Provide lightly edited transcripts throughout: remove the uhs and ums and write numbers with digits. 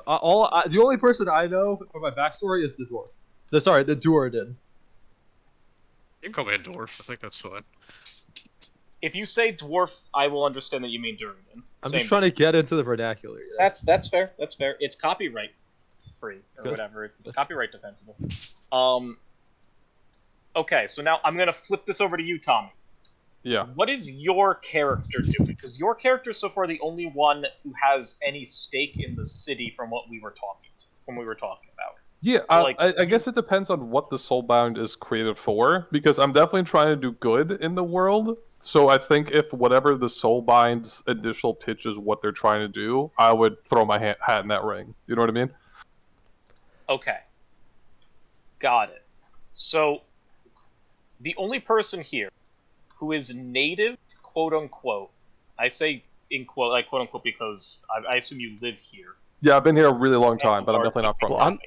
the only person I know for my backstory is the dwarf. The Duerden. You can call me a dwarf. I think that's fine. If you say dwarf, I will understand that you mean Durden. I'm just trying to get into the vernacular. You know? That's fair. That's fair. It's copyright free or Good. whatever. It's copyright defensible. Okay, so now I'm gonna flip this over to you, Tommy. Yeah. What is your character doing? Because your character is so far the only one who has any stake in the city from what we were talking about. Yeah, So, like, I guess it depends on what the Soulbound is created for, because I'm definitely trying to do good in the world. So I think if whatever the Soulbind's initial pitch is what they're trying to do, I would throw my hat in that ring. You know what I mean? Okay. Got it. So, the only person here who is native, quote unquote, I say in quote, like quote unquote, because I assume you live here. Yeah, I've been here a really long time, but I'm definitely not from. Well,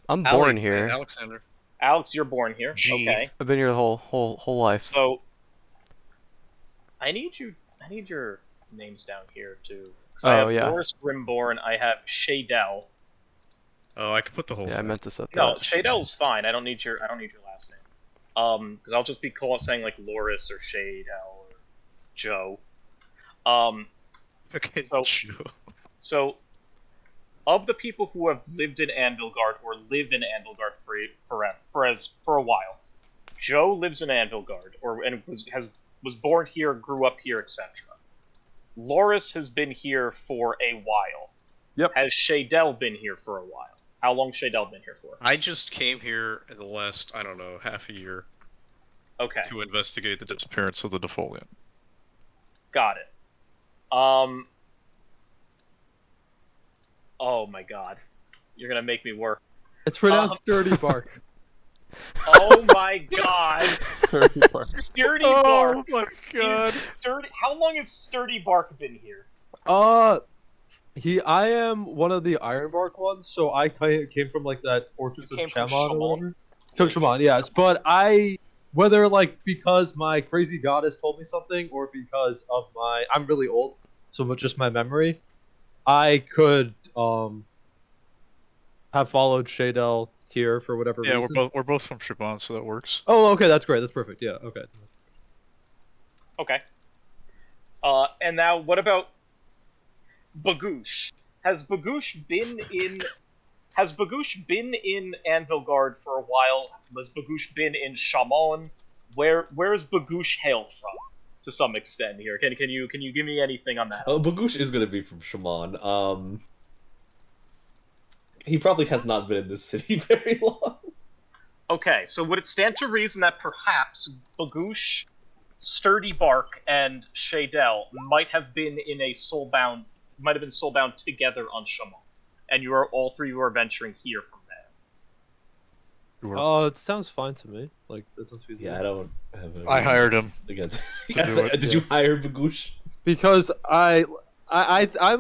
I'm born here. Alexander. Alex, you're born here. G. Okay. I've been here the whole life. So, I need your names down here too. I have Boris Grimborn. I have Shadell. Oh, I could put the whole. Yeah, I meant to set that. No, Shadell's fine. I don't need your last name. Because I'll just be saying like Loris or Shadell or Joe. Okay, so, Joe. So, of the people who have lived in Anvilgard or live in Anvilgard for a while, Joe lives in Anvilgard and was born here, grew up here, etc. Loris has been here for a while. Yep. Has Shadell been here for a while? How long Shadell been here for? I just came here in the last, I don't know, half a year. Okay. To investigate the disappearance of the Defoliant. Got it. Oh my god. You're gonna make me work. It's pronounced Sturdy Bark. Oh my god. Sturdy Bark. Sturdy Bark. Oh my god. How long has Sturdy Bark been here? I am one of the Ironbark ones, so I came from like that fortress of Chamon or whatever. Chamon, yes. But whether like because my crazy goddess told me something or because of I'm really old, so just my memory, I could have followed Shadell here for whatever reason. Yeah, we're both from Shiban, so that works. Oh, okay, that's great. That's perfect. Yeah, okay. Okay. And now what about Bagoosh? Has Bagoosh been in Anvilgard for a while? Has Bagoosh been in Shamon? Where's Bagoosh hail from? To some extent here. Can you give me anything on that? Oh, Bagoosh is gonna be from Shaman. He probably has not been in this city very long. Okay, so would it stand to reason that perhaps Bagoosh, Sturdy Bark, and Shadell might have been soulbound together on Shamon, and all three were venturing here from there? Oh, it sounds fine to me. Like that sounds feasible. Yeah, I don't have. I hired him. Again. Do it, Did you hire Bagoosh? Because I'm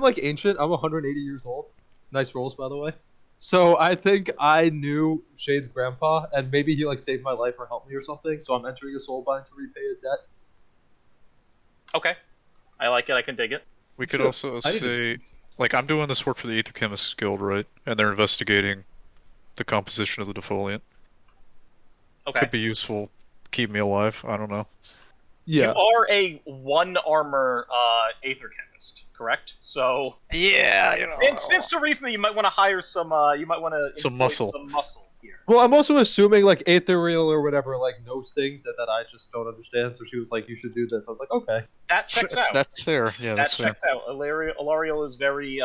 like ancient. I'm 180 years old. Nice rolls, by the way. So I think I knew Shade's grandpa, and maybe he like saved my life or helped me or something. So I'm entering a soulbind to repay a debt. Okay, I like it. I can dig it. We could also say, like, I'm doing this work for the Aether Chemists Guild, right? And they're investigating the composition of the Defoliant. Okay. Could be useful. Keep me alive. I don't know. Yeah. You are a 1 armor Aether Chemist, correct? So Yeah, you know. it stands to reason that you might want to hire some Some muscle. Some muscle here. Well, I'm also assuming like Aetherial or whatever like knows things that I just don't understand. So she was like, "You should do this." I was like, "Okay." That checks out. That's fair. Yeah, that that's fair. checks out. Alariel is very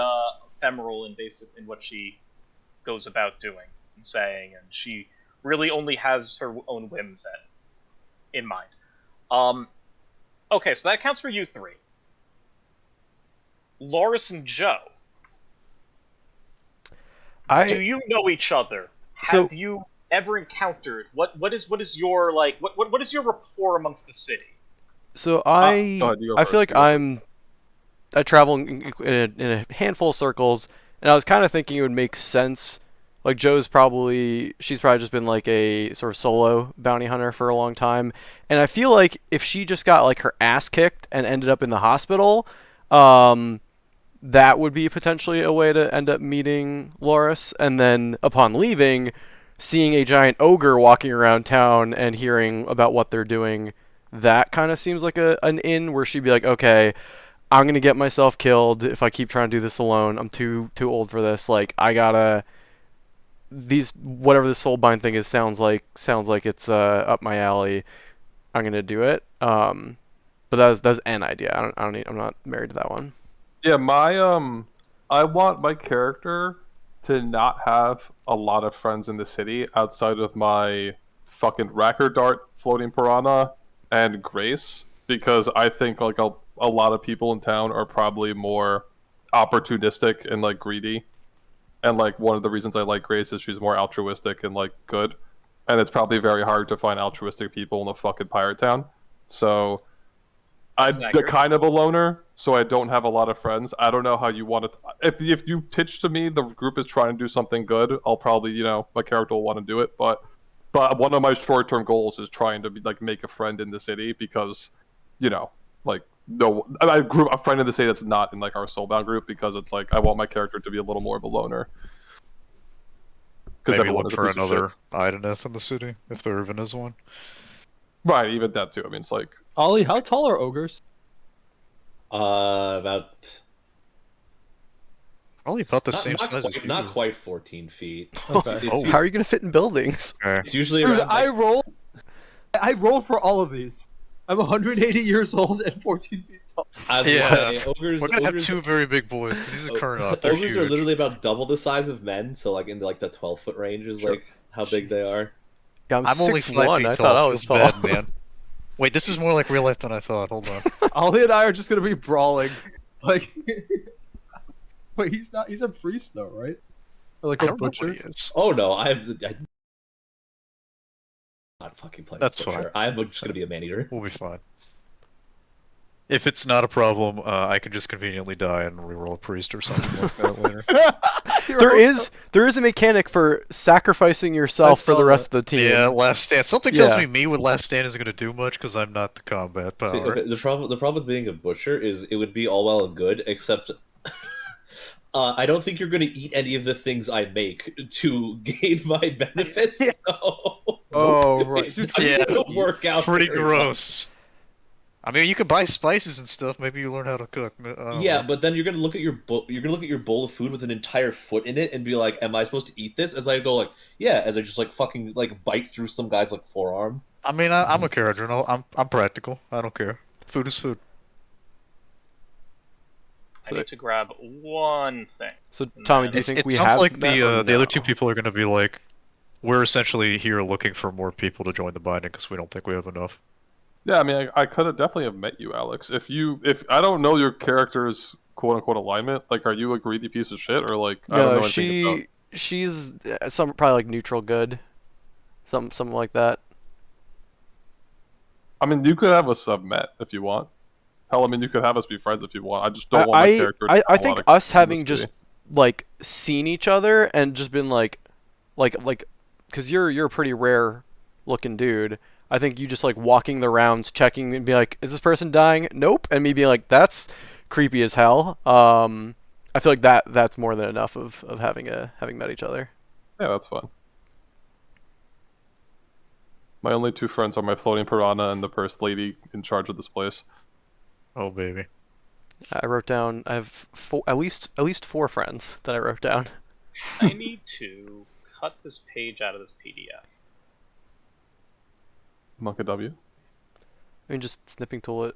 ephemeral and basic in what she goes about doing and saying, and she really only has her own whims in mind. Okay, so that counts for you three. Loris and Joe. Do you know each other? Have you ever encountered what is your like what is your rapport amongst the city? So I feel like I travel in a handful of circles, and I was kind of thinking it would make sense. Like she's probably just been like a sort of solo bounty hunter for a long time, and I feel like if she just got like her ass kicked and ended up in the hospital, that would be potentially a way to end up meeting Loris, and then upon leaving, seeing a giant ogre walking around town and hearing about what they're doing, that kind of seems like an in where she'd be like, okay, I'm gonna get myself killed if I keep trying to do this alone. I'm too old for this. Like, I gotta whatever the Soulbind thing is sounds like it's up my alley. I'm gonna do it. But that's an idea. I'm not married to that one. Yeah, I want my character to not have a lot of friends in the city outside of my fucking Racker Dart, Floating Piranha, and Grace, because I think like a lot of people in town are probably more opportunistic and like greedy. And like one of the reasons I like Grace is she's more altruistic and like good. And it's probably very hard to find altruistic people in a fucking pirate town. So I'm kind of a loner, so I don't have a lot of friends. I don't know how you want it. If you pitch to me the group is trying to do something good, I'll probably, my character will want to do it. But one of my short-term goals is trying to make a friend in the city because, I grew a friend in the city that's not in like our Soulbound group because it's like I want my character to be a little more of a loner. Maybe look for another Ideneth in the city if there even is one. Right, even that too. I mean, it's like Ollie, how tall are ogres? About. Ollie about the same size as you. Not quite 14 feet. Okay. How are you gonna fit in buildings? It's usually Dude, around, like... I roll for all of these. I'm 180 years old and 14 feet tall. Ogres, we're gonna have two very big boys because these are current up. Ogres are literally about double the size of men, so like in like the 12-foot range is like how big they are. Yeah, I'm only 6'1". I thought I was tall. Bad, man. Wait, this is more like real life than I thought. Hold on. Ollie and I are just gonna be brawling. Like, wait, he's not. He's a priest though, right? Or like I a don't know butcher. what he is. Oh no, I'm not fucking playing. That's fine. I'm just gonna be a man-eater. We'll be fine. If it's not a problem, I can just conveniently die and reroll a priest or something like that later. There is a mechanic for sacrificing yourself for the rest of the team. Yeah, Last Stand. Something tells me with Last Stand isn't going to do much because I'm not the combat power. See, okay, the problem with being a butcher is it would be all well and good, except I don't think you're going to eat any of the things I make to gain my benefits. Yeah. So Right. it's not gonna work out. Pretty gross. I mean, you can buy spices and stuff. Maybe you learn how to cook. Yeah, but then you're gonna look at your bowl of food with an entire foot in it and be like, "Am I supposed to eat this?" As I go, like, "Yeah," as I just like fucking like bite through some guy's like forearm. I mean, I'm a character. No, I'm practical. I don't care. Food is food. I need to grab one thing. So, Tommy, do you think we have? It sounds like the other two people are gonna be like, we're essentially here looking for more people to join the binding because we don't think we have enough. Yeah, I mean, I could have definitely have met you, Alex. If I don't know your character's quote unquote alignment, like, are you a greedy piece of shit or like? I don't know she's probably like neutral good, something like that. I mean, you could have us met if you want. Hell, I mean, you could have us be friends if you want. I just don't want my character. I think us having just like seen each other and just been like, because you're a pretty rare looking dude. I think you just like walking the rounds, checking and be like, is this person dying? Nope. And me being like, that's creepy as hell. I feel like that's more than enough of having met each other. Yeah, that's fun. My only two friends are my floating piranha and the first lady in charge of this place. Oh baby. I wrote down. I have at least 4 friends that I wrote down. I need to cut this page out of this PDF. Monka W. I mean, just snipping tool it.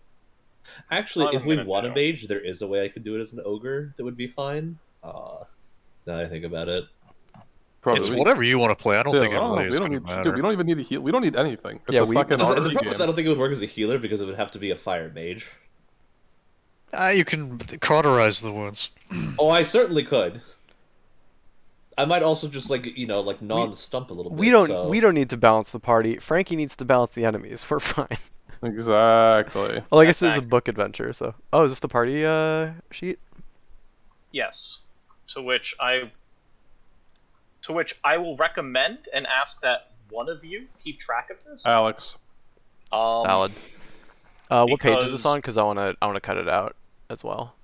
Actually, if we want a mage, there is a way I could do it as an ogre that would be fine. Now that I think about it. Probably. It's whatever you want to play. I don't think it really is going to matter. Dude, we don't even need a heal. We don't need anything. It's yeah, a fucking the RPG problem is I game. don't think it would work as a healer because it would have to be a fire mage. You can cauterize the wounds. Oh, I certainly could. I might also just like gnaw on the stump a little bit. We don't need to balance the party. Frankie needs to balance the enemies. We're fine. Exactly. Well, I guess this is a book adventure, so. Oh, is this the party sheet? Yes. To which I will recommend and ask that one of you keep track of this. Alex. Valid. What page is this on? Because I wanna cut it out as well.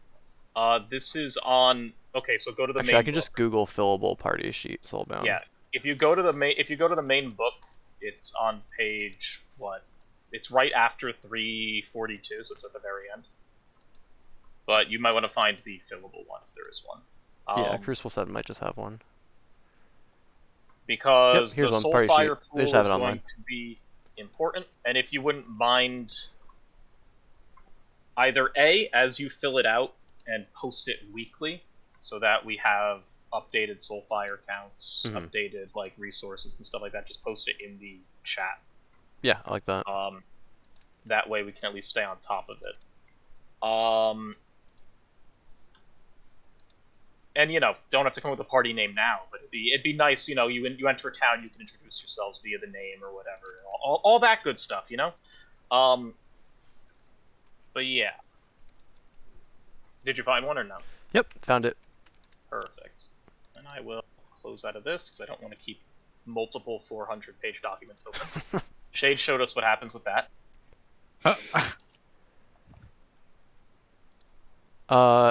This is on. Okay, so go to the Actually, main. I can just Google fillable party sheet Soulbound. Yeah, if you go to the main book, it's on page what? It's right after 342, so it's at the very end. But you might want to find the fillable one if there is one. Yeah, Crucible 7 might just have one. Because yep, the Soulfire pool is going to be important, and if you wouldn't mind, either A, as you fill it out and post it weekly, so that we have updated Soulfire counts, updated like resources and stuff like that, just post it in the chat. Yeah, I like that. That way we can at least stay on top of it. And don't have to come up with a party name now, but it'd be nice, you enter a town, you can introduce yourselves via the name or whatever, all that good stuff, But yeah. Did you find one or no? Yep, found it. Perfect. And I will close out of this because I don't want to keep multiple 400-page documents open. Shade showed us what happens with that.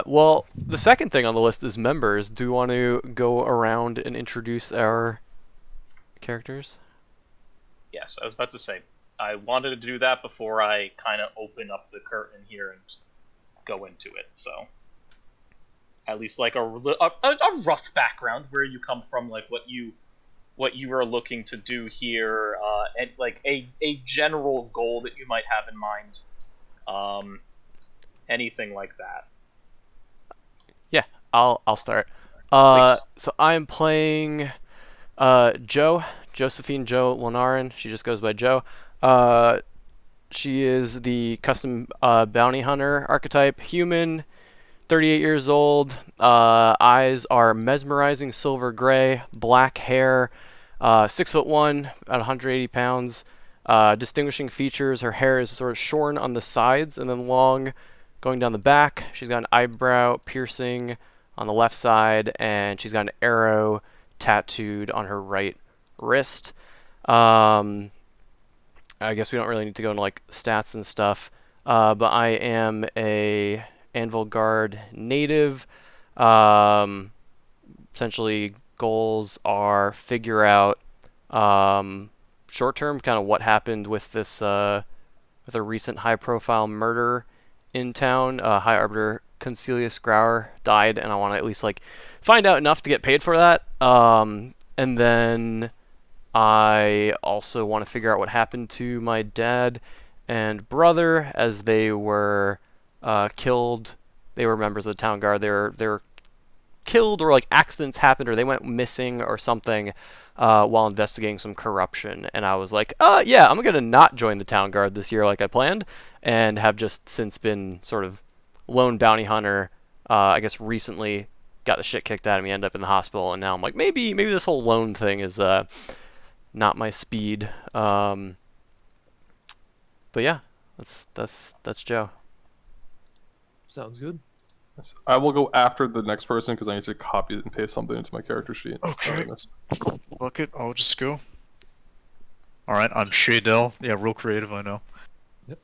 Well, the second thing on the list is members. Do we want to go around and introduce our characters? Yes, I was about to say, I wanted to do that before I kind of open up the curtain here and go into it, so at least like a rough background, where you come from, like what you are looking to do here, and like a general goal that you might have in mind, anything like that. Yeah, I'll start. So I'm playing Josephine Jo Lanarin. She just goes by Jo. She is the custom bounty hunter archetype, human, 38 years old. Eyes are mesmerizing silver gray, black hair, 6'1", about 180 pounds. Distinguishing features: her hair is sort of shorn on the sides and then long going down the back. She's got an eyebrow piercing on the left side, and she's got an arrow tattooed on her right wrist. I guess we don't really need to go into like stats and stuff, but I am a Anvil Guard native. Essentially, goals are figure out short term kind of what happened with this with a recent high-profile murder in town. High Arbiter Concilius Grauer died, and I want to at least like find out enough to get paid for that. And then I also want to figure out what happened to my dad and brother as they were killed. They were members of the town guard. They were killed, or like accidents happened, or they went missing or something while investigating some corruption. And I was like, yeah, I'm gonna not join the town guard this year like I planned, and have just since been sort of lone bounty hunter. I guess recently got the shit kicked out of me, ended up in the hospital, and now I'm like, maybe this whole lone thing is not my speed. But yeah, that's Joe. Sounds good. I will go after the next person because I need to copy and paste something into my character sheet. Okay. Fuck it, I'll just go. Alright, I'm Shadell. Yeah, real creative, I know. Yep.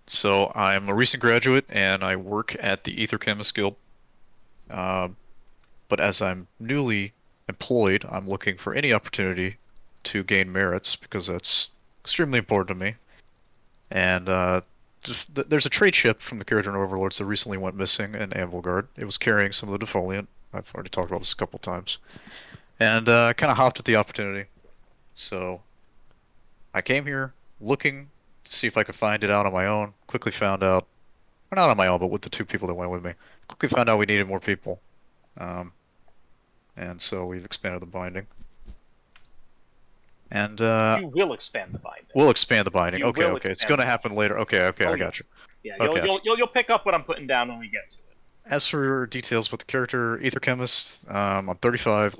So, I'm a recent graduate, and I work at the Ether Chemist Guild. But as I'm newly employed, I'm looking for any opportunity to gain merits, because that's extremely important to me. And, there's a trade ship from the Keratin Overlords that recently went missing in Anvil Guard. It was carrying some of the defoliant. I've already talked about this a couple times. And I kind of hopped at the opportunity. So I came here looking to see if I could find it out on my own. Quickly found out, or not on my own, but with the two people that went with me. Quickly found out we needed more people. And so we've expanded the binding. And you will expand the binding. We'll expand the binding. Okay. It's going to happen later. Okay, I got you. Yeah, you'll pick up what I'm putting down when we get to it. As for details with the character, Ether Chemist, I'm 35,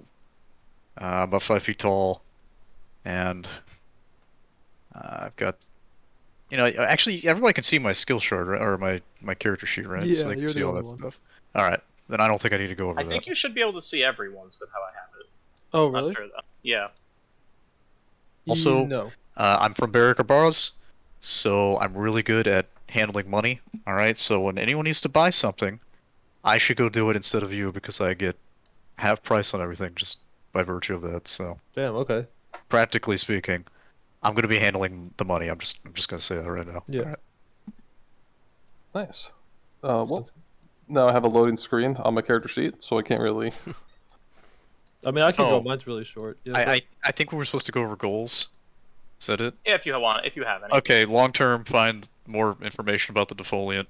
about 5 feet tall, and I've got, actually everybody can see my skill chart, right? Or my character sheet, right? Yeah, so they can see all that stuff. All right, then I don't think I need to go over that. I think you should be able to see everyone's with how I have it. Oh, really? Not sure though. Yeah. Also, no. I'm from Barrack Barras, so I'm really good at handling money. All right, so when anyone needs to buy something, I should go do it instead of you because I get half price on everything just by virtue of that. So Damn. Okay. practically speaking, I'm gonna be handling the money. I'm just gonna say that right now. Yeah. All right. Nice. Well, now I have a loading screen on my character sheet, so I can't really. I mean, I can Oh. go. Mine's really short. Yeah, I think we were supposed to go over goals. Is that it? Yeah, if you want, if you have any. Okay, long term, find more information about the defoliant.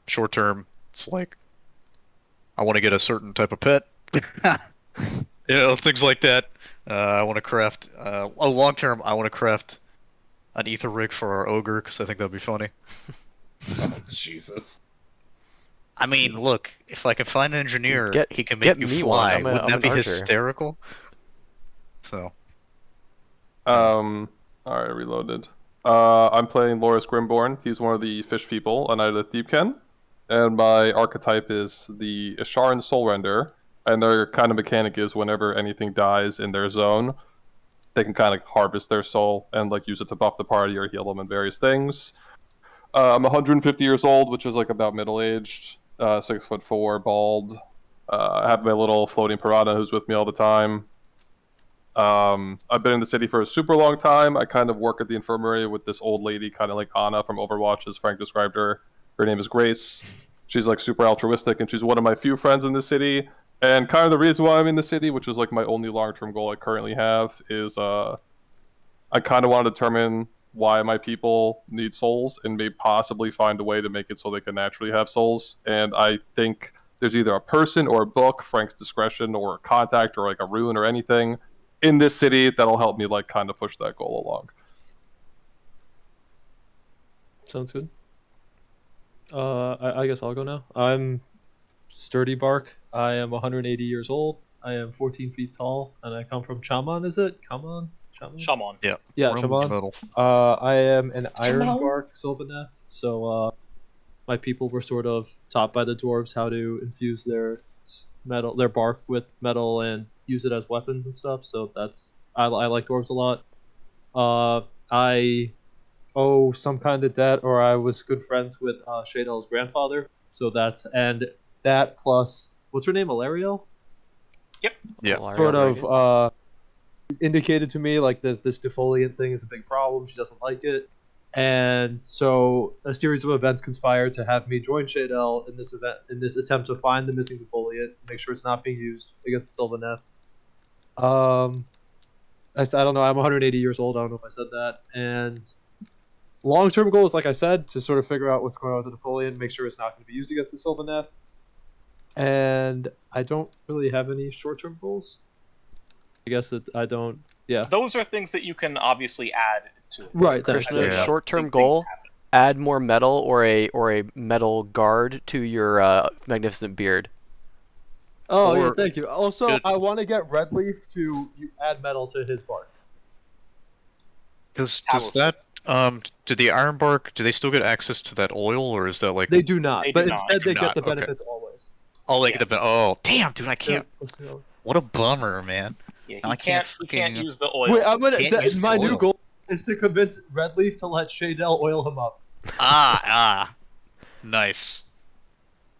Short term, it's like I want to get a certain type of pet. Things like that. I want to craft. Long term, I want to craft an ether rig for our ogre because I think that'd be funny. Oh, Jesus. I mean, look, if I can find an engineer, he can make you fly. Wouldn't that be hysterical? So. Alright, reloaded. I'm playing Loris Grimborn. He's one of the fish people, a Knight of the Deepken. And my archetype is the Isharan Soulrender. And their kind of mechanic is whenever anything dies in their zone, they can kind of harvest their soul and like use it to buff the party or heal them in various things. I'm 150 years old, which is like about middle-aged, 6'4", bald. I have my little floating piranha who's with me all the time. I've been in the city for a super long time. I kind of work at the infirmary with this old lady, kind of like Anna from Overwatch, as Frank described her. Her name is Grace. She's like super altruistic, and she's one of my few friends in the city. And kind of the reason why I'm in the city, which is like my only long-term goal I currently have, is I kind of want to determine why my people need souls and may possibly find a way to make it so they can naturally have souls. And I think there's either a person or a book, Frank's discretion, or a contact or like a rune or anything in this city that'll help me like kind of push that goal along. Sounds good. I guess I'll go now. I'm Sturdy Bark. I am 180 years old. I am 14 feet tall, and I come from Chaman. Is it Chaman? Shaman. Yeah. Yeah, Chaman. I am an Ironbark Sylvaneth. So my people were sort of taught by the dwarves how to infuse their bark with metal and use it as weapons and stuff. So I like dwarves a lot. I owe some kind of debt, or I was good friends with Shadel's grandfather. So that plus what's her name, Alariel? Yep. Yeah. Sort of indicated to me like this defoliant thing is a big problem. She doesn't like it. And so a series of events conspired to have me join Shadel in this attempt to find the missing defoliant, make sure it's not being used against the Sylvaneth. I don't know, I'm 180 years old, I don't know if I said that. And long-term goal is, like I said, to sort of figure out what's going on with the defoliant, make sure it's not going to be used against the Sylvaneth. And I don't really have any short-term goals. I guess that I don't. Yeah. Those are things that you can obviously add to it. Right. Krishna, short-term goal: add more metal or a metal guard to your magnificent beard. Oh yeah, thank you. Also, I want to get Redleaf to add metal to his bark. Does that do the Ironbark, do they still get access to that oil, or is that like they do not? But instead they get the benefits always. Oh, they get the oh damn, dude, I can't. What a bummer, man. Yeah, I can't use the oil. Wait, I'm gonna. My new goal is to convince Redleaf to let Shadel oil him up. Nice.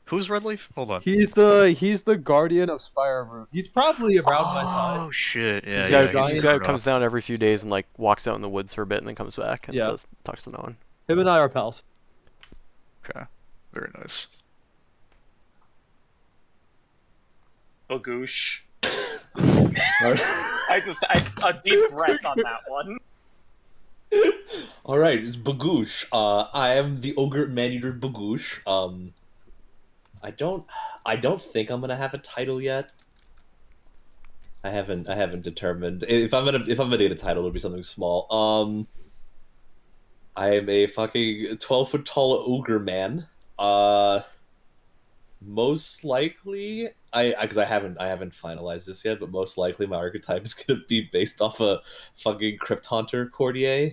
Who's Redleaf? Hold on. He's the guardian of Spire Root. He's probably around my size. Oh shit! Yeah, he's the guy who comes down every few days and like walks out in the woods for a bit and then comes back and talks to no one. Him and I are pals. Okay, very nice. Bagoosh. A deep breath on that one. Alright, it's Bagoosh. I am the ogre man-eater Bagoosh. I don't think I'm gonna have a title yet. I haven't determined. If I'm gonna get a title, it'll be something small. I am a fucking 12-foot tall ogre man. Most likely, because I haven't finalized this yet, but most likely my archetype is gonna be based off a fucking Crypt Haunter courtier,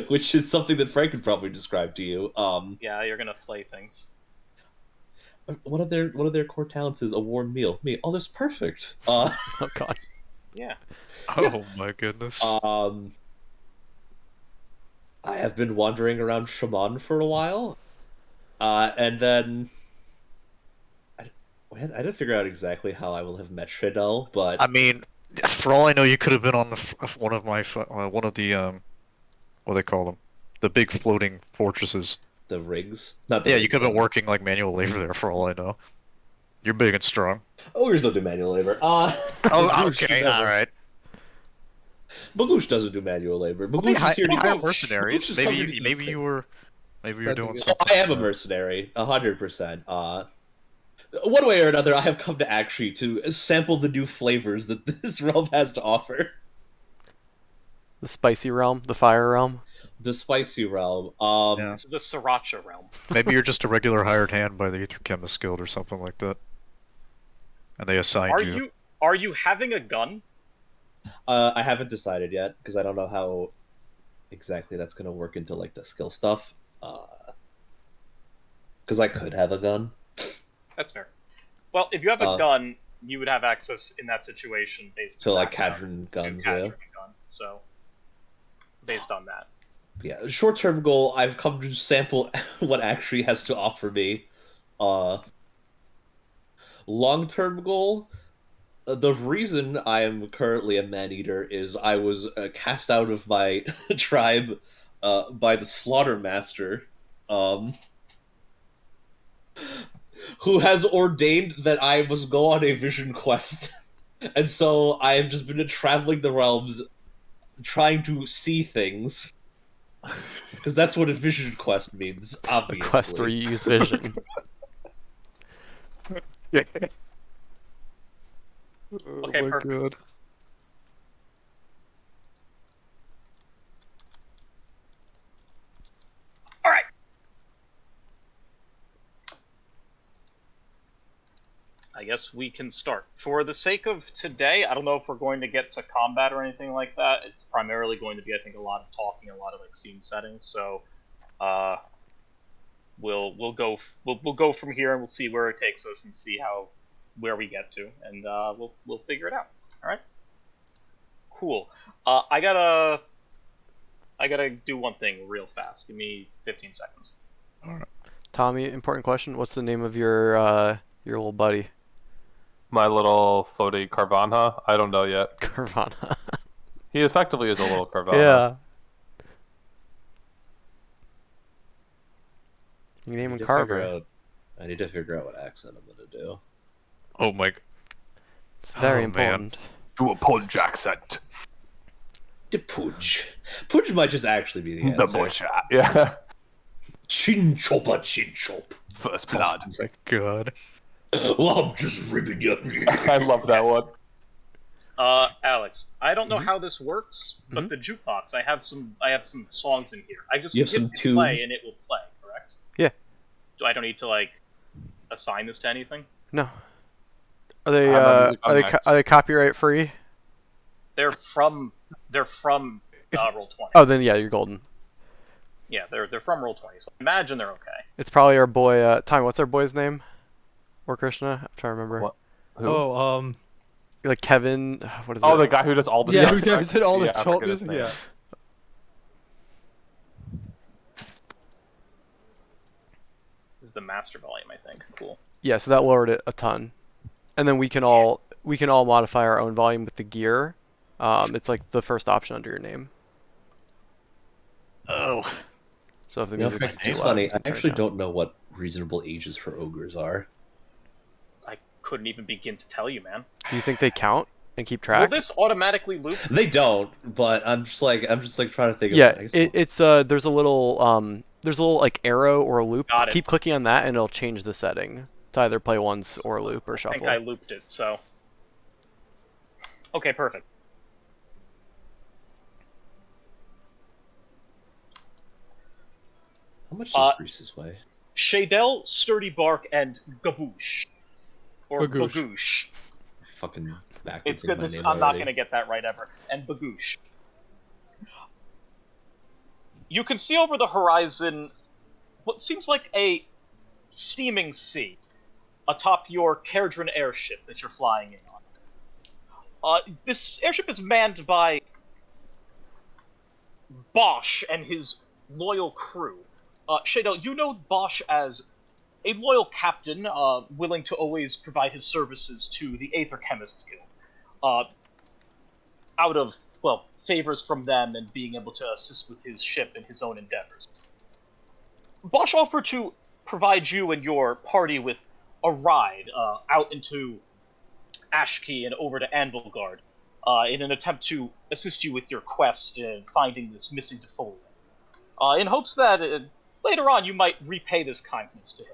which is something that Frank could probably describe to you. Yeah, you're gonna flay things. One of their core talents is a warm meal. Me, oh, that's perfect. Oh god. Yeah. Oh my goodness. I have been wandering around Shaman for a while. And then I had to figure out exactly how I will have met Shadel, but I mean, for all I know, you could have been on the one of the what do they call them, the big floating fortresses. the rigs, not the Yeah, rigs, you could have been working like manual labor there for all I know. You're big and strong. Ogres don't do manual labor. Oh, okay, all right. Bagoosh doesn't do manual labor. Well, they Bagoosh is here to hire mercenaries. Bagoosh is covered to Maybe eat you things. were doing Oh, something. I am a mercenary, 100%. One way or another, I have come to actually to sample the new flavors that this realm has to offer. The spicy realm, the fire realm. The spicy realm. Yeah. This is the Sriracha realm. Maybe you're just a regular hired hand by the Ether Chemist Guild or something like that, and they assigned you. Are you having a gun? I haven't decided yet because I don't know how exactly that's going to work into like the skill stuff. Because I could have a gun. That's fair. Well, if you have a gun, you would have access in that situation based to on like Kadron guns, yeah. Gun. So, based on that. Yeah, short-term goal, I've come to sample what actually has to offer me. Long-term goal, the reason I am currently a man-eater is I was cast out of my tribe by the Slaughtermaster, who has ordained that I must go on a vision quest. And so I have just been traveling the realms trying to see things. Because that's what a vision quest means, obviously. A quest where you use vision. Yeah. Okay, perfect. God. All right. I guess we can start. For the sake of today, I don't know if we're going to get to combat or anything like that. It's primarily going to be, I think, a lot of talking, a lot of like scene settings. So, we'll go from here and we'll see where it takes us and see where we get to, and we'll figure it out. All right. Cool. I gotta do one thing real fast. Give me 15 seconds. All right. Tommy, important question. What's the name of your little buddy? My little floaty Carvanha? I don't know yet. Carvanha. He effectively is a little Carvanha. Yeah. You name him Carver. I need to figure out what accent I'm gonna do. Oh my! It's very important. Man. Do a Pudge accent. The Pudge. Pudge might just actually be the answer. The butcher. Yeah. Chin chopper, chin chop. First blood. Oh my god. Well, I'm just ripping you. I love that one. Alex, I don't know how this works, but the jukebox, I have some songs in here. I just hit play and it will play, correct? Yeah. Do I don't need to like assign this to anything? No. Are they copyright free? They're from Roll20. Oh, then yeah, you're golden. Yeah, they're from Roll20, so I imagine they're okay. It's probably our boy. Tommy, what's our boy's name? Or Krishna? I'm trying to remember. What? Who? Oh, like Kevin. What is it? Oh, the guy who does all the who does all the chant music. Yeah. This is the master volume, I think. Cool. Yeah, so that lowered it a ton, and then we can all modify our own volume with the gear. It's like the first option under your name. Oh. So if the music's too it's loud, funny. I actually don't know what reasonable ages for ogres are. I couldn't even begin to tell you, man. Do you think they count and keep track? Will this automatically loop? They don't, but I'm just like trying to think. Yeah, of it. It's there's a little like arrow or a loop. Keep clicking on that, and it'll change the setting to either play once or loop or shuffle. I think I looped it, so. Okay, perfect. How much does Grease's weigh? Shadel, Sturdy Bark, and Gaboosh. Or Bagoosh. Fucking backwards. It's good. I'm not going to get that right ever. And Bagoosh. You can see over the horizon what seems like a steaming sea atop your Kerdran airship that you're flying in on. This airship is manned by Bosch and his loyal crew. Shadel, you know Bosch as a loyal captain, willing to always provide his services to the Aether Chemists Guild, out of, well, favors from them and being able to assist with his ship and his own endeavors. Bosch offered to provide you and your party with a ride out into Ashkey and over to Anvilgard, in an attempt to assist you with your quest in finding this missing defoliant, in hopes that later on you might repay this kindness to him.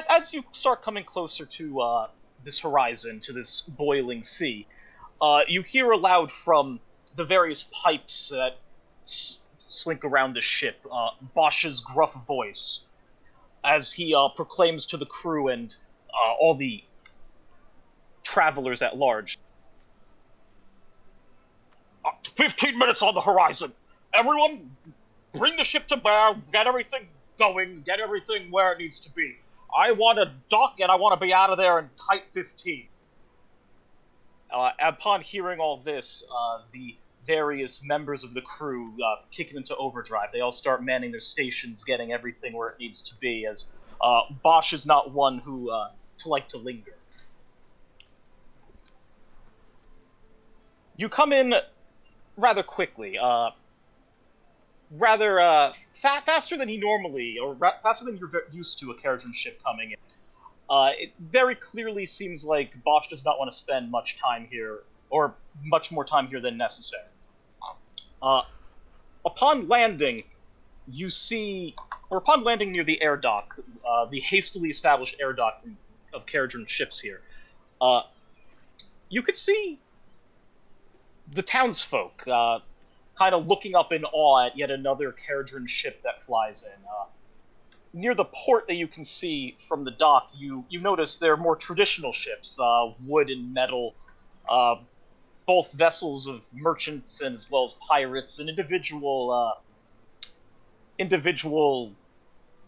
As you start coming closer to this horizon, to this boiling sea, you hear aloud from the various pipes that slink around the ship, Bosch's gruff voice, as he proclaims to the crew and all the travelers at large. 15 minutes on the horizon! Everyone, bring the ship to bear, get everything going, get everything where it needs to be. I want to dock and I want to be out of there in tight 15. Upon hearing all this, the various members of the crew kick it into overdrive. They all start manning their stations, getting everything where it needs to be, as Bosch is not one who to like to linger. You come in rather quickly, faster than he normally, or faster than you're used to a Kharadron ship coming in. It very clearly seems like Bosch does not want to spend much time here, or much more time here than necessary. Upon landing, you see, or upon landing near the air dock, the hastily established air dock of Kharadron ships here, you could see the townsfolk kind of looking up in awe at yet another Kharadron ship that flies in. Near the port that you can see from the dock, you notice there are more traditional ships, wood and metal, both vessels of merchants and as well as pirates, and individual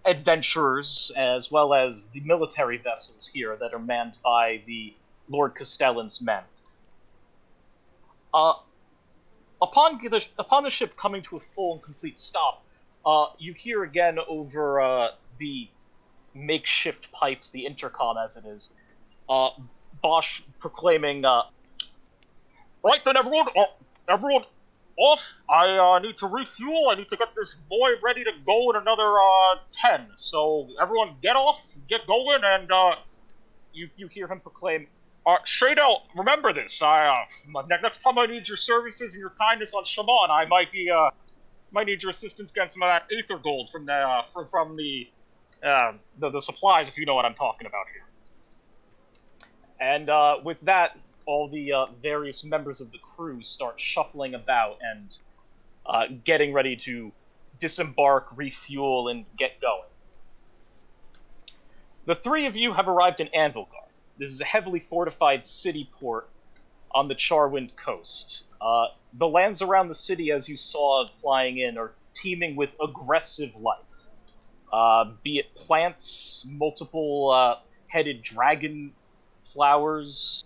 adventurers, as well as the military vessels here that are manned by the Lord Castellan's men. Upon the ship coming to a full and complete stop, you hear again over the makeshift pipes, the intercom as it is, Bosch proclaiming, "Right then, everyone off! I need to refuel. I need to get this boy ready to go in another 10. So everyone, get off, get going." And you hear him proclaim, "Shadel, remember this. Next time I need your services and your kindness on Shaman, I might need your assistance getting some of that aether gold from the supplies, if you know what I'm talking about here." And with that, all the various members of the crew start shuffling about and getting ready to disembark, refuel, and get going. The three of you have arrived in Anvilgard. This is a heavily fortified city port on the Charwind coast. The lands around the city, as you saw flying in, are teeming with aggressive life. Be it plants, multiple headed dragon flowers,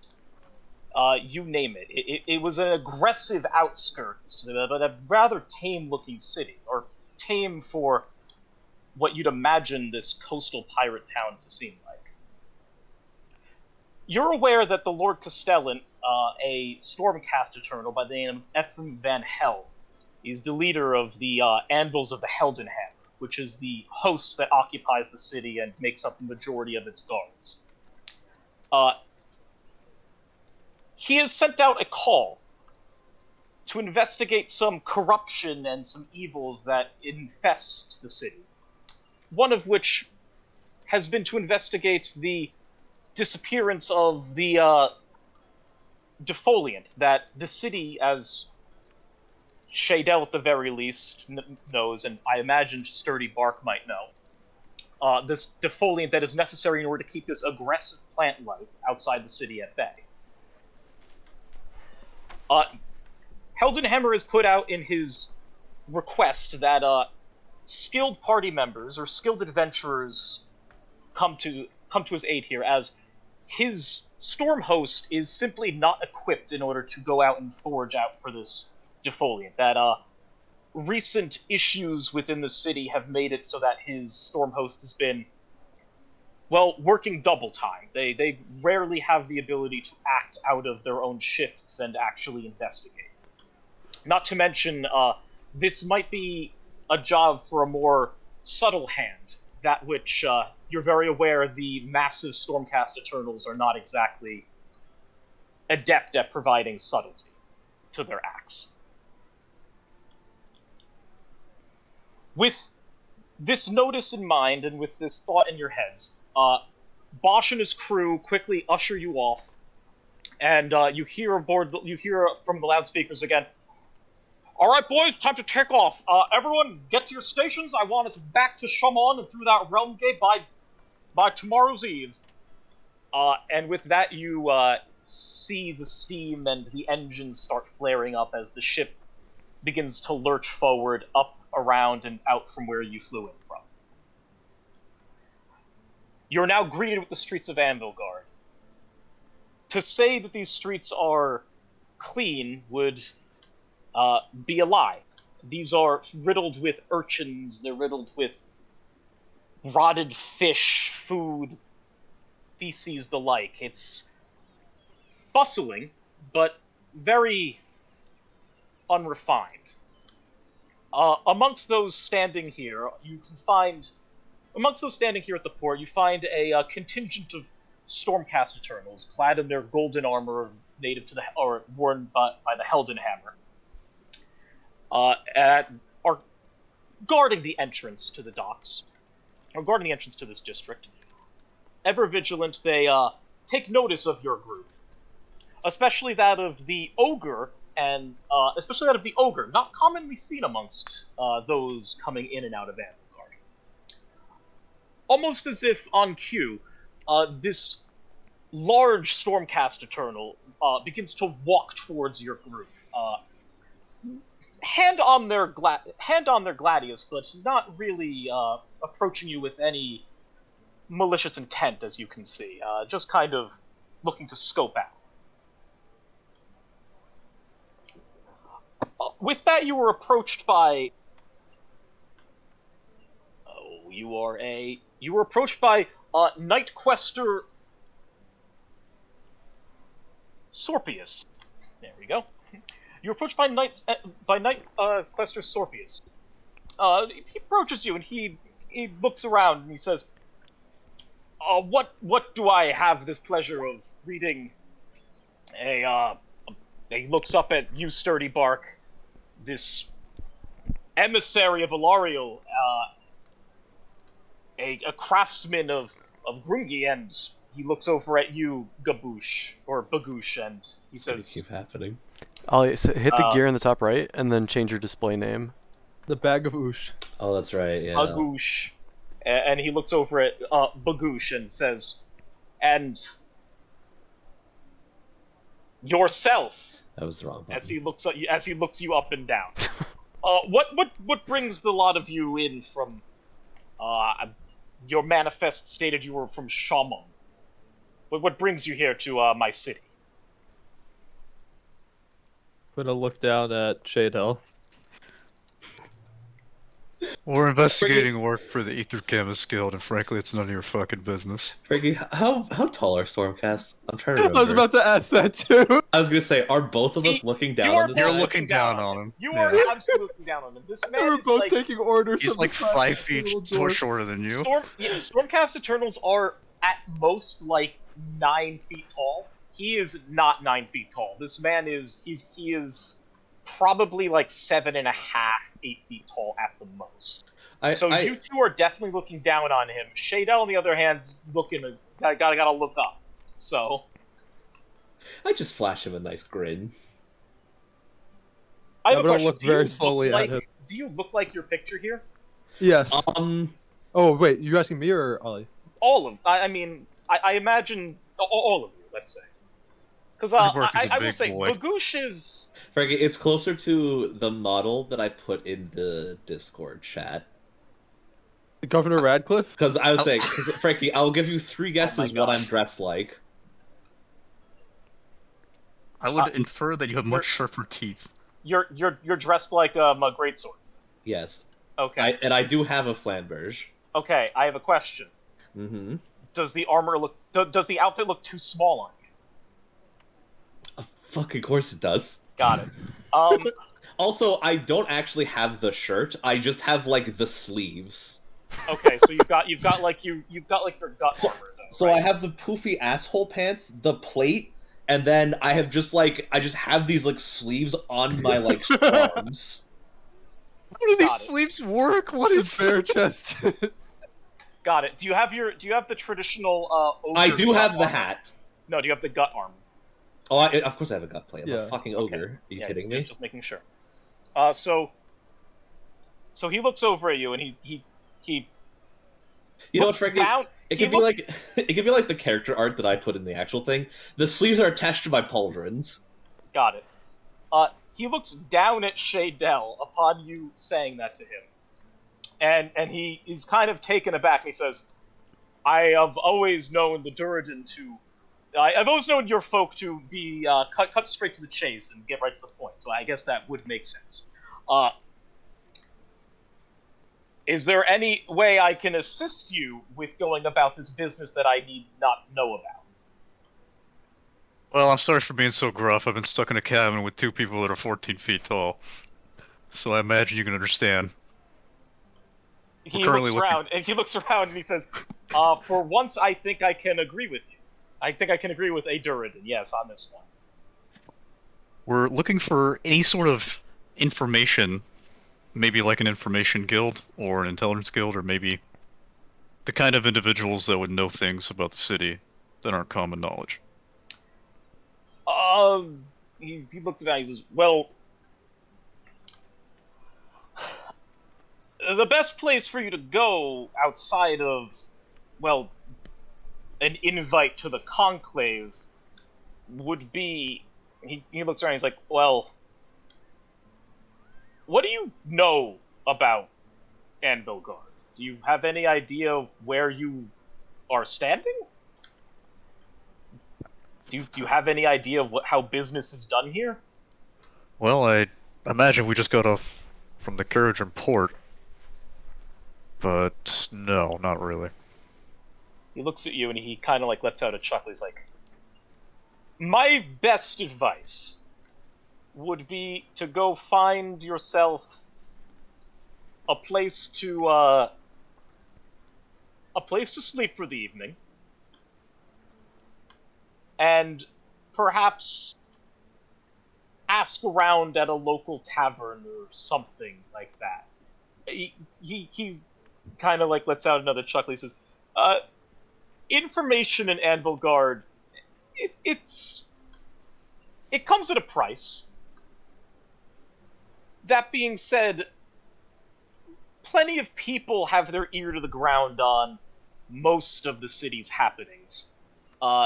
you name it. It was an aggressive outskirts, but a rather tame-looking city, or tame for what you'd imagine this coastal pirate town to seem like. You're aware that the Lord Castellan, a Stormcast Eternal by the name of Ephraim Van Hel, is the leader of the Anvils of the Heldenhammer, which is the host that occupies the city and makes up the majority of its guards. He has sent out a call to investigate some corruption and some evils that infest the city. One of which has been to investigate the disappearance of the defoliant that the city, as Shadel at the very least knows, and I imagine Sturdy Bark might know, this defoliant that is necessary in order to keep this aggressive plant life outside the city at bay. Heldenhammer has put out in his request that skilled party members or skilled adventurers come to his aid here, as his storm host is simply not equipped in order to go out and forage out for this defoliant. That recent issues within the city have made it so that his storm host has been, well, working double time. They rarely have the ability to act out of their own shifts and actually investigate. Not to mention, this might be a job for a more subtle hand, that which you're very aware the massive Stormcast Eternals are not exactly adept at providing subtlety to their acts. With this notice in mind and with this thought in your heads, Bosch and his crew quickly usher you off, and you hear from the loudspeakers again, "All right, boys, time to take off. Everyone, get to your stations. I want us back to Shamon and through that realm gate by tomorrow's eve." And with that, you see the steam and the engines start flaring up as the ship begins to lurch forward, up, around, and out from where you flew in from. You're now greeted with the streets of Anvilgard. To say that these streets are clean would be a lie. These are riddled with urchins, they're riddled with rotted fish, food, feces, the like. It's bustling, but very unrefined. Amongst those standing here at the port, you find a contingent of Stormcast Eternals, clad in their golden armor, native to or worn by the Heldenhammer, are guarding the entrance to the docks, or guarding the entrance to this district. Ever vigilant, they take notice of your group, especially that of the ogre, not commonly seen amongst those coming in and out of Anvilgard. Almost as if on cue, this large Stormcast Eternal begins to walk towards your group, hand on their gladius, but not really approaching you with any malicious intent, as you can see. Just kind of looking to scope out. With that, you were approached by. You were approached by Knight Quester Sorpius. There we go. You were approached by Knight Quester Sorpius. He approaches you and he looks around and he says, "What do I have this pleasure of greeting?" He looks up at you, Sturdy Bark, this emissary of Alariel, a craftsman of Grungi, and he looks over at you, Bagoosh, and he says, "Keep happening." Ollie, so hit the gear in the top right, and then change your display name. The bag of oosh. Oh, that's right. Yeah. Bagoosh, and he looks over at Bagoosh and says, "And yourself." That was the wrong button. As he looks you up and down. What brings the lot of you in from? Your manifest stated you were from Shamon. What brings you here to my city? I'm gonna look down at Shadel. We're investigating work for the Ether Chemist Guild, and frankly, it's none of your fucking business. Frankie, how tall are Stormcast? I'm trying to remember. I was about to ask that too. I was gonna say, are both of us looking down on this? You're guy? looking down on him. You are absolutely looking down on him. This man We're is both like, taking orders. He's from like the side 5 of the feet little more dwarf. shorter than you. Stormcast Eternals are at most like 9 feet tall. He is not 9 feet tall. This man is he is probably like 7.5, 8 feet tall at the most. You two are definitely looking down on him. Shadel, on the other hand, is looking. Gotta look up. So I just flash him a nice grin. I have a question. Look very slowly at him. Do you look like your picture here? Yes. Oh wait, you asking me or Ollie? All of. I mean, I imagine all of you. Let's say. Because I will say, Bagoosh is. Frankie, it's closer to the model that I put in the Discord chat. Governor Radcliffe? Because I was saying, Frankie, I'll give you 3 guesses what I'm dressed like. I would infer that you have much sharper teeth. You're dressed like a great swordsman. Yes. Okay. I do have a flamberge. Okay, I have a question. Mm-hmm. Does the armor look? Does the outfit look too small on you? Of fucking course it does. Got it. Also, I don't actually have the shirt. I just have like the sleeves. Okay, so you've got like your gut armor though. So right? I have the poofy asshole pants, the plate, and then I have just have these like sleeves on my like arms. How do these sleeves work? What is bare chest? Got it. Do you have the traditional ogre I do have the armor? hat. No, do you have the gut armor? Oh, of course I have a gut plate. I'm a fucking ogre. Okay. Are you Yeah, kidding me? Just making sure. So he looks over at you and he You know what's frankly, it could be like the character art that I put in the actual thing. The sleeves are attached to my pauldrons. Got it. He looks down at Shaydell upon you saying that to him. And he is kind of taken aback and he says, I have always known the Durridin to I've always known your folk to be cut straight to the chase and get right to the point, so I guess that would make sense. Is there any way I can assist you with going about this business that I need not know about? Well, I'm sorry for being so gruff. I've been stuck in a cabin with two people that are 14 feet tall. So I imagine you can understand. He looks around and he says, for once I think I can agree with you. I think I can agree with a Durridin, yes, on this one. We're looking for any sort of information, maybe like an information guild, or an intelligence guild, or maybe the kind of individuals that would know things about the city that aren't common knowledge. He looks around and he says, well, the best place for you to go outside of, well, an invite to the conclave would be... He looks around and he's like, well, what do you know about Anvilgard? Do you have any idea where you are standing? Do you have any idea of how business is done here? Well, I imagine we just got off from the carriage and port. But no, not really. He looks at you and he kind of like lets out a chuckle. He's like, my best advice would be to go find yourself a place to sleep for the evening, and perhaps ask around at a local tavern or something like that. He kind of like lets out another chuckle. He says, information in Anvilgard, it comes at a price. That being said, plenty of people have their ear to the ground on most of the city's happenings.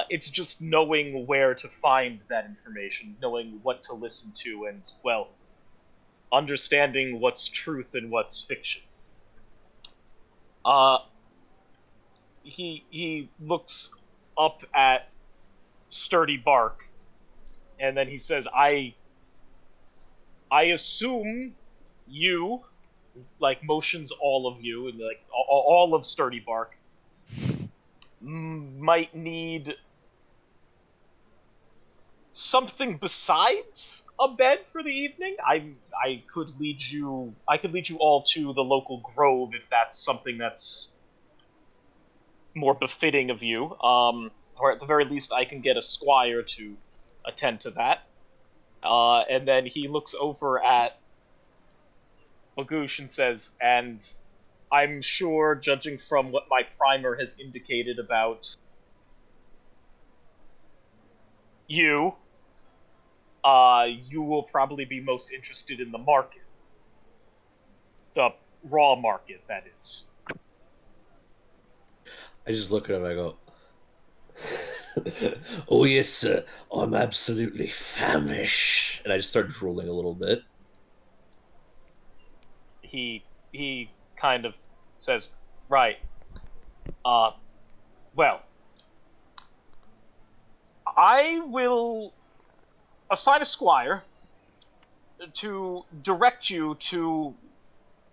It's just knowing where to find that information, knowing what to listen to, and, well, understanding what's truth and what's fiction. He looks up at Sturdy Bark, and then he says, I assume you, like, motions all of you, and, like, all of Sturdy Bark, might need something besides a bed for the evening. I could lead you all to the local grove if that's something that's more befitting of you. Or at the very least, I can get a squire to attend to that. And then he looks over at Magoosh and says, and I'm sure, judging from what my primer has indicated about you, you will probably be most interested in the market. The raw market, that is. I just look at him and I go, oh yes, sir, I'm absolutely famished. And I just start drooling a little bit. He kind of says, right, well, I will assign a squire to direct you to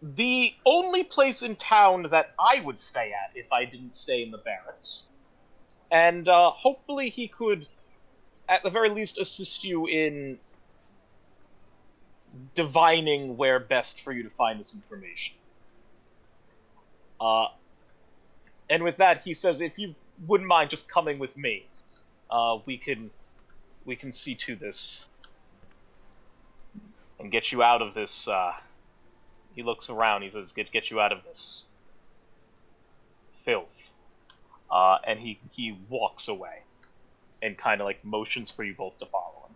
the only place in town that I would stay at if I didn't stay in the barracks. And hopefully he could, at the very least, assist you in divining where best for you to find this information. And with that, he says, if you wouldn't mind just coming with me, we can see to this and get you out of this. He looks around. He says, "Get you out of this filth." And he walks away and kind of like motions for you both to follow him.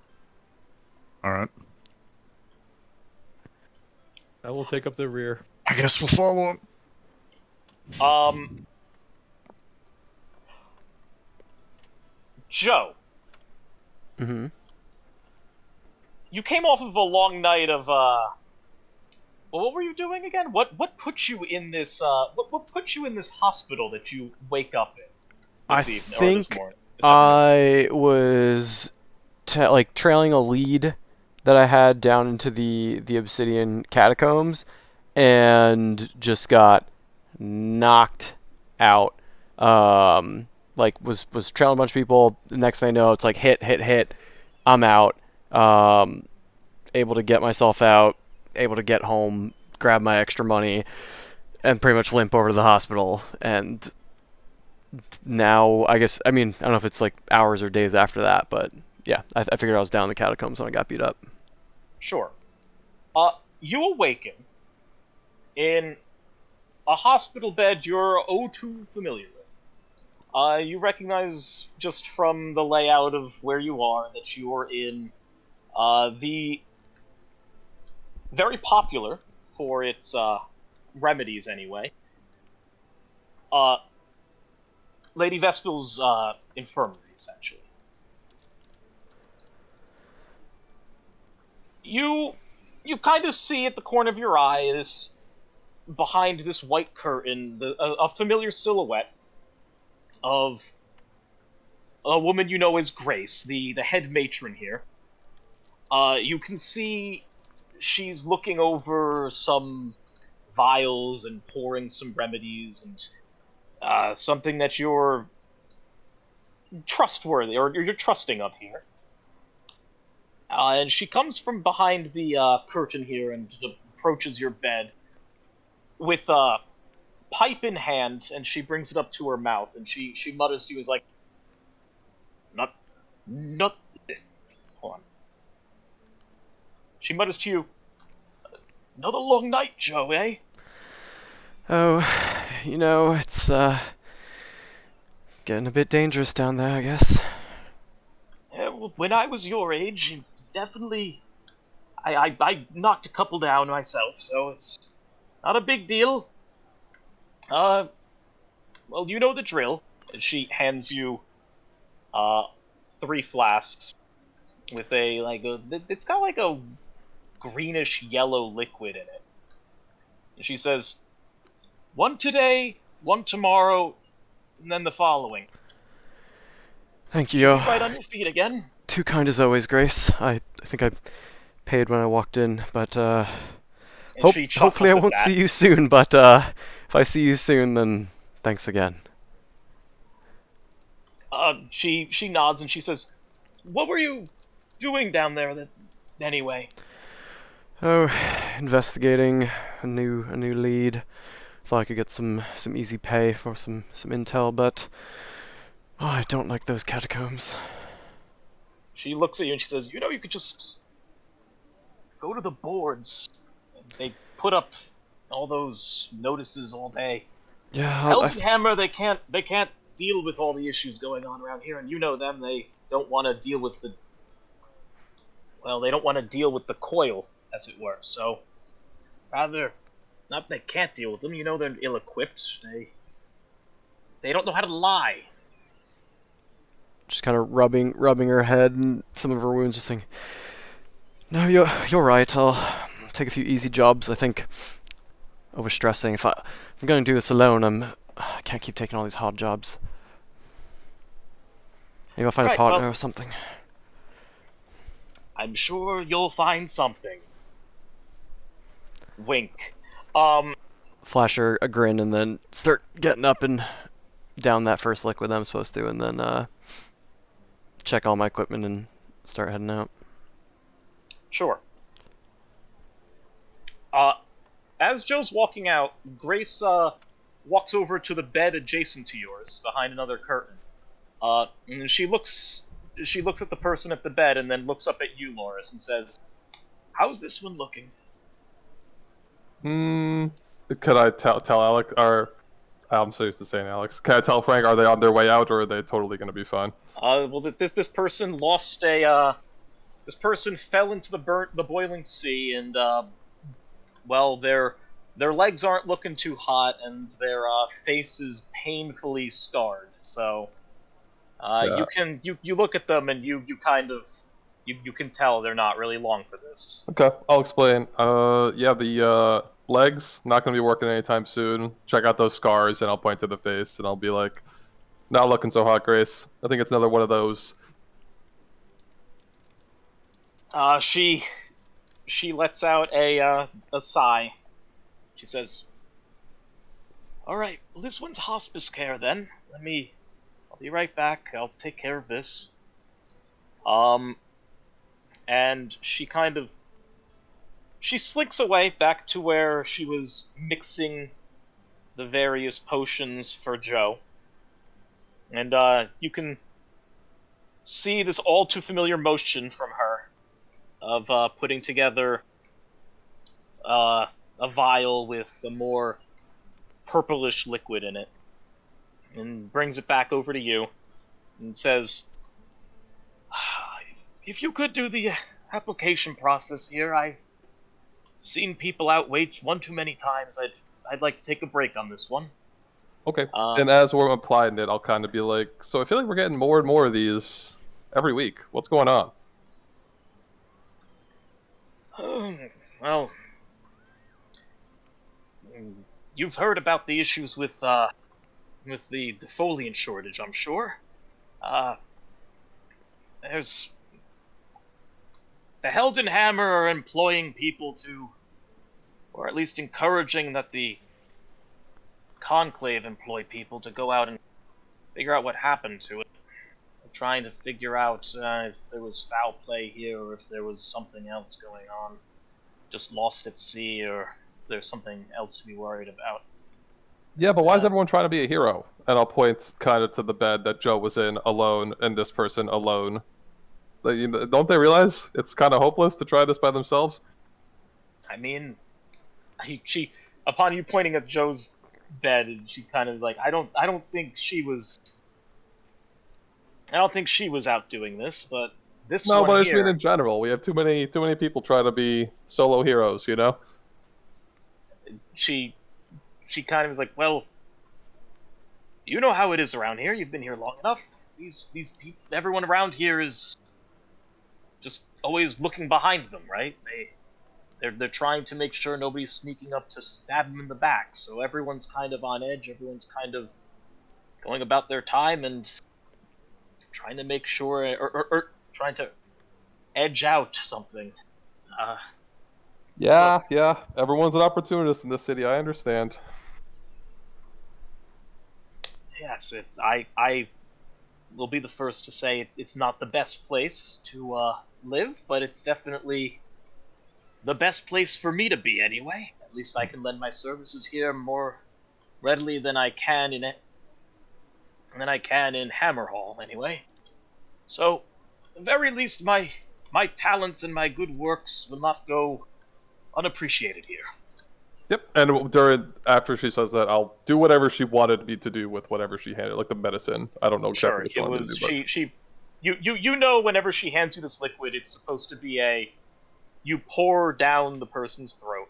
All right. I will take up the rear. I guess we'll follow him. Joe. Mm-hmm. You came off of a long night of well, what were you doing again? What put you in this what put you in this hospital that you wake up in this evening or this morning? I was trailing a lead that I had down into the Obsidian catacombs and just got knocked out. Was trailing a bunch of people. The next thing I know, it's like hit. I'm out. Able to get myself out. Able to get home, grab my extra money, and pretty much limp over to the hospital. And now, I don't know if it's like hours or days after that, but yeah, I figured I was down in the catacombs when I got beat up. Sure. You awaken in a hospital bed you're too familiar with. You recognize just from the layout of where you are that you're in the very popular for its remedies anyway. Lady Vespil's infirmary, essentially. You kind of see at the corner of your eye behind this white curtain a familiar silhouette of a woman you know as Grace, the head matron here. You can see she's looking over some vials and pouring some remedies and something that you're trustworthy or you're trusting of here. And she comes from behind the curtain here and approaches your bed with a pipe in hand, and she brings it up to her mouth, and she mutters to you, is like, not, hold on. She mutters to you, another long night, Joe, eh? Oh, it's getting a bit dangerous down there, I guess. Yeah, well, when I was your age, definitely, I knocked a couple down myself, so it's not a big deal. Well, you know the drill. And she hands you 3 flasks with it's got like a greenish yellow liquid in it. And she says, 1 today, 1 tomorrow, and then the following. Thank you. Right on your feet again. Too kind as always, Grace. I think I paid when I walked in, but hopefully I won't see you soon, but if I see you soon, then thanks again. She nods and she says, what were you doing down there anyway? Oh, investigating a new lead. Thought I could get some easy pay for some intel, but I don't like those catacombs. She looks at you and she says, you could just go to the boards. They put up all those notices all day. Yeah, Hammer, they can't deal with all the issues going on around here, and you know them. They don't want to deal with they don't want to deal with the coil, as it were. So, rather, not they can't deal with them. They're ill-equipped. They don't know how to lie. Just kind of rubbing her head and some of her wounds, just saying, "No, you're right. I'll take a few easy jobs. I think overstressing. If I'm going to do this alone, I can't keep taking all these hard jobs. Maybe I'll find a partner or something." I'm sure you'll find something. Wink. Flash her a grin and then start getting up and down that first liquid I'm supposed to, and then check all my equipment and start heading out. Sure. As Joe's walking out, Grace walks over to the bed adjacent to yours, behind another curtain. And she looks at the person at the bed, and then looks up at you, Loris, and says, "How's this one looking?" Could I tell Alex, or I'm so used to saying Alex. Can I tell Frank, are they on their way out, or are they totally going to be fine? Well, this person lost this person fell into the boiling sea, and well, their legs aren't looking too hot, and their face is painfully scarred. So, Yeah. you look at them, and you kind of you can tell they're not really long for this. Okay, I'll explain. Yeah, the legs not going to be working anytime soon. Check out those scars, and I'll point to the face, and I'll be like, "Not looking so hot, Grace. I think it's another one of those." She lets out a sigh. She says, "All right, well, this one's hospice care then. I'll be right back. I'll take care of this." And she slinks away back to where she was mixing the various potions for Joe. And you can see this all too familiar motion from her of putting together a vial with a more purplish liquid in it, and brings it back over to you and says, "If you could do the application process here, I've seen people outwait one too many times. I'd like to take a break on this one." Okay. And as we're applying it, I'll kind of be like, "So I feel like we're getting more and more of these every week. What's going on?" Well, you've heard about the issues with the defoliant shortage, I'm sure. There's the Heldenhammer are employing people to, or at least encouraging that the Conclave employ people to go out and figure out what happened to it. They're trying to figure out if there was foul play here, or if there was something else going on. Just lost at sea, or there's something else to be worried about. Yeah, but why is everyone trying to be a hero? And I'll point kind of to the bed that Joe was in alone, and this person alone. Like, you know, don't they realize it's kind of hopeless to try this by themselves? I mean, she upon you pointing at Joe's bed, and she kind of like, I don't think she was out doing this, but this no, one but I here, just mean in general, we have too many people trying to be solo heroes, you know? She kind of is like, well, you know how it is around here. You've been here long enough. These people, everyone around here is just always looking behind them, right? They're trying to make sure nobody's sneaking up to stab them in the back. So everyone's kind of on edge. Everyone's kind of going about their time and trying to make sure, or trying to edge out something. Yeah. Everyone's an opportunist in this city. I understand. Yes, I will be the first to say it's not the best place to live, but it's definitely the best place for me to be anyway. At least I can lend my services here more readily than I can in Hammerhall anyway. So, at the very least, my talents and my good works will not go unappreciated here. Yep, and after she says that, I'll do whatever she wanted me to do with whatever she handed, like the medicine. I don't know exactly what she wanted me to do. But... You know, whenever she hands you this liquid, it's supposed to be you pour down the person's throat,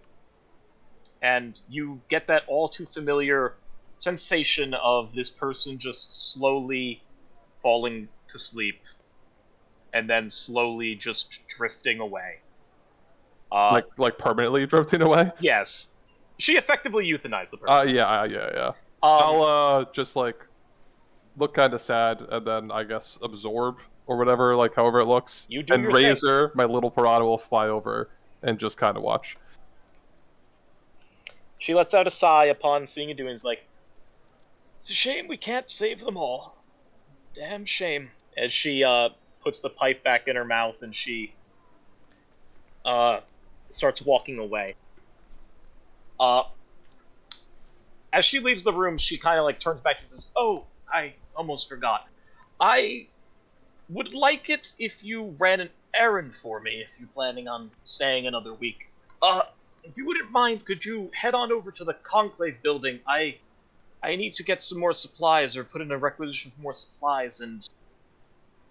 and you get that all too familiar sensation of this person just slowly falling to sleep, and then slowly just drifting away. Like permanently drifting away? Yes. She effectively euthanized the person. Yeah. I'll just like look kind of sad, and then I guess absorb or whatever, like however it looks. You do and your Razor, my little piranha, will fly over and just kind of watch. She lets out a sigh upon seeing you doing. It's like, it's a shame we can't save them all. Damn shame. As she puts the pipe back in her mouth and she starts walking away. As she leaves the room, she kind of like turns back and says, "Oh, I almost forgot. I would like it if you ran an errand for me if you're planning on staying another week. If you wouldn't mind, could you head on over to the Conclave building? I need to get some more supplies or put in a requisition for more supplies, and,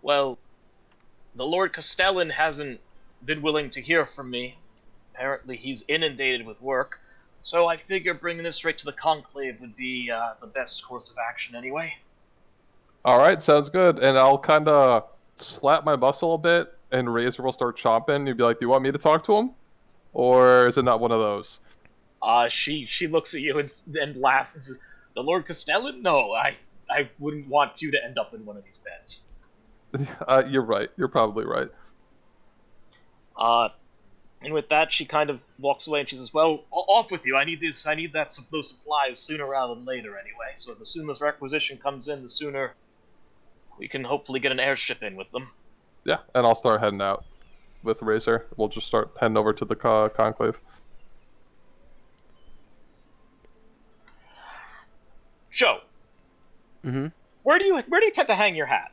well, the Lord Castellan hasn't been willing to hear from me. Apparently he's inundated with work, so I figure bringing this straight to the Conclave would be the best course of action anyway." Alright, sounds good. And I'll kind of slap my muscle a bit, and Razor will start chomping. You'd be like, do you want me to talk to him? Or is it not one of those? She looks at you and laughs and says, "The Lord Castellan? No, I wouldn't want you to end up in one of these beds." You're right. You're probably right. And with that, she kind of walks away and she says, "Well, off with you. I need those supplies sooner rather than later anyway. So the sooner this requisition comes in, the sooner we can hopefully get an airship in with them." Yeah, and I'll start heading out with Razor. We'll just start heading over to the Conclave. Joe. Mm-hmm. Where do you tend to hang your hat?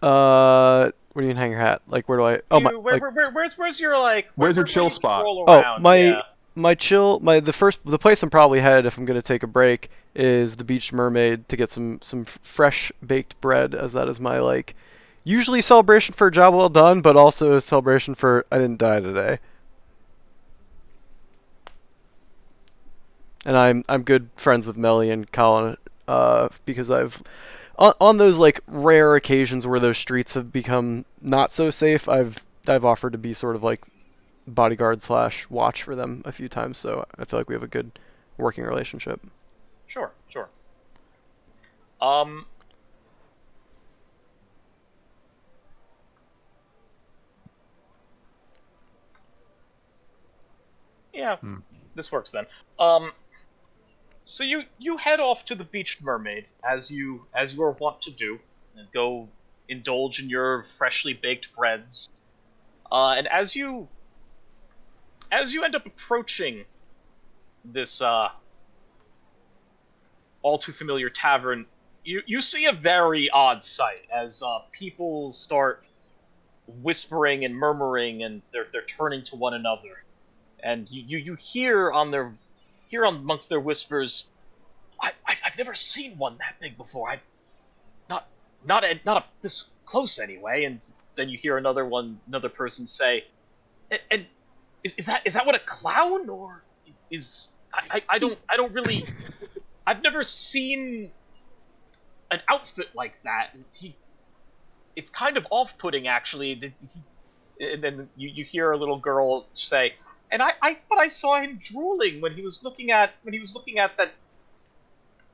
Where do you hang your hat? Like, where do I? Oh, where's your like? Where's your chill spot? The place I'm probably headed if I'm gonna take a break is the Beached Mermaid to get some fresh baked bread, as that is my like usually celebration for a job well done, but also a celebration for I didn't die today. And I'm good friends with Melly and Colin because I've on those like rare occasions where those streets have become not so safe, I've offered to be sort of like bodyguard / watch for them a few times, so I feel like we have a good working relationship. Sure. Yeah, this works then. So you head off to the Beached Mermaid as you are wont to do, and go indulge in your freshly baked breads. And as you end up approaching this all too familiar tavern, you see a very odd sight as people start whispering and murmuring, and they're turning to one another, and you hear amongst their whispers, I've never seen one that big before. Not this close anyway. And then you hear another person say, "And is that what a clown or is I don't really I've never seen an outfit like that. It's kind of off-putting actually." And then you hear a little girl say, "And I thought I saw him drooling when he was looking at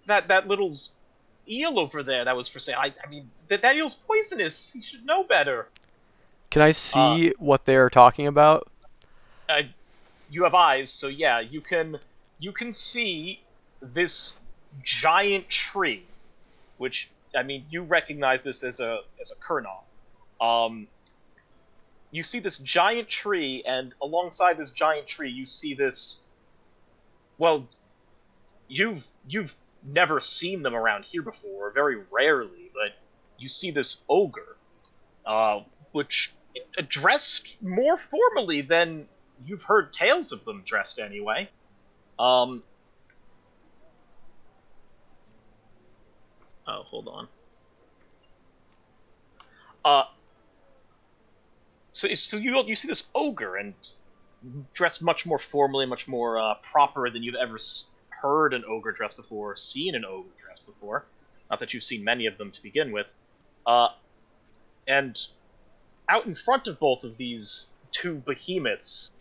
that little eel over there that was for sale. I mean, that eel's poisonous. He should know better." Can I see what they're talking about? You have eyes, so yeah, you can see this giant tree, which, I mean, you recognize this as a kernel. You see this giant tree, and alongside this giant tree, you see this. Well, you've never seen them around here before, very rarely, but you see this ogre, which dressed more formally than you've heard tales of them dressed anyway. Oh, hold on. So you see this ogre, and dressed much more formally, much more proper than you've ever heard an ogre dress before, seen an ogre dress before. Not that you've seen many of them to begin with. And out in front of both of these two behemoths,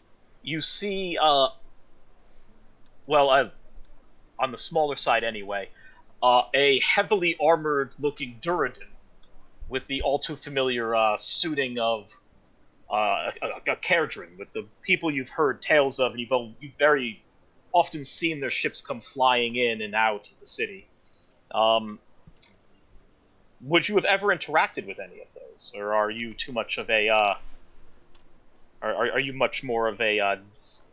you see, on the smaller side anyway, a heavily armored-looking Durridon with the all too familiar suiting of a Kerdrin, with the people you've heard tales of, and you've very often seen their ships come flying in and out of the city. Would you have ever interacted with any of those, or are you too much of a are you much more of a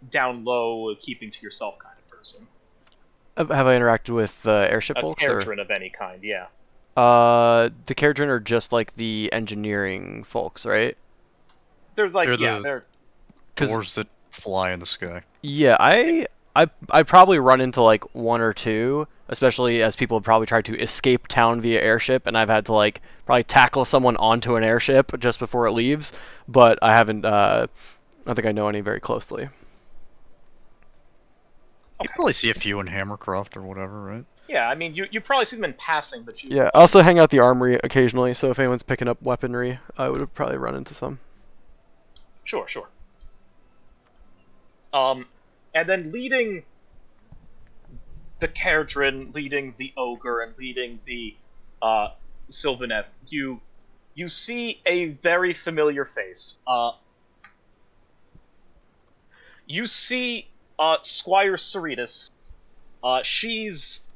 down low, keeping to yourself kind of person? Have I interacted with airship folks? A Kerdrin of any kind, yeah. The Kerdrin are just like the engineering folks, right? They're like, they're dwarves that fly in the sky. Yeah, I probably run into like one or two, especially as people have probably tried to escape town via airship, and I've had to like probably tackle someone onto an airship just before it leaves. But I haven't. I don't think I know any very closely. You probably see a few in Hammercroft or whatever, right? Yeah, I mean, you probably see them in passing, but you... Yeah, I also hang out the armory occasionally, so if anyone's picking up weaponry, I would have probably run into some. Sure. And then leading the Kerdrin, leading the Ogre, and leading the Sylvaneth, you see a very familiar face. You see Squire Cerritus. She's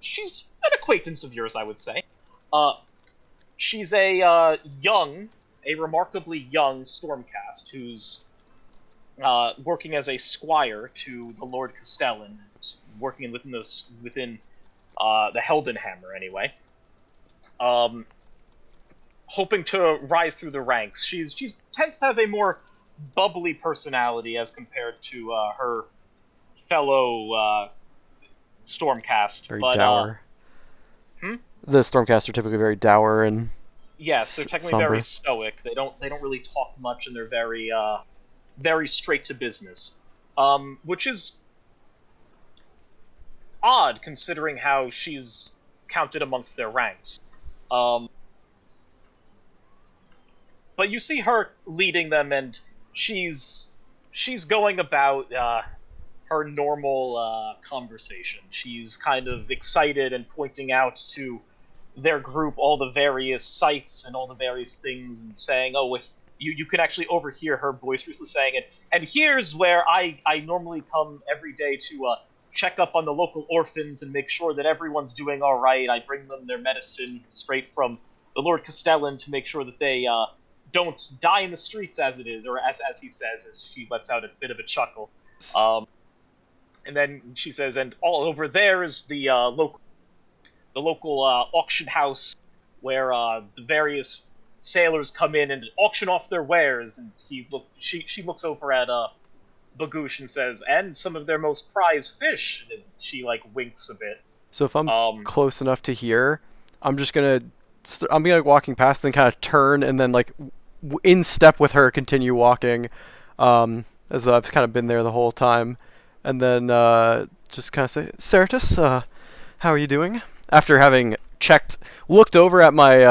she's an acquaintance of yours, I would say. She's a remarkably young Stormcast who's working as a squire to the Lord Castellan, working within the Heldenhammer anyway. Hoping to rise through the ranks. She tends to have a more bubbly personality as compared to her fellow Stormcast. Very dour. The Stormcast are typically very dour and yes, they're technically somber. Very stoic. They don't really talk much, and they're very straight to business. Which is odd considering how she's counted amongst their ranks. But you see her leading them, and she's going about her normal conversation. She's kind of excited and pointing out to their group all the various sites and all the various things, and saying, "Oh, you can actually overhear her boisterously saying it. And here's where I normally come every day to check up on the local orphans and make sure that everyone's doing all right. I bring them their medicine straight from the Lord Castellan to make sure that they don't die in the streets, as it is," or as he says, as she lets out a bit of a chuckle. And then she says, "And all over there is the local auction house where the various sailors come in and auction off their wares." And she looks over at Bagoosh and says, "And some of their most prized fish." And she like winks a bit. So if I'm close enough to hear, I'm just gonna walking past, then kind of turn, and then like in step with her, continue walking, as though I've kind of been there the whole time, and then just kind of say, "Cerritus, how are you doing?" After having looked over at my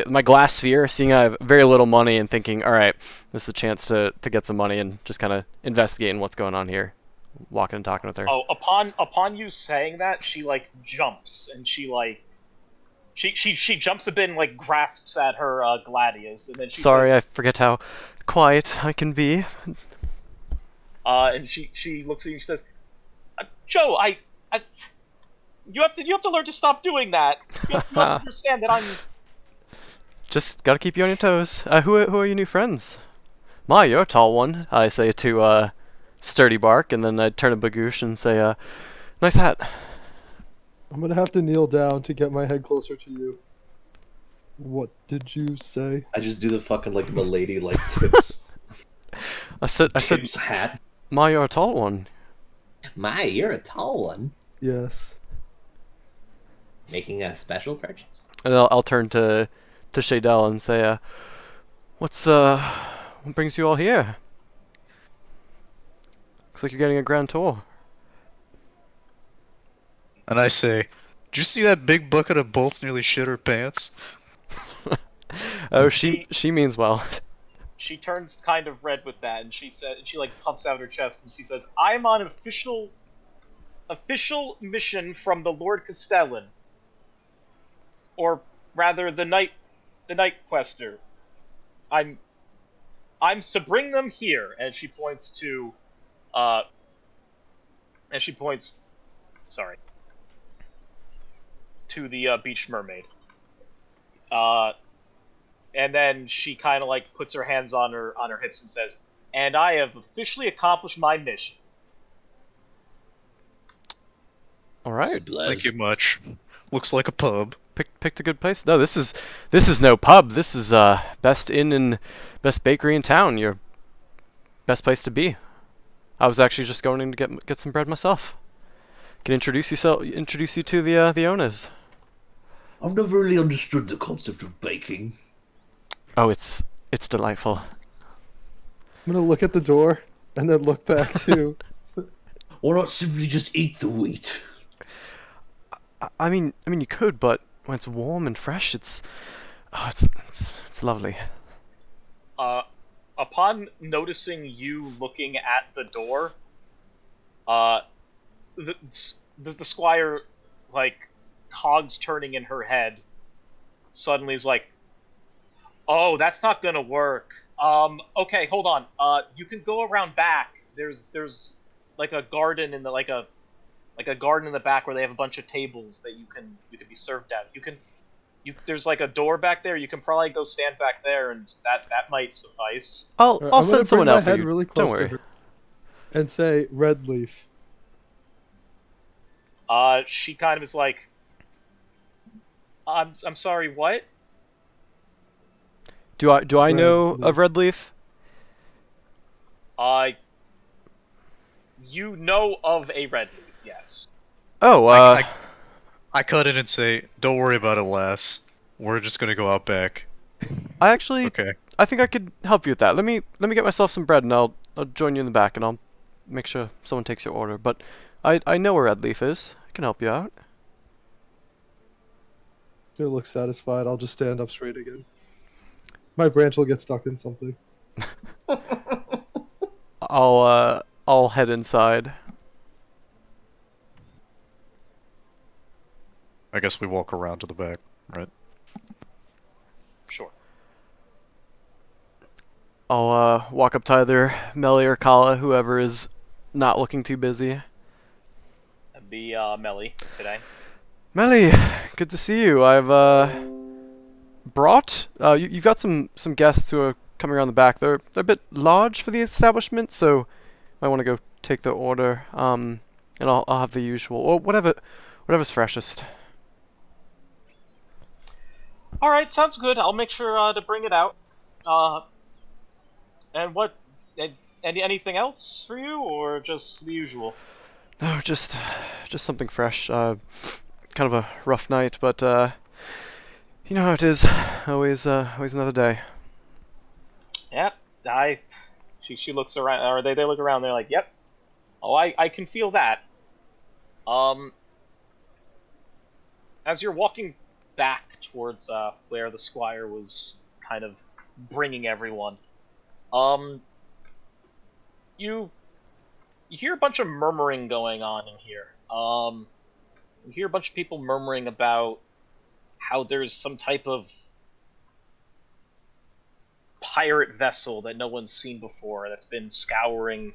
my glass sphere, seeing I have very little money, and thinking, all right, this is a chance to get some money, and just kind of investigating what's going on here, walking and talking with her. Oh, upon you saying that, she like jumps, and she jumps a bit and like grasps at her gladius, and then she Sorry, says, I forget how quiet I can be. And she looks at you and she says, "Joe, you have to learn to stop doing that. You have to understand that I'm..." Just gotta keep you on your toes. Who are your new friends? "My, you're a tall one," I say to Sturdy Bark, and then I turn to Bagoosh and say, "Nice hat." I'm gonna have to kneel down to get my head closer to you. What did you say? I just do the fucking like milady like tips. I said hat. "My, you're a tall one." My, you're a tall one. Yes. Making a special purchase. And I'll turn to Shaydell and say, what brings you all here? Looks like you're getting a grand tour." And I say, "Did you see that big bucket of bolts nearly shit her pants?" Oh, she means well. She turns kind of red with that, and she like puffs out her chest, and she says, "I'm on an official mission from the Lord Castellan, or rather the night quester. I'm to bring them here, and she points to, sorry, to the beach mermaid. And then she kind of like puts her hands on her hips and says, "And I have officially accomplished my mission." All right. Thank you much. Looks like a pub. Picked a good place. No, this is no pub. This is best inn and best bakery in town. Your best place to be. I was actually just going in to get some bread myself. Can introduce you to the owners. I've never really understood the concept of baking. Oh, it's delightful. I'm gonna look at the door and then look back too. Why not simply just eat the wheat? I mean, you could, but when it's warm and fresh, it's lovely. Upon noticing you looking at the door, the squire, like, cogs turning in her head, suddenly is like, "Oh, that's not gonna work. Okay, hold on. You can go around back. There's like a garden in the like a garden in the back where they have a bunch of tables that you can be served at. There's like a door back there. You can probably go stand back there, and that might suffice." I'll send someone out for you. Really close Don't worry. to her and say red leaf. She kind of is like, I'm sorry, what? Do I know of Red Leaf? You know of a red leaf, yes. Oh, I cut in and say, "Don't worry about it, lass. We're just gonna go out back." I actually, Okay. I think I could help you with that. Let me get myself some bread, and I'll join you in the back, and I'll make sure someone takes your order. But I know where Red Leaf is. I can help you out. They look satisfied. I'll just stand up straight again. My branch will get stuck in something. I'll head inside. I guess we walk around to the back, right? Sure. I'll walk up to either Melly or Kala, whoever is not looking too busy. That'd be Melly today. Melly, good to see you. I've brought you've got some guests who are coming around the back. They're a bit large for the establishment, so I want to go take the order. And I'll have the usual or whatever's freshest. All right, sounds good. I'll make sure to bring it out. And what? Anything else for you, or just the usual? No, just something fresh. Kind of a rough night, but you know how it is. Always another day. Yep. She looks around, or they look around. They're like, "Yep. Oh, I can feel that." As you're walking back towards where the squire was kind of bringing everyone, you hear a bunch of murmuring going on in here. You hear a bunch of people murmuring about how there's some type of pirate vessel that no one's seen before that's been scouring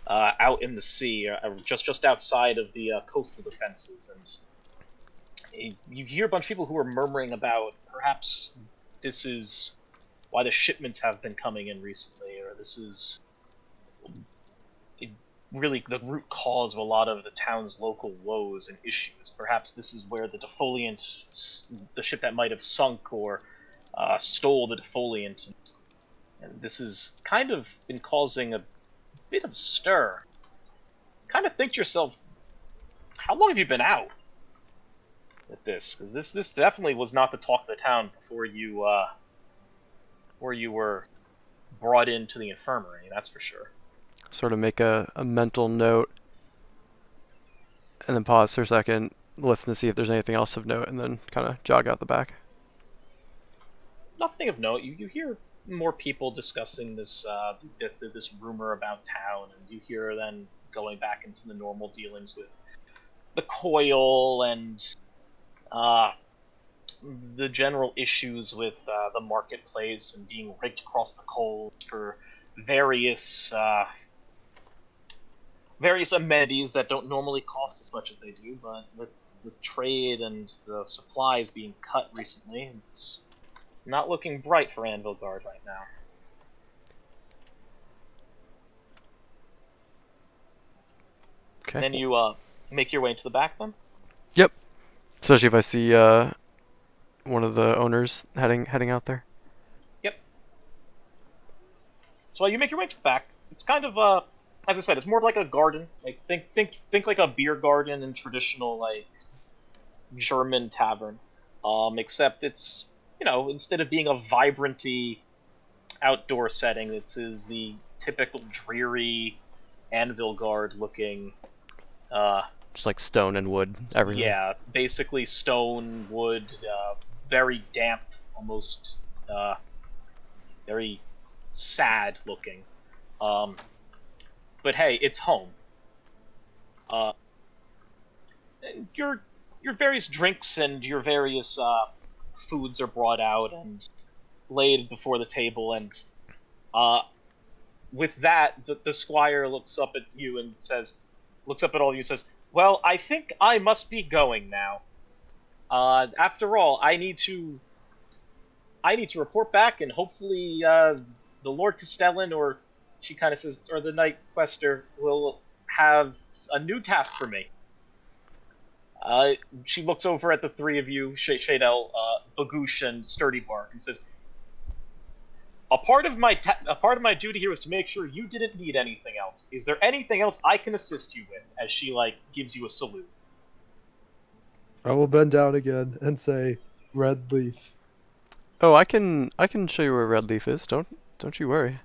out in the sea, just outside of the coastal defenses, and you hear a bunch of people who are murmuring about perhaps this is why the shipments have been coming in recently, or this is really the root cause of a lot of the town's local woes and issues. Perhaps this is where the defoliant, the ship that might have sunk or stole the defoliant, and this has kind of been causing a bit of stir. Kind of think to yourself, how long have you been out with this? Because this definitely was not the talk of the town before you were brought into the infirmary. That's for sure. Sort of make a mental note, and then pause for a second, listen to see if there's anything else of note, and then kind of jog out the back. Nothing of note. You hear more people discussing this this rumor about town, and you hear then going back into the normal dealings with the coil and the general issues with the marketplace and being raked across the coals for various various amenities that don't normally cost as much as they do, but with trade and the supplies being cut recently, it's not looking bright for Anvil Guard right now. Okay. And then you make your way into the back then? Yep. Especially if I see one of the owners heading out there. Yep. So you make your way to the back. It's kind of as I said, it's more of like a garden. Like think like a beer garden in traditional like German tavern. Except it's, you know, instead of being a vibranty outdoor setting, this is the typical dreary Anvil Guard looking just like stone and wood, everything. Yeah, basically stone, wood, very damp, almost very sad looking. But hey, it's home. Your various drinks and your various foods are brought out and laid before the table, and with that, the squire looks up at you and looks up at all of you and says, "Well, I think I must be going now. After all, I need to report back, and hopefully the Lord Castellan, or she kind of says, or the Knight Quester, will have a new task for me." She looks over at the three of you, Shadel, Bagoosh, and Sturdy Bark, and says, A part of my duty here was to make sure you didn't need anything else. Is there anything else I can assist you with?" As she like gives you a salute. I will bend down again and say, "Red leaf." Oh, I can show you where Red Leaf is. Don't you worry.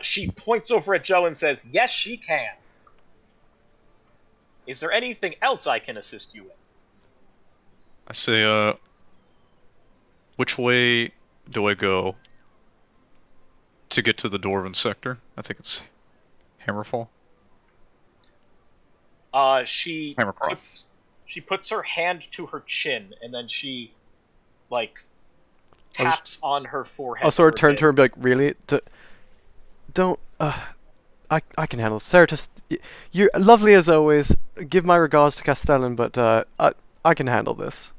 She points over at Joe and says, "Yes, she can. Is there anything else I can assist you with?" I say, which way do I go to get to the Dwarven sector? I think it's Hammerfall. She Hammercroft. She puts her hand to her chin, and then she, like, taps on her forehead. I'll sort of turn to her and be like, "Really? Don't. I can handle it. Sarah, just you're lovely as always. Give my regards to Castellan, but I can handle this."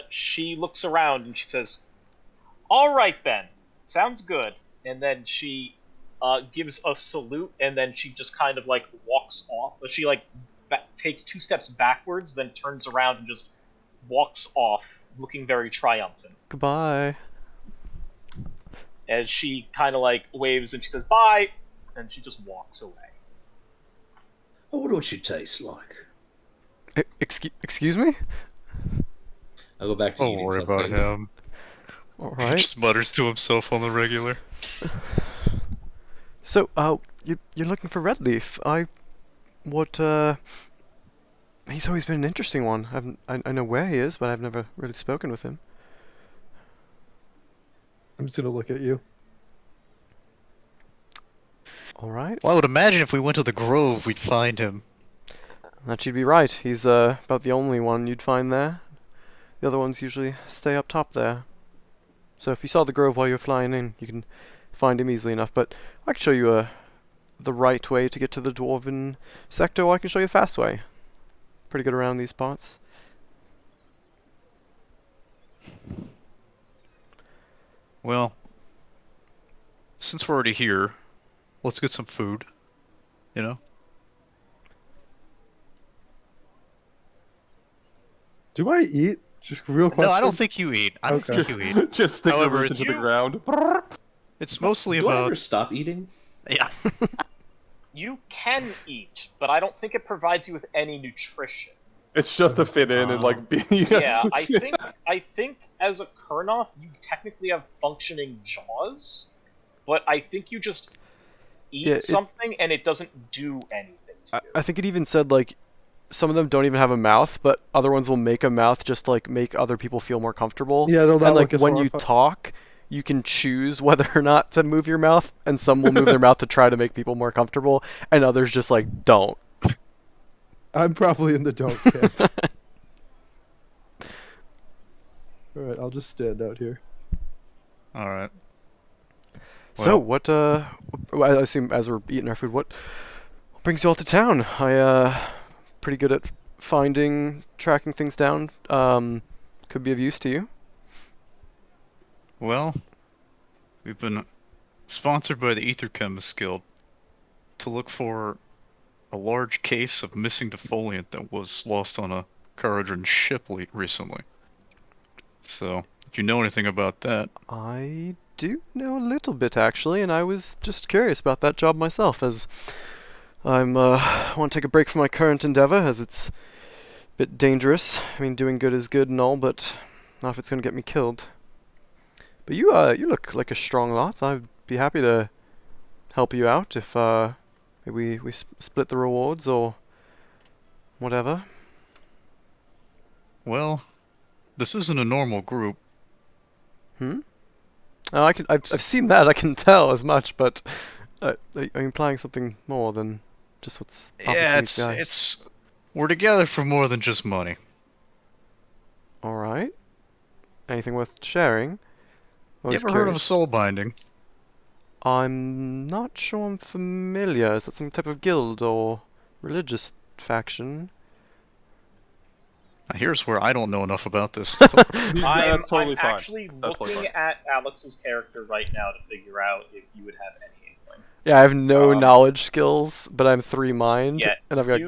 She looks around and she says, "All right then, sounds good." And then she gives a salute, and then she just kind of like walks off. But she like takes 2 steps backwards, then turns around and just walks off, looking very triumphant. Goodbye. As she kind of like waves and she says bye, and she just walks away. I wonder what she tastes like. Excuse me? I'll go back to Don't eating worry something. about him. All He right. just mutters to himself on the regular. So, you're looking for Red Leaf. He's always been an interesting one. I know where he is, but I've never really spoken with him. I'm just gonna look at you. All right. Well, I would imagine if we went to the Grove, we'd find him. That you'd be right. He's about the only one you'd find there. The other ones usually stay up top there. So if you saw the Grove while you're flying in, you can find him easily enough. But I can show you the right way to get to the Dwarven sector, or I can show you the fast way. Pretty good around these parts. Well, since we're already here, let's get some food. You know? Do I eat? Just real question. No, I don't think you eat. I don't think you eat. Just stick However, everything it's to the you. ground. It's mostly Do I about... ever stop eating? Yeah. You can eat, but I don't think it provides you with any nutrition. It's just to fit in and like be. Yeah, I think as a Kurnoth, you technically have functioning jaws, but I think you just eat something and it doesn't do anything to you. I think it even said like some of them don't even have a mouth, but other ones will make a mouth just to, like, make other people feel more comfortable. Yeah, they'll not and like look as when you horrified. talk, you can choose whether or not to move your mouth, and some will move their mouth to try to make people more comfortable, and others just like don't. I'm probably in the don't camp. just stand out here. All right. So, Well, what, I assume as we're eating our food, what brings you all to town? Pretty good at tracking things down. Could be of use to you. well, we've been sponsored by the Ether Chemists Guild to look for a large case of missing defoliant that was lost on a Caradron ship recently. So, if you know anything about that, I do know a little bit, actually, and I was just curious about that job myself, as I'm, want to take a break from my current endeavor, as it's a bit dangerous. I mean, doing good is good and all, but not if it's gonna get me killed. But you look like a strong lot. I'd be happy to help you out if, maybe we split the rewards or whatever. well, this isn't a normal group. Oh, I've seen that. I can tell as much, but are you implying something more than just what's Yeah, obviously each guy? we're together for more than just money. All right. Anything worth sharing? I You was ever heard of curious. soul binding? I'm not sure I'm familiar. Is that some type of guild or religious faction? Now, here's where I don't know enough about this. That's totally I'm fine. actually That's totally looking fine. at Alex's character right now to figure out if you would have any inkling. Yeah, I have no knowledge skills, but I'm 3 mind, Yeah, and I've got.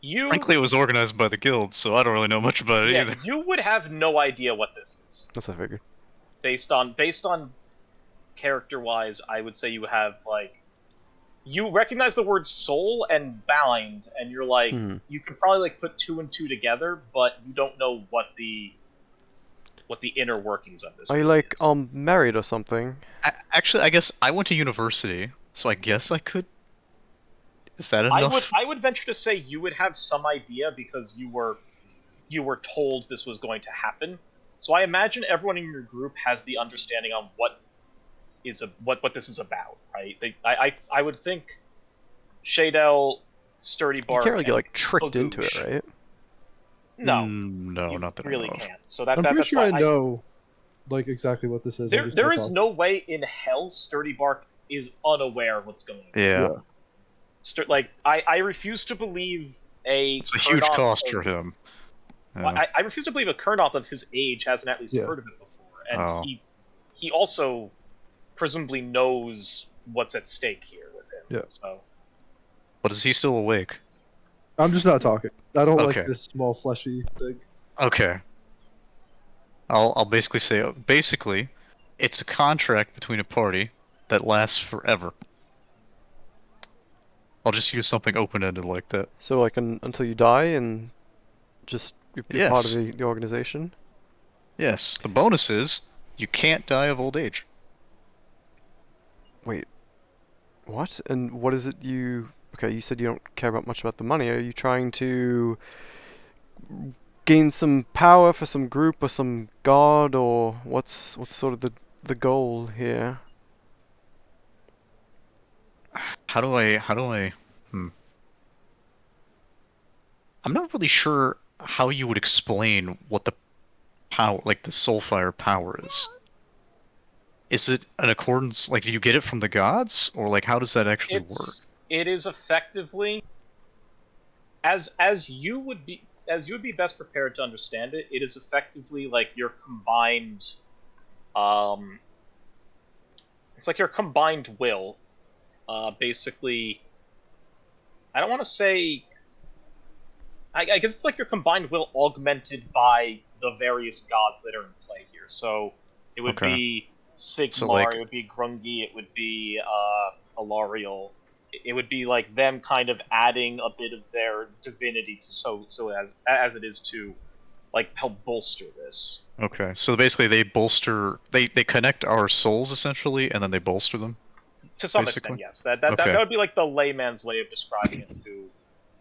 Frankly, it was organized by the guild, so I don't really know much about it either. You would have no idea what this is. That's what I figured. Based on character-wise, I would say you have like you recognize the word soul and bind, and you're like you can probably like put 2 and 2 together, but you don't know what the inner workings of this. Are you like married or something? Actually, I guess I went to university, so I guess I could. Is that enough? I would venture to say you would have some idea because you were told this was going to happen. So I imagine everyone in your group has the understanding on what this is about, right? I would think Shadel, Sturdy Bark. You can't really get like tricked into it, right? No, no, not that really I know can't. So I'm pretty sure I know, like exactly what this is. There is no way in hell Sturdy Bark is unaware of what's going on. Yeah. Like I refuse to believe it's a huge cost for him. Yeah. I refuse to believe a Kurnoth of his age hasn't at least heard of it before, and he also presumably knows what's at stake here with him. Yeah. So. But is he still awake? I'm just not talking. I don't like this small fleshy thing. Okay. I'll basically say it's a contract between a party that lasts forever. I'll just use something open-ended like that. So like until you die and just be part of the organization? Yes. The bonus is you can't die of old age. Wait. What? And what is it you... Okay, you said you don't care much about the money. Are you trying to gain some power for some group or some god, or what's sort of the goal here? How do I I'm not really sure how you would explain what the power, like the Soulfire power is. Is it in accordance, like, do you get it from the gods, or like how does that actually work? It is effectively as you would be best prepared to understand it. It is effectively like your combined, it's like your combined will. Basically, I don't want to say. I guess it's like your combined will augmented by the various gods that are in play here. So it would be Sigmar, so like, it would be Grungi, it would be Alariel. It would be like them kind of adding a bit of their divinity to so as it is to like help bolster this. Okay, so basically they connect our souls essentially, and then they bolster them. To some extent, yes. That would be like the layman's way of describing it to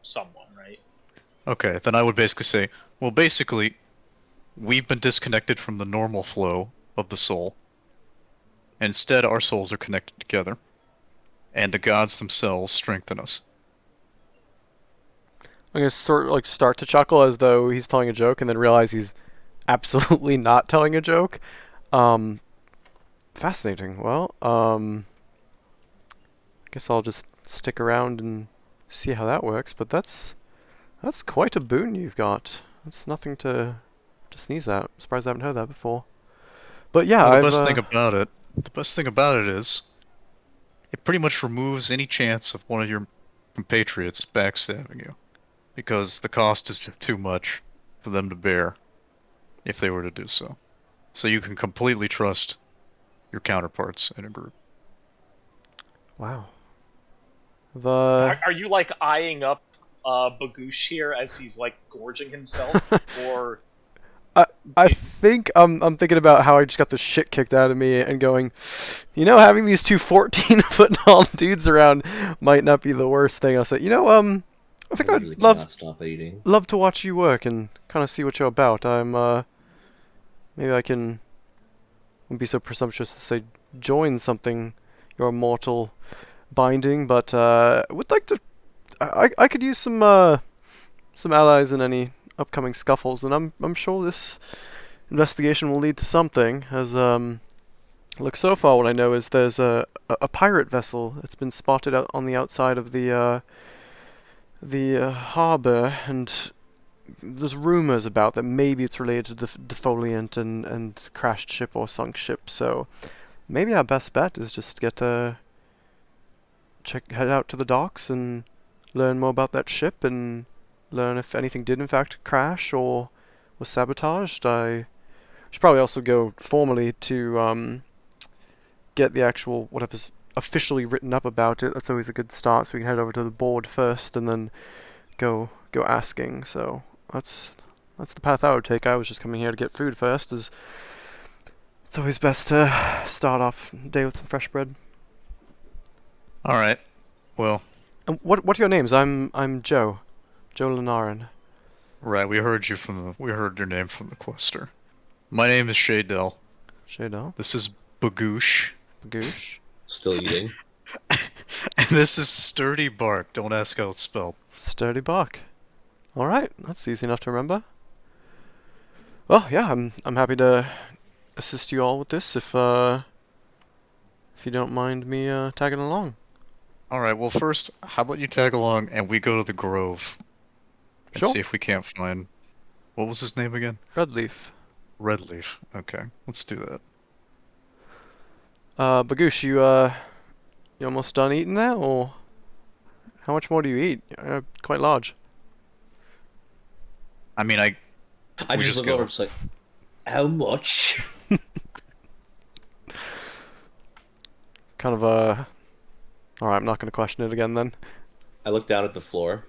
someone, right? Okay, then I would basically say, well, basically, we've been disconnected from the normal flow of the soul. Instead, our souls are connected together, and the gods themselves strengthen us. I'm gonna start to chuckle as though he's telling a joke, and then realize he's absolutely not telling a joke. Um, Fascinating. Well, guess I'll just stick around and see how that works. But that's quite a boon you've got. That's nothing to sneeze at. I'm surprised I haven't heard that before. But yeah, Well, the best thing about it is, it pretty much removes any chance of one of your compatriots backstabbing you, because the cost is just too much for them to bear if they were to do so. So you can completely trust your counterparts in a group. Wow. Are you like eyeing up Bagoosh here as he's like gorging himself, or? I think I'm thinking about how I just got the shit kicked out of me and going, having these two 14-foot tall dudes around might not be the worst thing. I'll say, I think I'd love to watch you work and kind of see what you're about. Maybe I can, wouldn't be so presumptuous to say join something, your immortal binding, but would like to. I could use some allies in any upcoming scuffles, and I'm sure this investigation will lead to something. As look, so far what I know is there's a pirate vessel that's been spotted out on the outside of the harbor, and there's rumors about that maybe it's related to the defoliant and crashed ship or sunk ship. So maybe our best bet is just head out to the docks and learn more about that ship and learn if anything did in fact crash or was sabotaged. I should probably also go formally to get the actual whatever's officially written up about it. That's always a good start, so we can head over to the board first and then go asking. So that's the path I would take. I was just coming here to get food first, as it's always best to start off the day with some fresh bread. All right. Well. And what are your names? I'm Joe Lanarin. Right. We heard your name from the quester. My name is Shaydell. Shaydell. This is Bagoosh. Bagoosh. Still eating. And this is Sturdy Bark. Don't ask how it's spelled. Sturdy Bark. All right, that's easy enough to remember. Well, yeah, I'm happy to assist you all with this if you don't mind me tagging along. All right. Well, first, how about you tag along and we go to the Grove and see if we can't find. What was his name again? Redleaf. Redleaf. Okay, let's do that. Bagoosh, you almost done eating that, or how much more do you eat? Quite large. I mean, I just look over. It's like, how much? Kind of all right, I'm not going to question it again then. I look down at the floor.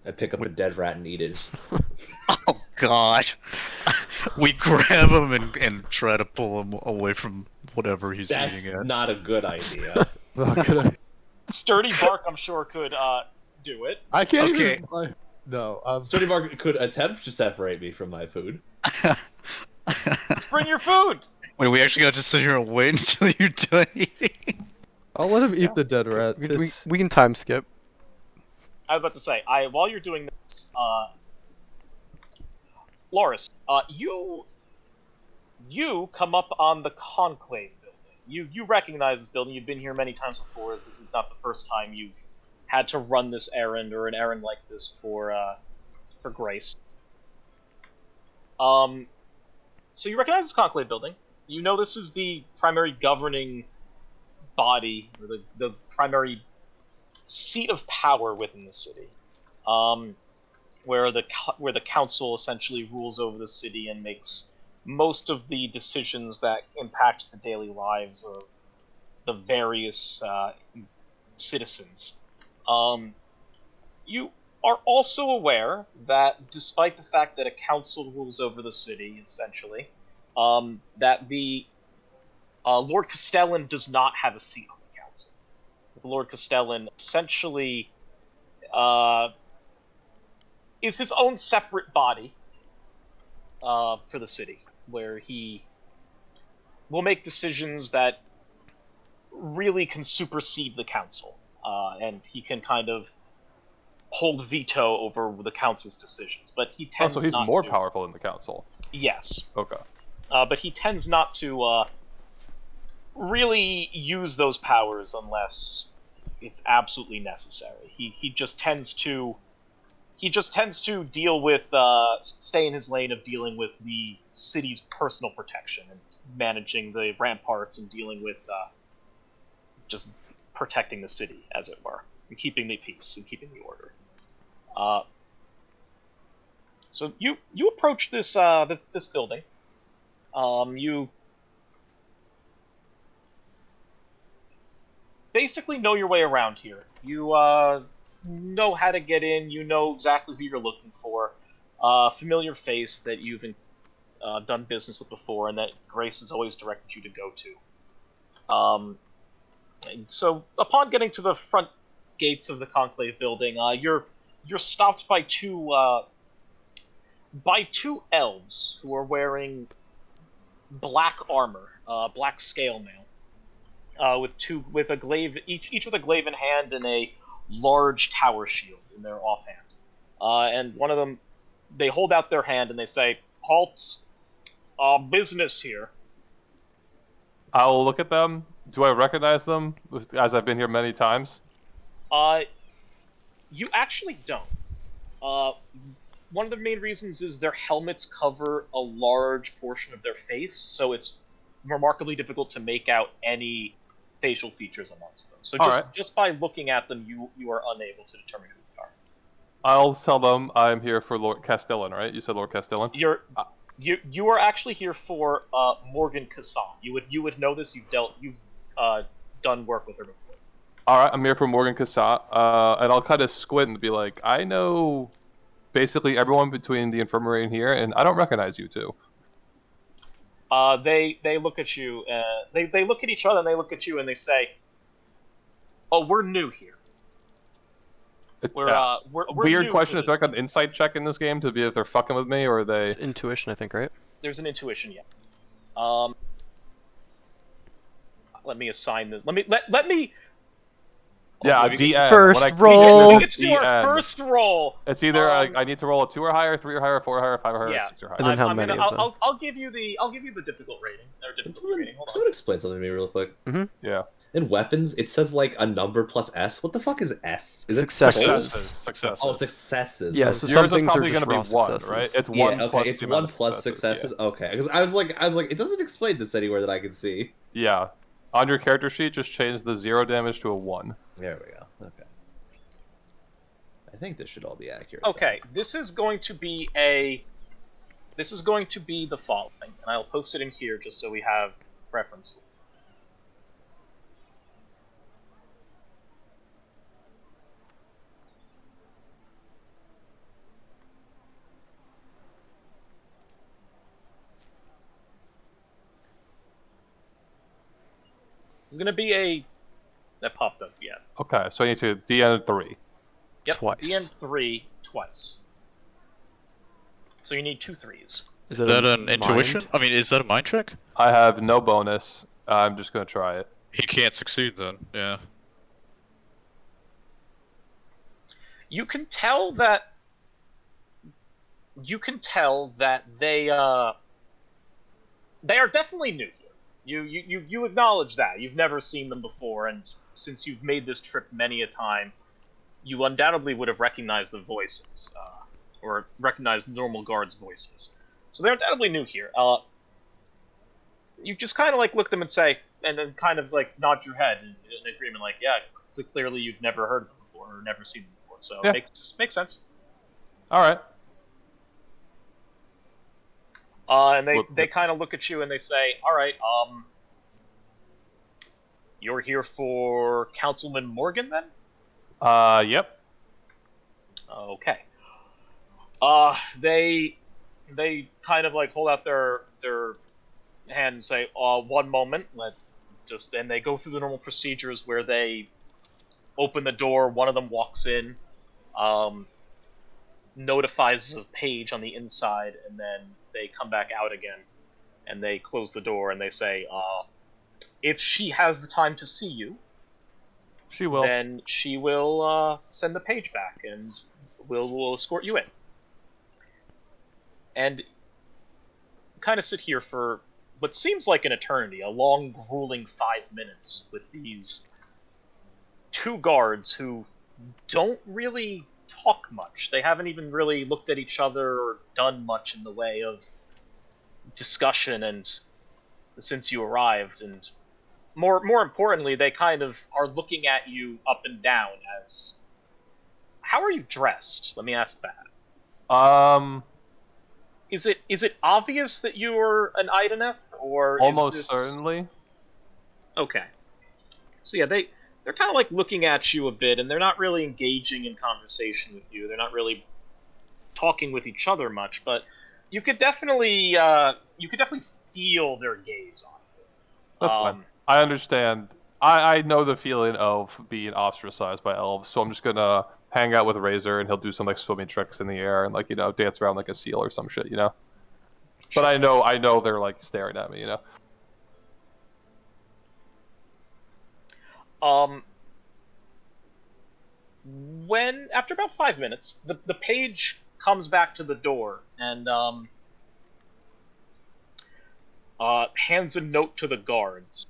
I pick up a dead rat and eat it. Oh God! We grab him and try to pull him away from whatever he's eating at. That's not a good idea. Sturdy Bark, I'm sure, could do it. I can't even... No. Sturdy Bark could attempt to separate me from my food. Let's bring your food! Wait, we actually got to sit here and wait until you're done eating? I'll let him eat the dead rat. We can time skip. I was about to say, while you're doing this, Loris, you come up on the Conclave building. You recognize this building. You've been here many times before, as this is not the first time you've had to run this errand or an errand like this for Grace. So you recognize this Conclave building. You know this is the primary governing body, or the primary seat of power within the city, where the council essentially rules over the city and makes most of the decisions that impact the daily lives of the various citizens. You are also aware that despite the fact that a council rules over the city, essentially, that the Lord Castellan does not have a seat on the council. Lord Castellan essentially is his own separate body for the city, where he will make decisions that really can supersede the council, and he can kind of hold veto over the council's decisions, but he tends. Oh, so he's not more to. powerful in the council. Yes. Okay. But he tends not to really use those powers unless it's absolutely necessary. He just tends to deal with stay in his lane of dealing with the city's personal protection and managing the ramparts and dealing with just protecting the city, as it were, and keeping the peace and keeping the order. So you approach this this building. You basically know your way around here. You know how to get in. You know exactly who you're looking for. Familiar face that you've done business with before, and that Grace has always directed you to go to. So upon getting to the front gates of the Conclave building, you're stopped by two elves who are wearing black armor, black scale mail, with a glaive, each with a glaive in hand and a large tower shield in their offhand. And one of them, they hold out their hand and they say, "Halt! Business here." I'll look at them. Do I recognize them, as I've been here many times? You actually don't. One of the main reasons is their helmets cover a large portion of their face, so it's remarkably difficult to make out any facial features amongst them. So just by looking at them, you are unable to determine who they are. I'll tell them I'm here for Lord Castellan, right? You said Lord Castellan? You are actually here for Morgan Kassan. You would know this. You've done work with her before. All right, I'm here for Morgan Kassan, and I'll kind of squint and be like, I know basically everyone between the infirmary and here, and I don't recognize you two. They look at you. They look at each other and they look at you and they say, "Oh, we're new here." We're weird new question. Is there like this. an insight check in this game to be if they're fucking with me or are they? It's intuition, I think, right? There's an intuition, yeah. Let me assign this. Let me. Yeah, DM. First roll. We get to do our first roll. It's either I need to roll a 2 or higher, 3 or higher, 4 or higher, 5 or higher, Yeah. 6 or higher. And then how many of them? I'll give you the difficult rating. Or difficulty rating. Hold on. Someone explain something to me real quick. Yeah. In weapons, it says like a number plus S. What the fuck is S? Is Successes. Oh, successes. Yeah, so Yours some is things are probably just gonna raw be 1, successes. right? It's Yeah, 1 okay, plus it's the 1 amount of plus successes. Yeah. Okay, because I was like, it doesn't explain this anywhere that I can see. Yeah. On your character sheet, just change the 0 damage to a 1. There we go. Okay. I think this should all be accurate. Okay, this is going to be the following, and I'll post it in here just so we have reference. It's going to be that popped up yet. Okay, so I need to DN 3. Yep, Twice. DN 3 twice. So you need 2 3s. Is that an intuition? I mean, is that a mind check? I have no bonus. I'm just gonna try it. He can't succeed then, yeah. You can tell that they are definitely new here. You acknowledge that. You've never seen them before, and since you've made this trip many a time, you undoubtedly would have recognized the voices, or recognized normal guards' voices. So they're undoubtedly new here. You just kind of like look at them and say, and then kind of like nod your head in agreement, like, yeah, clearly you've never heard them before or never seen them before. So yeah. It makes sense. All right. And they kind of look at you and they say, all right, you're here for Councilman Morgan then? Yep. Okay. They kind of like hold out their hand and say, one moment, and they go through the normal procedures where they open the door, one of them walks in, notifies a page on the inside, and then they come back out again, and they close the door, and they say, if she has the time to see you, She will. Then she will send the page back, and we'll escort you in. And you kind of sit here for what seems like an eternity, a long, grueling 5 minutes with these two guards who don't really talk much. They haven't even really looked at each other or done much in the way of discussion and since you arrived, and more importantly, they kind of are looking at you up and down as how are you dressed? Let me ask that. Is it obvious that you're an Ideneth, or almost is this... certainly? Okay. So yeah, they're kind of like looking at you a bit, and they're not really engaging in conversation with you. They're not really talking with each other much, but you could definitely feel their gaze on you. That's fine. I understand. I know the feeling of being ostracized by elves, so I'm just gonna hang out with Razor, and he'll do some like swimming tricks in the air and like dance around like a seal or some shit, But Sure. I know they're like staring at me, When after about 5 minutes, the page comes back to the door and hands a note to the guards,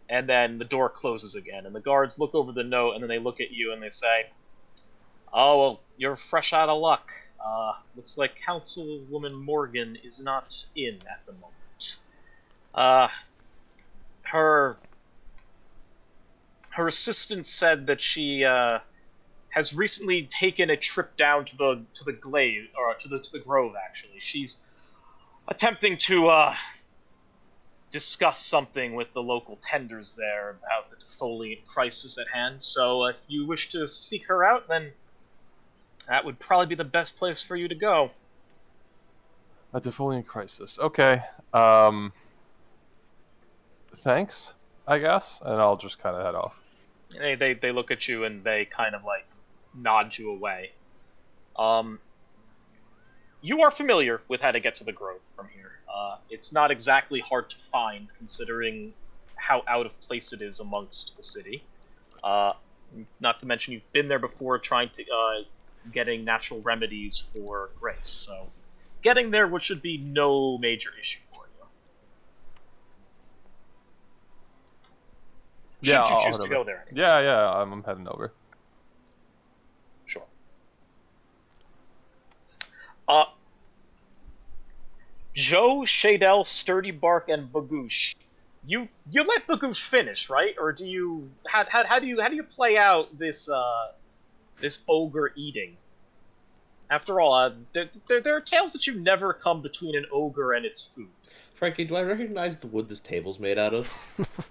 and then the door closes again, and the guards look over the note, and then they look at you and they say, "Oh well, you're fresh out of luck. Looks like Councilwoman Morgan is not in at the moment. Her assistant said that she has recently taken a trip down to the glade, or to the grove. Actually, she's attempting to discuss something with the local tenders there about the defoliant crisis at hand. So if you wish to seek her out, then that would probably be the best place for you to go." A defoliant crisis. Okay. Thanks, I guess, and I'll just kind of head off. They look at you and they kind of like nod you away. You are familiar with how to get to the grove from here. It's not exactly hard to find, considering how out of place it is amongst the city. Not to mention you've been there before trying to getting natural remedies for Grace, so getting there should be no major issue for you. Yeah, Should you I'll choose head to over. go there? Anyway. Yeah, I'm heading over. Sure. Joe, Shadel, Sturdy Bark, and Bagoosh. You let Bagoosh finish, right? Or do you how do you play out this this ogre eating? After all, there are tales that you never come between an ogre and its food. Frankie, do I recognize the wood this table's made out of?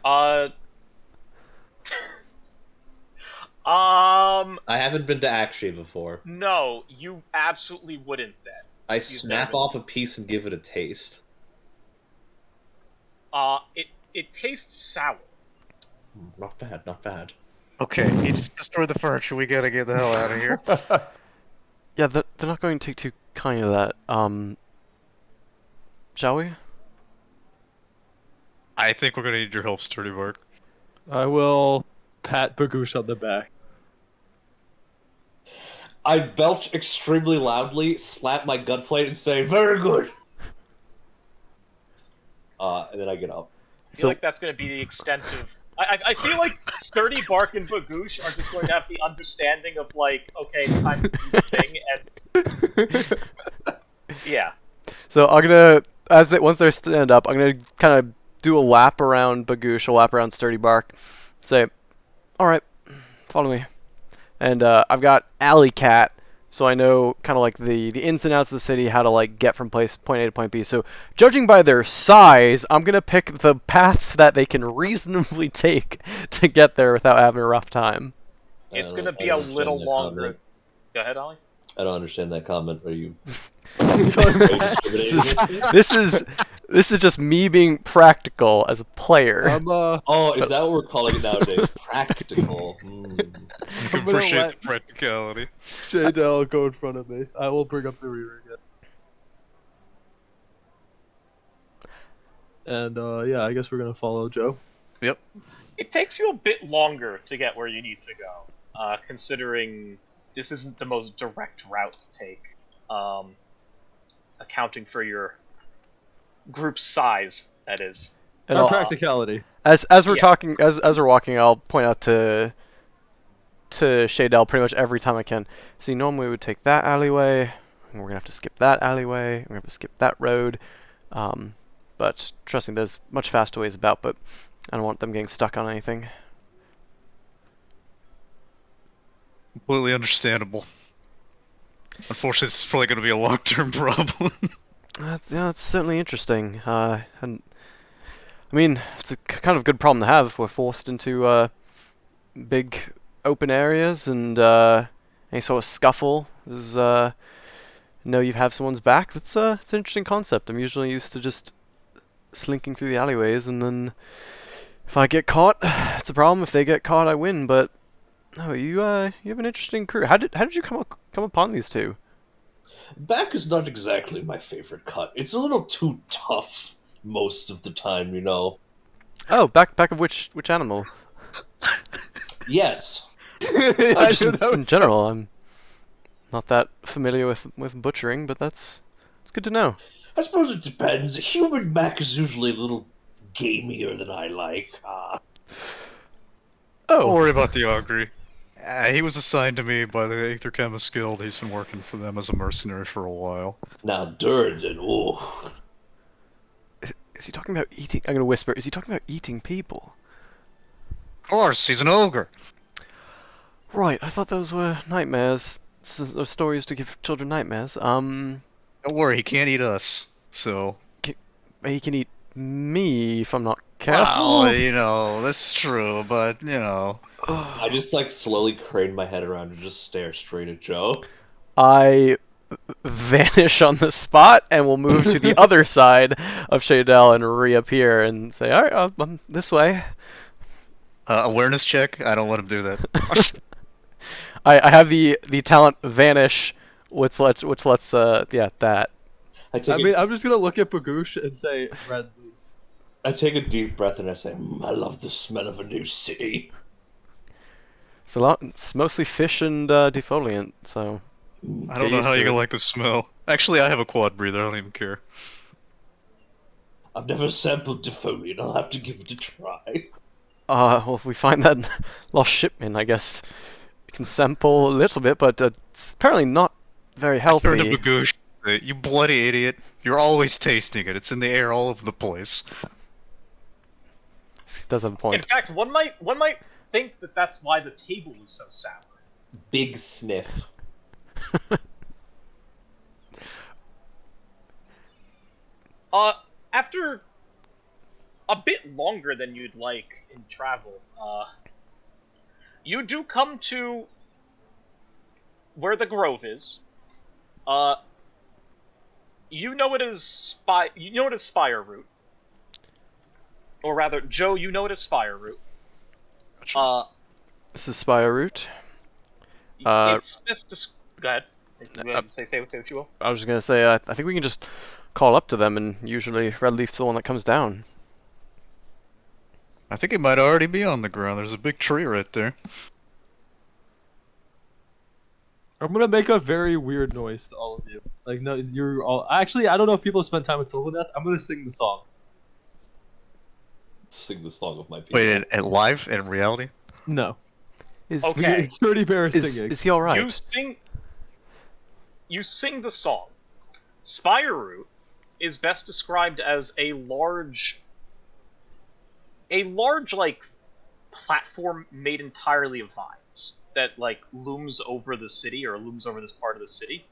I haven't been to Akshay before. No, you absolutely wouldn't then. I snap off a piece and give it a taste. It tastes sour. Not bad, not bad. Okay, he just destroyed the furniture. We gotta get the hell out of here. Yeah, they're not going to take too kind of that. Shall we? I think we're gonna need your help, Sturdy Bark. I will pat Bagoosh on the back. I belch extremely loudly, slap my gut plate, and say, "Very good!" And then I get up. I feel like that's going to be the extent of... I feel like Sturdy Bark and Bagoosh are just going to have the understanding of, like, okay, it's time to do the thing, and... Yeah. So I'm gonna, once they stand up, I'm gonna kind of do a lap around Bagoosh, a lap around Sturdy Bark, say, "All right, follow me." And I've got Alley Cat, so I know kind of like the ins and outs of the city, how to like get from point A to point B. So judging by their size, I'm gonna pick the paths that they can reasonably take to get there without having a rough time. It's gonna be a little longer. Comment. Go ahead, Ollie. I don't understand that comment. Are you? This is just me being practical as a player. Oh, is that what we're calling it nowadays? Practical. You can appreciate the practicality. Shadel, go in front of me. I will bring up the rear again. And yeah, I guess we're gonna follow Joe. Yep. It takes you a bit longer to get where you need to go, considering this isn't the most direct route to take, accounting for your group size, that is. And practicality. As we're talking, as we're walking, I'll point out to Shadell pretty much every time I can. See, normally we would take that alleyway, and we're gonna have to skip that alleyway, we're gonna have to skip that road. But trust me, there's much faster ways about, but I don't want them getting stuck on anything. Completely understandable. Unfortunately, this is probably going to be a long-term problem. That's certainly interesting. And I mean, it's a kind of good problem to have if we're forced into big open areas, and any sort of scuffle is know you have someone's back. It's an interesting concept. I'm usually used to just slinking through the alleyways, and then if I get caught, it's a problem. If they get caught, I win. But no, you have an interesting crew. How did you come upon these two? Back is not exactly my favorite cut. It's a little too tough most of the time, you know. Oh, back of which animal? Yes. Just in general, I'm not that familiar with butchering, but it's good to know. I suppose it depends. A human mech is usually a little gamier than I like. Oh. Don't worry about the Augury. He was assigned to me by the Aether Chemist Guild. He's been working for them as a mercenary for a while. Now, Durden, oh. Is he talking about eating? I'm gonna whisper. Is he talking about eating people? Of course, he's an ogre. Right, I thought those were nightmares. Stories to give children nightmares. Don't worry, he can't eat us, so... He can eat me if I'm not careful. Well, you know, that's true, but, you know... I just, like, slowly crane my head around and just stare straight at Joe. I vanish on the spot and will move to the other side of Shadell and reappear and say, alright, I'm this way. Awareness check? I don't let him do that. I have the talent vanish, which lets that. I'm just gonna look at Bagoosh and say red leaf. I take a deep breath and I say, I love the smell of a new city. It's mostly fish and defoliant, so I don't know how you can like the smell. Actually, I have a quad breather, I don't even care. I've never sampled defoliant, I'll have to give it a try. Well, if we find that lost shipment, I guess we can sample a little bit, but it's apparently not very healthy. Turn to Bagoosh. You bloody idiot. You're always tasting it. It's in the air all over the place. This does have a point. In fact, one might think that that's why the table is so sour. Big sniff. After a bit longer than you'd like in travel, you do come to where the grove is. You know it as Spire Route. Or rather, Joe, you know it as Spire Route. Gotcha. This is Spire Route. It's best to go ahead. Say what you will. I was just gonna say, I think we can just call up to them, and usually Red Leaf's the one that comes down. I think it might already be on the ground. There's a big tree right there. I'm gonna make a very weird noise to all of you. Like, no, you're all. Actually, I don't know if people have spent time with Sylvaneth. I'm gonna sing the song. Sing the song of my people. Wait, at live? In reality? No. Okay. It's Dirty Bear singing. Is he alright? You sing the song. Spire Route is best described as a large like platform made entirely of vines that like looms over the city or looms over this part of the city.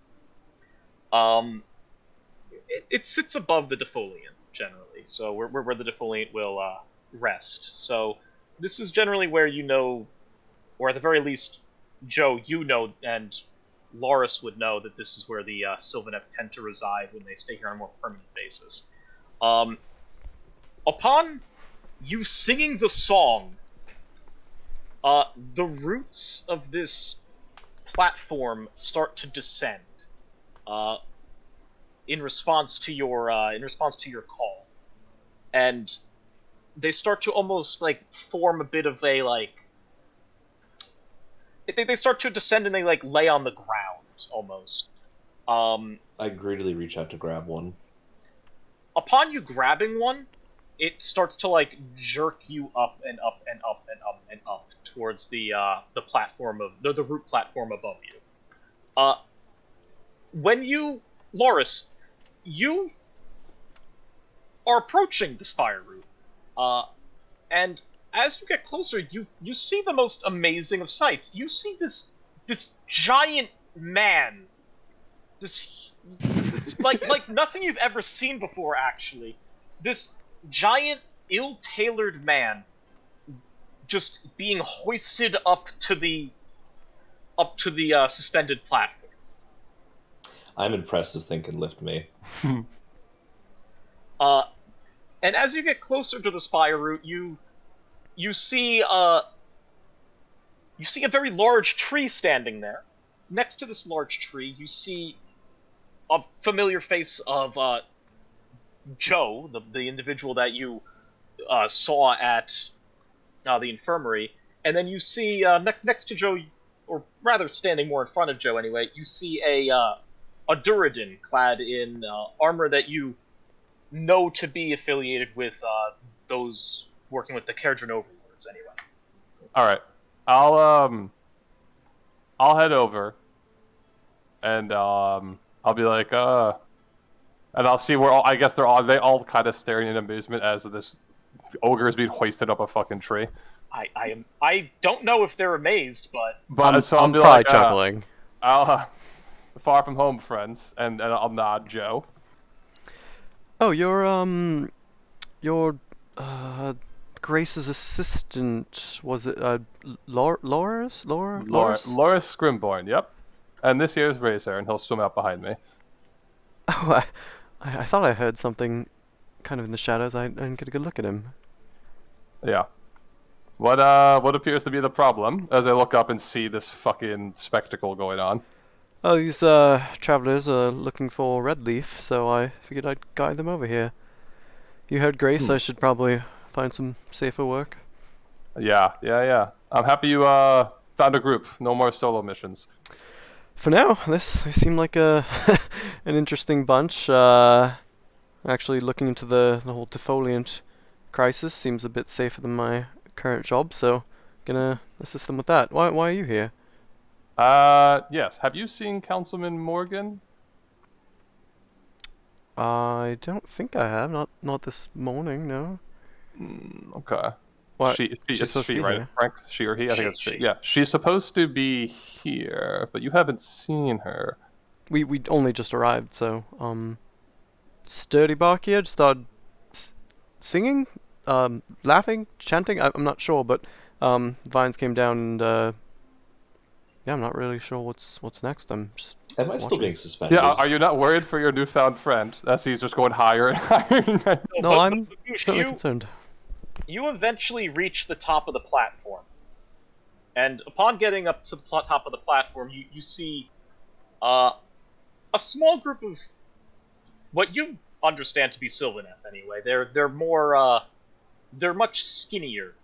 It sits above the defoliant generally, so where the defoliant will rest. So this is generally where you know, or at the very least, Joe, you know, and Loris would know that this is where the Sylvaneth tend to reside when they stay here on a more permanent basis. Upon you singing the song, the roots of this platform start to descend in response to your call, and they start to almost like form a bit of a like. They start to descend and they like lay on the ground almost. I greedily reach out to grab one. Upon you grabbing one, it starts to like jerk you up and up and up and up and up towards the platform of the root platform above you. When you, Loris, you are approaching the spire root, and as you get closer, you see the most amazing of sights. You see this giant man, this like nothing you've ever seen before. Actually, this giant, ill-tailored man just being hoisted up to the suspended platform. I'm impressed this thing can lift me. And as you get closer to the spire root, you see a very large tree standing there. Next to this large tree, you see a familiar face of Joe, the individual that you saw at the infirmary, and then you see next to Joe, or rather standing more in front of Joe anyway, you see a Duradin clad in armor that you know to be affiliated with those working with the Kerdran overlords anyway. All right, I'll head over, and I'll be like, and I'll see where I guess they all kind of staring in amusement as this ogre is being hoisted up a fucking tree. I don't know if they're amazed, but I'm probably like, chuckling. I'll far from home, friends, and I'll nod Joe. Oh, you're Grace's assistant. Was it Loris? Loris Scrimborn, yep. And this here's Razor, and he'll swim out behind me. Oh, I thought I heard something kind of in the shadows. I didn't get a good look at him. Yeah. What appears to be the problem as I look up and see this fucking spectacle going on? Oh, these travelers are looking for Red Leaf, so I figured I'd guide them over here. You heard Grace, I should probably find some safer work. Yeah. I'm happy you found a group. No more solo missions. For now, they seem like an interesting bunch. Actually, looking into the whole defoliant crisis seems a bit safer than my current job, so gonna assist them with that. Why are you here? Yes. Have you seen Councilman Morgan? I don't think I have. Not this morning, no. Okay. What? She's supposed to be right? Here. Frank, she or he? I think it's she. Yeah, she's supposed to be here, but you haven't seen her. We only just arrived, so Sturdy Bark here just started singing, laughing, chanting. I'm not sure, but Vines came down and yeah, I'm not really sure what's next. I'm just. Am I still being suspended? Yeah, are you not worried for your newfound friend as he's just going higher and higher? No, I'm certainly concerned. You eventually reach the top of the platform, and upon getting up to the top of the platform, you see a small group of what you understand to be Sylvaneth. Anyway, they're more they're much skinnier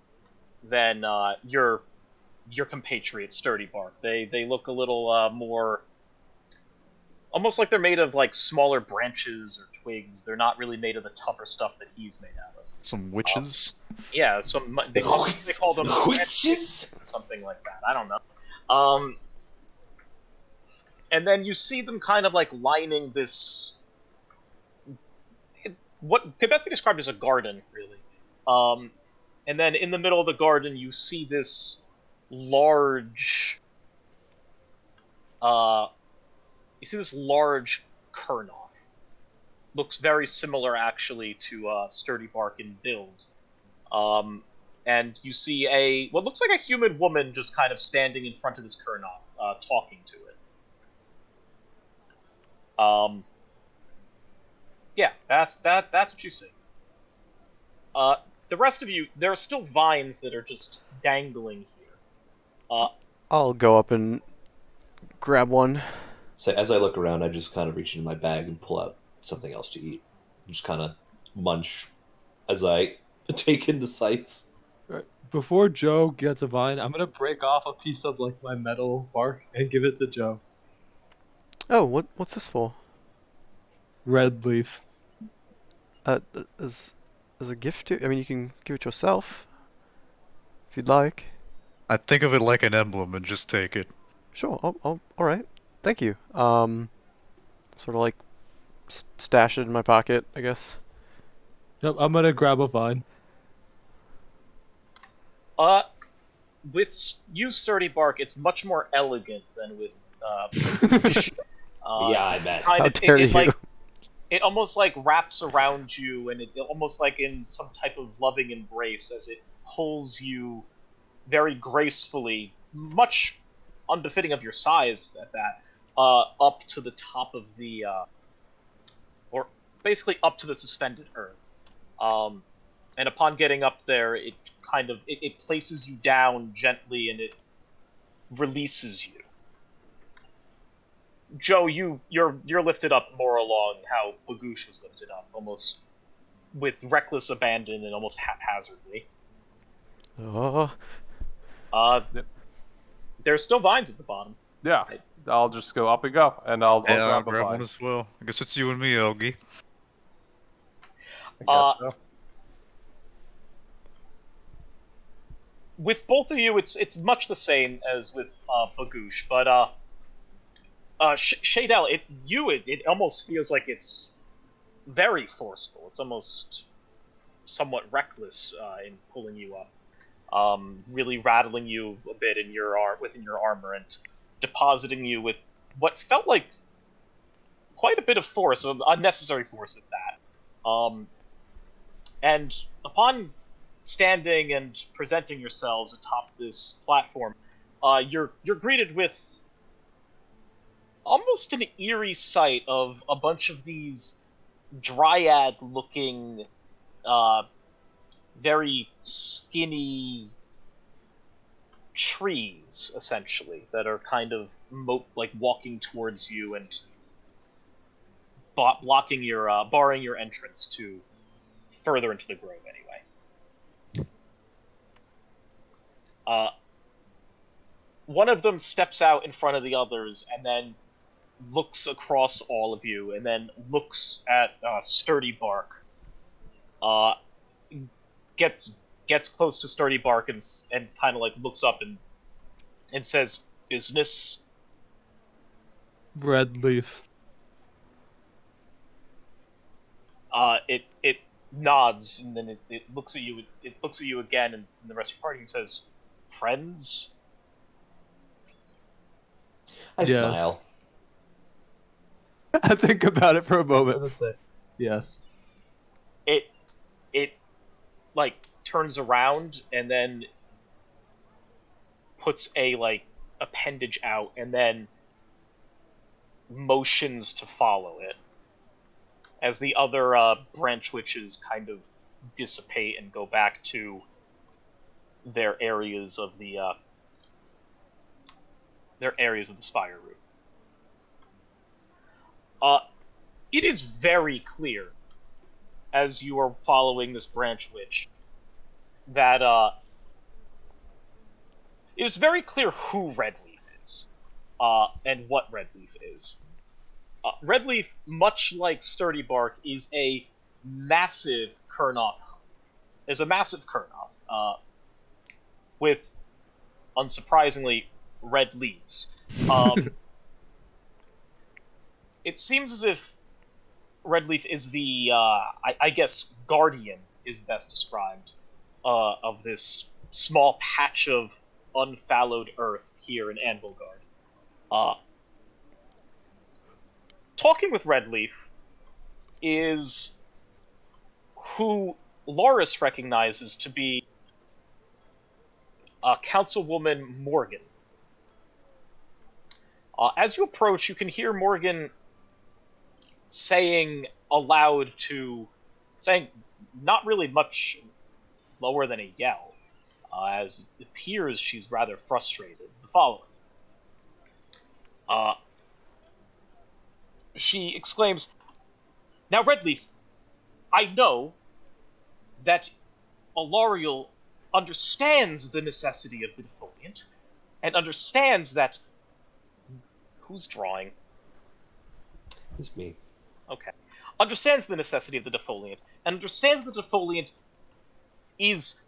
than your compatriot Sturdy Bark. They look a little more. Almost like they're made of like smaller branches or twigs. They're not really made of the tougher stuff that he's made out of. Some witches? Yeah, they call them witches? Something like that. I don't know. And then you see them kind of like lining this. What could best be described as a garden, really. And then in the middle of the garden, you see this large. You see this large Kurnoth. Looks very similar, actually, to Sturdy Bark in build. And you see what looks like a human woman just kind of standing in front of this Kurnoth, talking to it. Yeah, that's what you see. The rest of you, there are still vines that are just dangling here. I'll go up and grab one. So as I look around, I just kind of reach into my bag and pull out something else to eat. Just kind of munch as I take in the sights. Before Joe gets a vine, I'm gonna break off a piece of like my metal bark and give it to Joe. Oh, what's this for? Red leaf. Uh, as as a gift to. I mean, you can give it yourself if you'd like. I think of it like an emblem and just take it. Sure. All right. Thank you. Sort of like stash it in my pocket, I guess. Yep, I'm gonna grab a vine. With you, Sturdy Bark, it's much more elegant than with Yeah, I bet. How dare you? It almost like wraps around you, and it almost like in some type of loving embrace as it pulls you very gracefully, much unbefitting of your size at that, up to the top of the, or basically up to the suspended earth. And upon getting up there, it kind of it places you down gently, and it releases you. Joe, you're lifted up more along how Bagoosh was lifted up, almost with reckless abandon and almost haphazardly. Oh. There's still vines at the bottom. Yeah, I'll just go up and go, and I'll I'll grab a grab vine. one as well. I guess it's you and me, Elgie. I guess so. With both of you, it's much the same as with Bagoosh, but Shadel, it almost feels like it's very forceful. It's almost somewhat reckless in pulling you up, really rattling you a bit in within your armor and depositing you with what felt like quite a bit of force, unnecessary force at that. And upon standing and presenting yourselves atop this platform, you're greeted with almost an eerie sight of a bunch of these dryad-looking, very skinny trees, essentially, that are kind of like walking towards you and blocking barring your entrance to further into the grove anyway. One of them steps out in front of the others and then looks across all of you and then looks at Sturdy Bark. Gets close to Sturdy Bark and kind of like looks up and says, "Business." Red leaf. It nods and then it looks at you. It looks at you again and the rest of your party and says, "Friends." I smile. I think about it for a moment and say, yes. It like turns around and then puts a like appendage out and then motions to follow it as the other branch witches kind of dissipate and go back to their areas of the spire route. It is very clear as you are following this branch witch that it is very clear who Redleaf is and what Redleaf is. Redleaf, much like Sturdy Bark, is a massive Kurnoth. With, unsurprisingly, red leaves. It seems as if Redleaf is the, I guess, guardian is best described, of this small patch of unfallowed earth here in Anvilgard. Talking with Redleaf is who Loris recognizes to be Councilwoman Morgan. As you approach, you can hear Morgan saying aloud saying not really much lower than a yell, as it appears she's rather frustrated. The following. She exclaims, "Now, Redleaf, I know that Alariel understands the necessity of the defoliant, and understands that... Who's drawing? It's me. Okay. Understands the necessity of the defoliant, and understands the defoliant is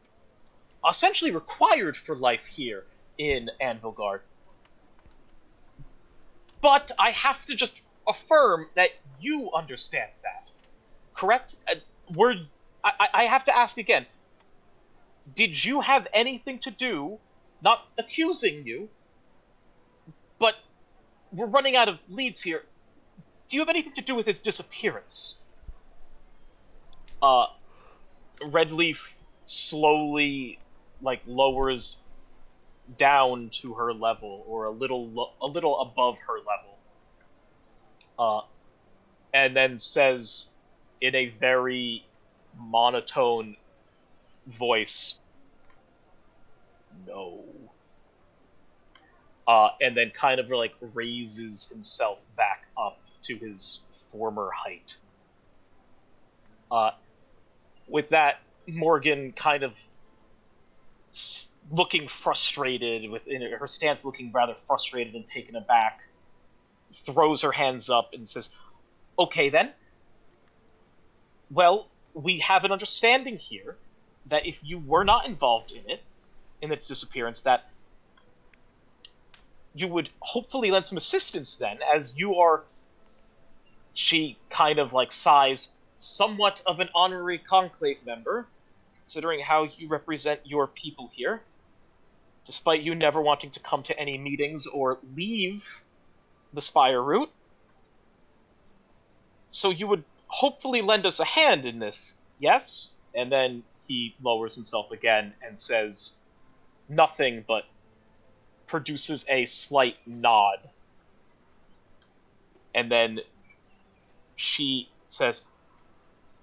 essentially required for life here in Anvilgard. But I have to just affirm that you understand that. Correct? I have to ask again. Did you have anything to do, not accusing you, but we're running out of leads here. Do you have anything to do with his disappearance? Redleaf slowly, lowers down to her level, or a little above her level. And then says, in a very monotone voice, no. And then kind of raises himself back up to his former height. With that, Morgan kind of looking frustrated, in her stance looking rather frustrated and taken aback, throws her hands up and says, "Okay then. Well, we have an understanding here that if you were not involved in its disappearance, that you would hopefully lend some assistance then, as you are," she kind of sighs, "somewhat of an honorary conclave member, considering how you represent your people here, despite you never wanting to come to any meetings or leave the Spire route. So you would hopefully lend us a hand in this, yes?" And then he lowers himself again and says nothing, but produces a slight nod. And then she says,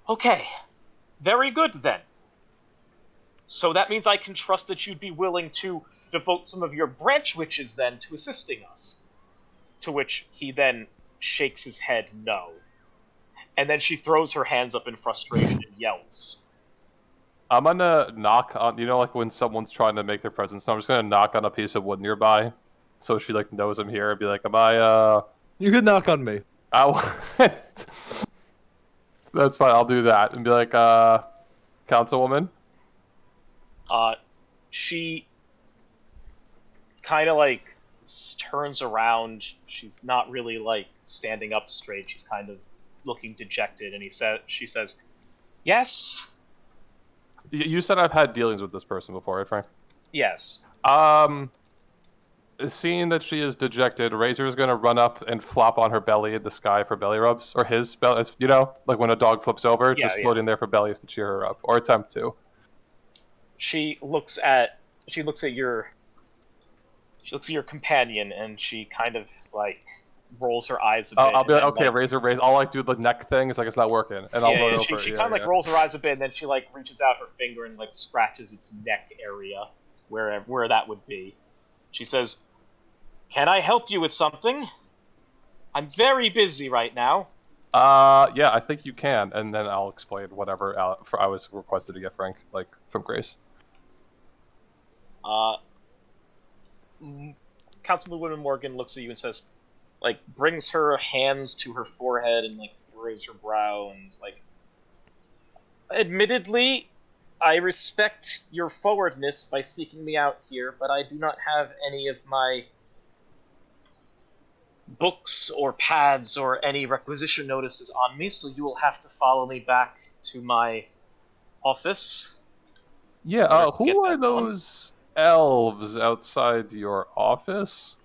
"Okay, very good then. So that means I can trust that you'd be willing to devote some of your branch witches then to assisting us." To which he then shakes his head no. And then she throws her hands up in frustration and yells. I'm gonna knock on, when someone's trying to make their presence, I'm just gonna knock on a piece of wood nearby, so she knows I'm here, and be like, "Am I, You could knock on me. That's fine, I'll do that, and be like, Councilwoman?" She kind of turns around. She's not really standing up straight. She's kind of looking dejected, and she says, "Yes." You said I've had dealings with this person before, right, Frank? Yes. Seeing that she is dejected, Razor's gonna run up and flop on her belly in the sky for belly rubs, or his belly, like when a dog flips over, just floating there for bellies to cheer her up, or attempt to. She looks at your companion, and she kind of rolls her eyes a bit. I'll be like, "Okay, Razor, I'll do the neck thing. It's it's not working," and I'll run over. She kind of rolls her eyes a bit, and then she reaches out her finger and scratches its neck area, where that would be. She says, "Can I help you with something? I'm very busy right now." Yeah, I think you can, and then I'll explain whatever I was requested to get Frank, from Grace. Councilwoman Morgan looks at you and says, brings her hands to her forehead and furrows her brow and is "Admittedly, I respect your forwardness by seeking me out here, but I do not have any of my books or pads or any requisition notices on me, so you will have to follow me back to my office." Yeah, who are those elves outside your office?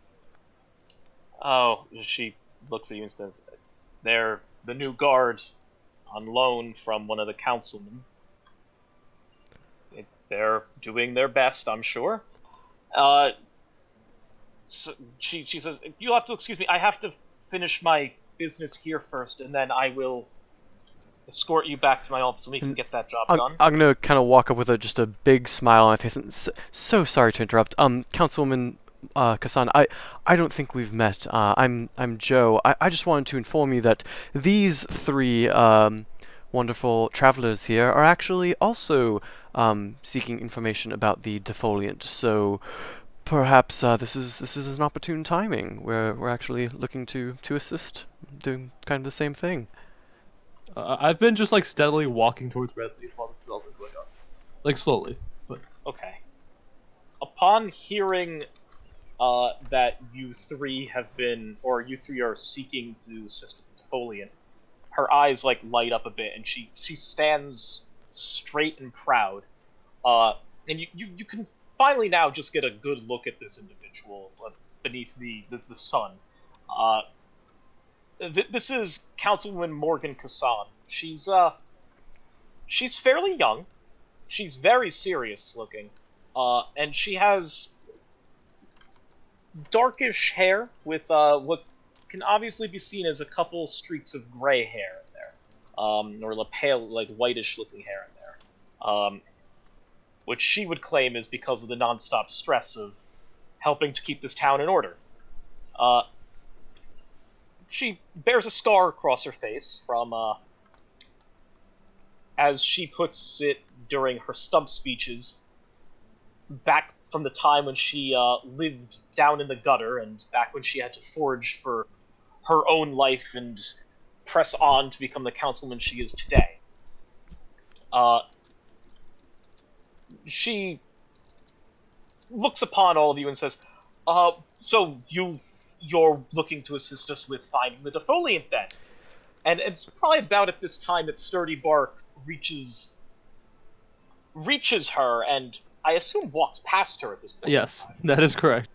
Oh, she looks at you and says, "They're the new guard on loan from one of the councilmen. They're doing their best, I'm sure." So she says, "You'll have to excuse me. I have to finish my business here first, and then I will escort you back to my office so we can get that job done." I'm gonna kind of walk up with just a big smile on my face. And so sorry to interrupt. Councilwoman Kassan, I don't think we've met. I'm Joe. I just wanted to inform you that these three wonderful travelers here are actually also seeking information about the defoliant. So perhaps this is an opportune timing where we're actually looking to assist, doing kind of the same thing. I've been just like steadily walking towards Redleaf while this is all been going on, like slowly. But okay. Upon hearing that you three are seeking to assist with the defoliant, her eyes like light up a bit, and she stands straight and proud. And you can finally now just get a good look at this individual beneath the sun. This is Councilwoman Morgan Kassan. She's fairly young. She's very serious looking, and she has darkish hair with what can obviously be seen as a couple streaks of gray hair in there, or pale, like whitish looking hair in there, which she would claim is because of the nonstop stress of helping to keep this town in order. She bears a scar across her face from, as she puts it during her stump speeches, back from the time when she lived down in the gutter and back when she had to forage for her own life and press on to become the councilwoman she is today. She looks upon all of you and says, so you're looking to assist us with finding the defoliant then? And it's probably about at this time that Sturdy Bark reaches her and I assume walks past her at this point. Yes, that is correct.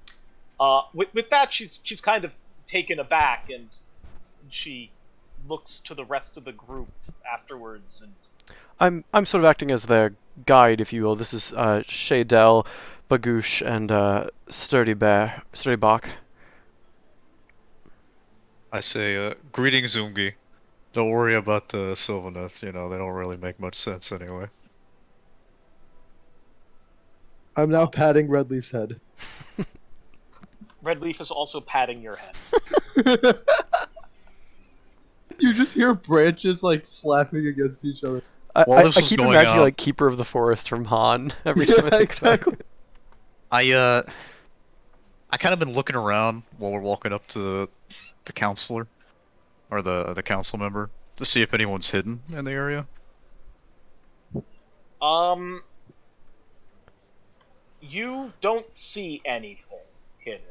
With that, she's kind of taken aback, and she looks to the rest of the group afterwards. And I'm sort of acting as their guide, if you will. This is Shaydell, Bagoosh, and Sturdy Bach. I say, greetings, Zungi. Don't worry about the Sylvaneth, they don't really make much sense anyway. I'm now patting Redleaf's head. Redleaf is also patting your head. You just hear branches like slapping against each other. I keep imagining like Keeper of the Forest from Han every time I think exactly. I kind of been looking around while we're walking up to the counselor, or the council member, to see if anyone's hidden in the area. You don't see anything hidden.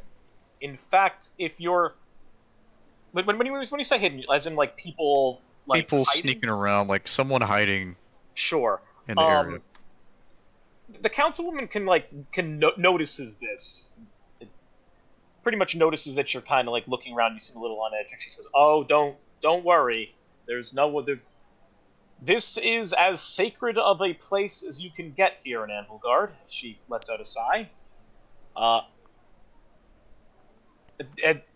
In fact, if you're when you say hidden, as in like people people hiding? Sneaking around, like someone hiding. Sure. In the area. The councilwoman notices this. It pretty much notices that you're kind of like looking around. You seem a little on edge, and she says, "Oh, don't worry. There's no other. This is as sacred of a place as you can get here in Anvilgard." She lets out a sigh.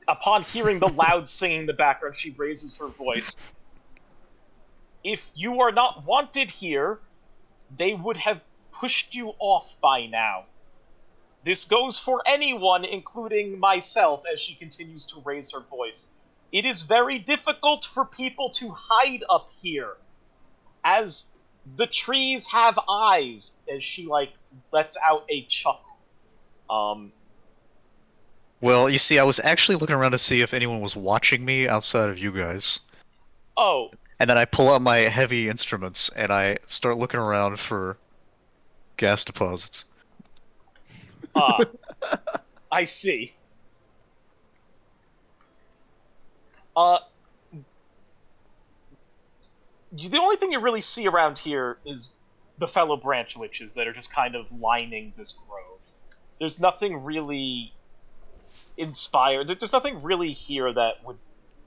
Upon hearing the loud singing in the background, she raises her voice. If you are not wanted here, they would have pushed you off by now. This goes for anyone, including myself, as she continues to raise her voice. It is very difficult for people to hide up here, as the trees have eyes, as she, lets out a chuckle. Well, you see, I was actually looking around to see if anyone was watching me outside of you guys. Oh. And then I pull out my heavy instruments, and I start looking around for gas deposits. I see. The only thing you really see around here is the fellow branch witches that are just kind of lining this grove. There's nothing really inspired. There's nothing really here that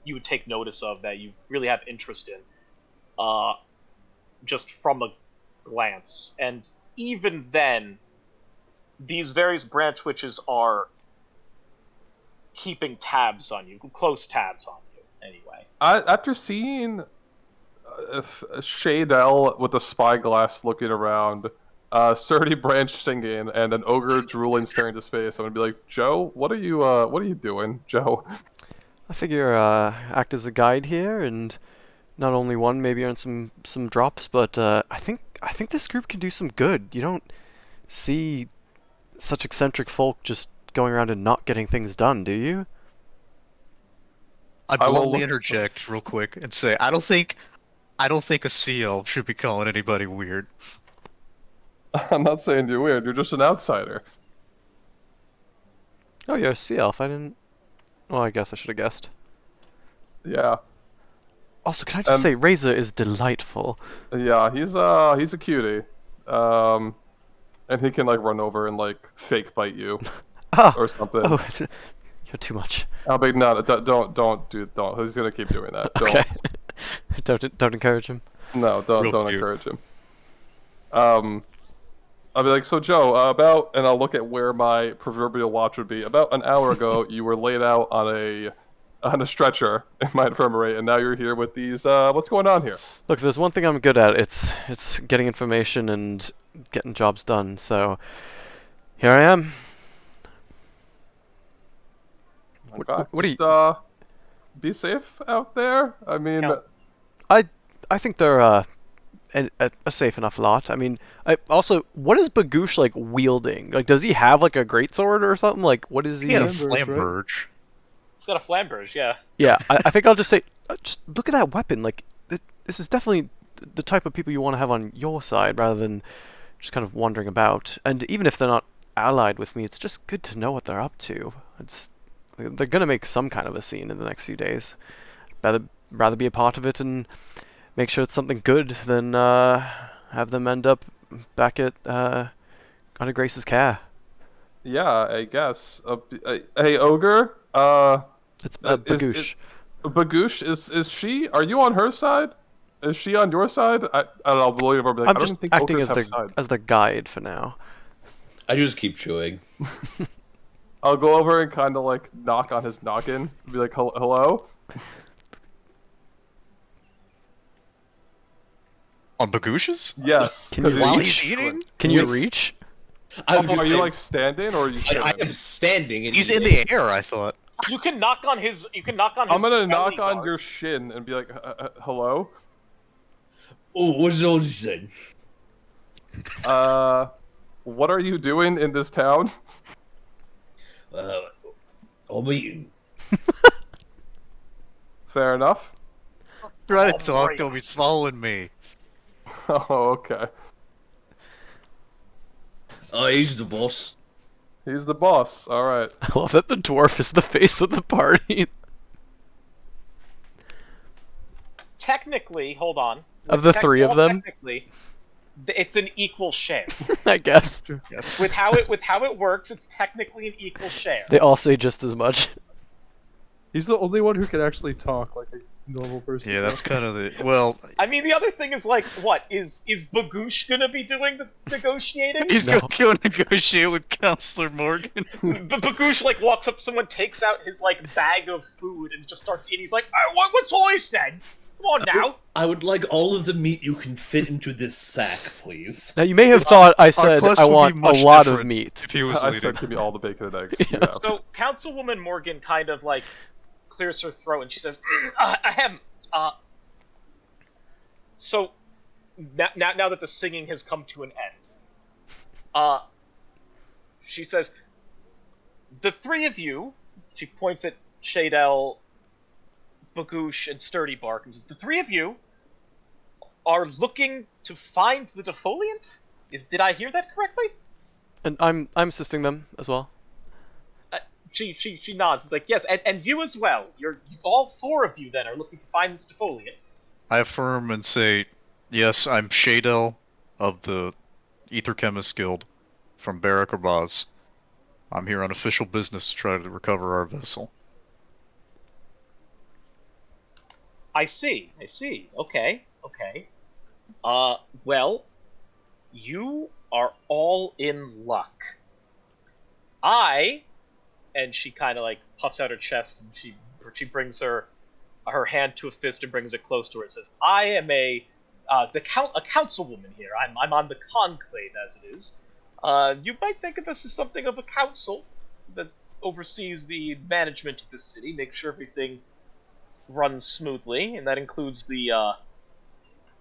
you would take notice of that you really have interest in. Just from a glance. And even then, these various branch witches are keeping tabs on you, close tabs on you, anyway. After seeing Shaydell with a spyglass looking around, Sturdy Branch singing, and an ogre drooling staring into space, I'm gonna be like, Joe, what are you doing, Joe? I figure act as a guide here, and not only one, maybe earn some drops, but I think I think this group can do some good. You don't see such eccentric folk just going around and not getting things done, do you? I bluntly interject real quick and say I don't think a sea elf should be calling anybody weird. I'm not saying you're weird. You're just an outsider. Oh, you're a sea elf. I didn't. Well, I guess I should have guessed. Yeah. Also, can I just say, Razor is delightful. Yeah, he's a cutie. And he can like run over and like fake bite you or something. Oh, you're too much. I'll be no, don't. He's gonna keep doing that. Okay. Don't encourage him. No, don't encourage him. I'll be like, so Joe, and I'll look at where my proverbial watch would be. About an hour ago, you were laid out on a stretcher in my infirmary, and now you're here with these. What's going on here? Look, there's one thing I'm good at. It's getting information and getting jobs done. So here I am. Okay. What do you? Be safe out there. I mean, I think they're a safe enough lot. I mean, also, what is Bagoosh like wielding? Like, does he have like a greatsword or something? Like, what is he? He had a flamberge. It's got a flamberge, yeah. Yeah, I think I'll just say, just look at that weapon. Like, this is definitely the type of people you want to have on your side, rather than just kind of wandering about. And even if they're not allied with me, it's just good to know what they're up to. They're gonna make some kind of a scene in the next few days. Rather be a part of it and make sure it's something good than have them end up back at under Grace's care. Yeah, I guess. Hey, Ogre. It's Bagoosh. Bagoosh, is she? Are you on her side? Is she on your side? I don't know. Like, I'm just acting as their guide for now. I just keep chewing. I'll go over and kind of like knock on his noggin. Be like, hello? On Bagoosh's? Yes. Can you while reach? He's eating? Can you reach? Are you like standing or are you sitting? I am standing. He's in the air, I thought. You can knock on his. I'm gonna knock on your shin and be like, hello? Oh, what's all you said? What are you doing in this town? I'm eating. Fair enough. Trying to talk to him, he's following me. Oh, okay. He's the boss. He's the boss. All right. I love that the dwarf is the face of the party. Technically, hold on. Of the three of them, technically, it's an equal share. I guess. Yes. With how it works, it's technically an equal share. They all say just as much. He's the only one who can actually talk like a normal person. Yeah, that's kind of the... Well... I mean, the other thing is, like, what? Is Bagoosh gonna be doing the negotiating? He's gonna go negotiate with Counselor Morgan. Bagoosh, like, walks up to someone, takes out his, like, bag of food, and just starts eating. He's like, what's all he said? Come on now! I would like all of the meat you can fit into this sack, please. Now, you may have thought I said I want a lot of meat. If he was I said give me all the bacon and eggs. Yeah. Yeah. So, Councilwoman Morgan kind of, like, clears her throat, and she says, so, now that the singing has come to an end, she says, the three of you, she points at Shadel, Bagoosh, and Sturdy Bark, and says, the three of you are looking to find the defoliant? Did I hear that correctly? And I'm assisting them as well. She nods. She's like, yes, and you as well. All four of you then are looking to find this defoliant. I affirm and say, yes, I'm Shadel of the Ether Chemist Guild from Barak Arbaz. I'm here on official business to try to recover our vessel. I see. Okay. Well, you are all in luck. And she kind of like puffs out her chest and she brings her hand to a fist and brings it close to her and says, I am a councilwoman here. I'm on the conclave as it is. You might think of this as something of a council that oversees the management of the city, make sure everything runs smoothly, and that includes the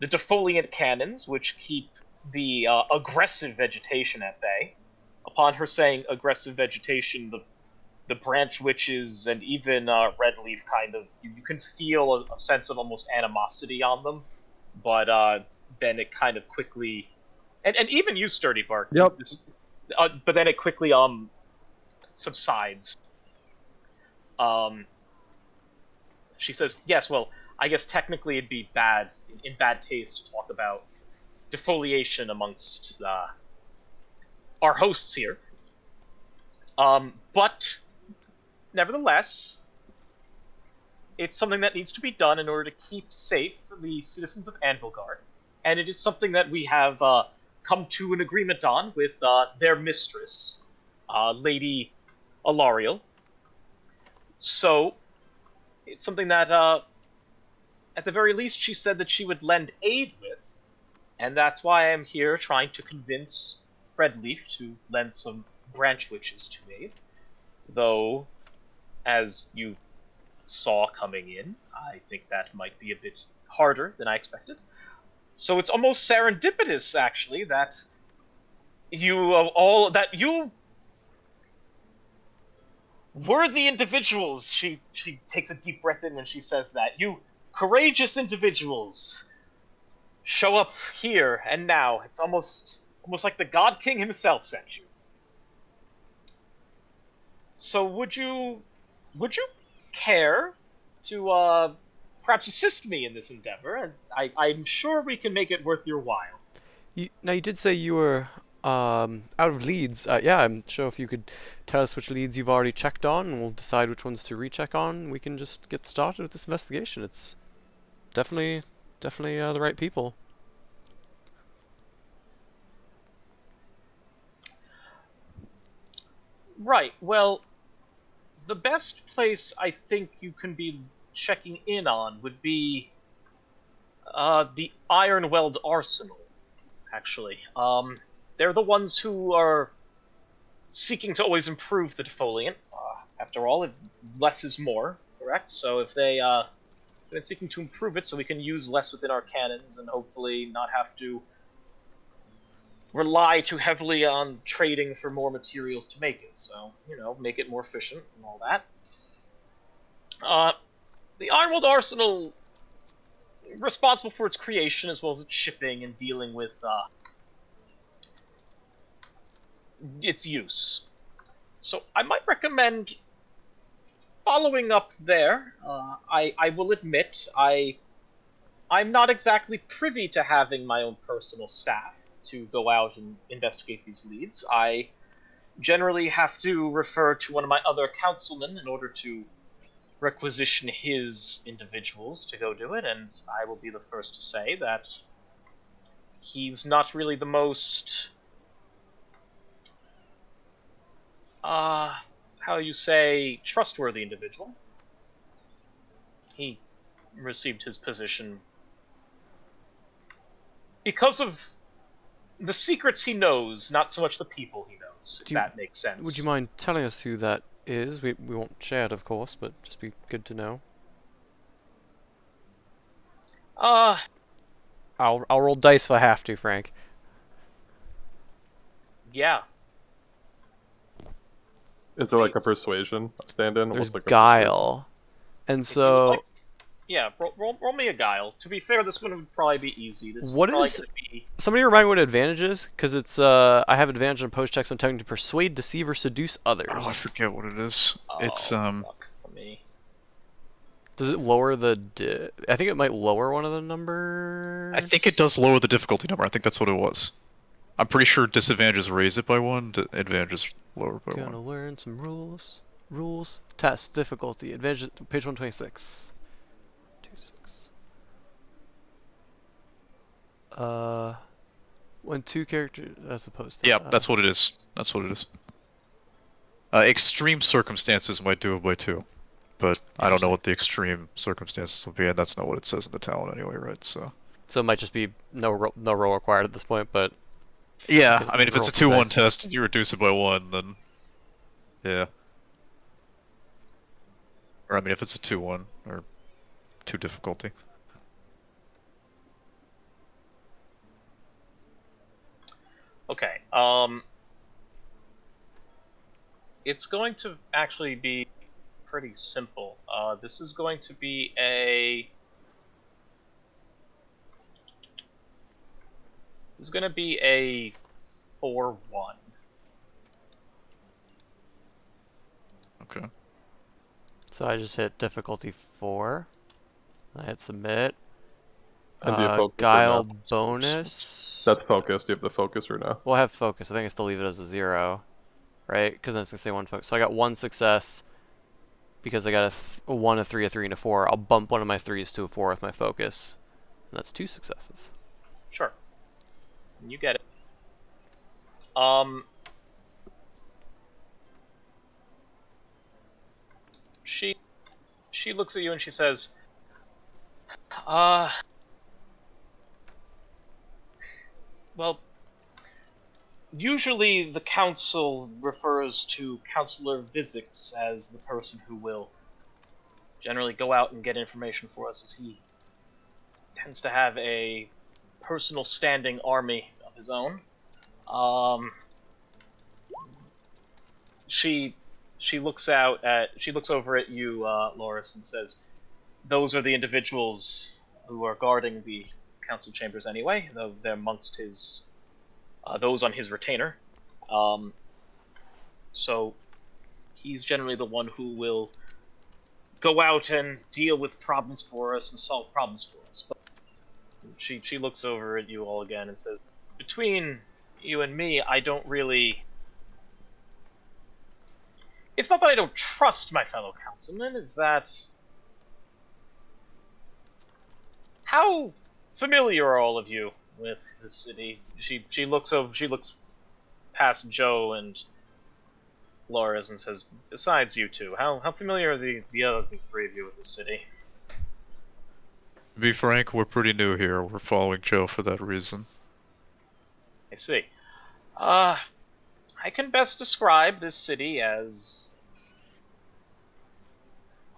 defoliant cannons, which keep the aggressive vegetation at bay. Upon her saying aggressive vegetation, the branch witches and even Redleaf kind of you can feel a sense of almost animosity on them, but then it kind of quickly and even you, Sturdy Bark. Yep. But then it quickly subsides. She says, "Yes, well, I guess technically it'd be bad in bad taste to talk about defoliation amongst our hosts here. But nevertheless, it's something that needs to be done in order to keep safe the citizens of Anvilgard, and it is something that we have come to an agreement on with their mistress, Lady Alariel. So it's something that, at the very least, she said that she would lend aid with, and that's why I'm here trying to convince Redleaf to lend some branch witches to aid. Though, as you saw coming in, I think that might be a bit harder than I expected. So it's almost serendipitous, actually, that you worthy individuals. She takes a deep breath in when she says that. You courageous individuals show up here and now. It's almost like the God King himself sent you. So would you care to perhaps assist me in this endeavor? And I'm sure we can make it worth your while. Now, you did say you were out of leads. Yeah, I'm sure if you could tell us which leads you've already checked on, and we'll decide which ones to recheck on, we can just get started with this investigation. It's definitely the right people. Right, well, the best place I think you can be checking in on would be the Ironweld Arsenal, actually. They're the ones who are seeking to always improve the defoliant. After all, less is more, correct? So if they've been seeking to improve it so we can use less within our cannons and hopefully not have to rely too heavily on trading for more materials to make it. So, make it more efficient and all that. The Ironwood Arsenal, responsible for its creation as well as its shipping and dealing with its use. So I might recommend following up there. I will admit I'm not exactly privy to having my own personal staff to go out and investigate these leads. I generally have to refer to one of my other councilmen in order to requisition his individuals to go do it, and I will be the first to say that he's not really the most how you say, trustworthy individual. He received his position because of the secrets he knows, not so much the people he knows, if that makes sense. Would you mind telling us who that is? We won't share it, of course, but just be good to know. I'll roll dice if I have to, Frank. Yeah. Is there like a persuasion stand-in? There's guile, and so yeah, roll me a guile. To be fair, this one would probably be easy. Somebody remind me what advantage is? Because it's I have advantage on post checks when attempting to persuade, deceive, or seduce others. Oh, I forget what it is. It's fuck me. Does it lower the? I think it might lower one of the numbers. I think it does lower the difficulty number. I think that's what it was. I'm pretty sure disadvantages raise it by 1. Advantages lower by 1. Gonna learn some rules. Rules. Test difficulty. Advantage. Page 126. 26. When 2 characters as opposed to. Yeah, that's what it is. That's what it is. Extreme circumstances might do it by 2, but I don't know what the extreme circumstances will be, and that's not what it says in the talent anyway, right? So it might just be no roll required at this point, but. Yeah, I mean, if it's a 2-1 test and you reduce it by 1, then yeah. Or I mean, if it's a 2-1 or 2 difficulty. Okay. It's going to actually be pretty simple. This is going to be a. This is going to be a 4-1. Okay. So I just hit difficulty 4. I hit submit. And do you focus Guile or no? bonus. That's focus. Do you have the focus or no? We'll have focus. I think I still leave it as a 0, right? Because then it's gonna say 1 focus. So I got 1 success because I got a 1, a 3, a 3, and a 4. I'll bump one of my 3s to a 4 with my focus, and that's 2 successes. Sure. You get it. She looks at you and she says, well, usually the council refers to Councillor Vizix as the person who will generally go out and get information for us, as he tends to have a personal standing army of his own. She looks over at you, Loris, and says, "Those are the individuals who are guarding the council chambers anyway. Though they're amongst his those on his retainer. So he's generally the one who will go out and deal with problems for us and solve problems for us." But she looks over at you all again and says, "Between you and me, I don't really. It's not that I don't trust my fellow councilmen. It's that. How familiar are all of you with the city?" She looks over. She looks past Joe and Laura's and says, "Besides you two, how familiar are the other three of you with the city?" To be frank, we're pretty new here. We're following Joe for that reason. I see. I can best describe this city as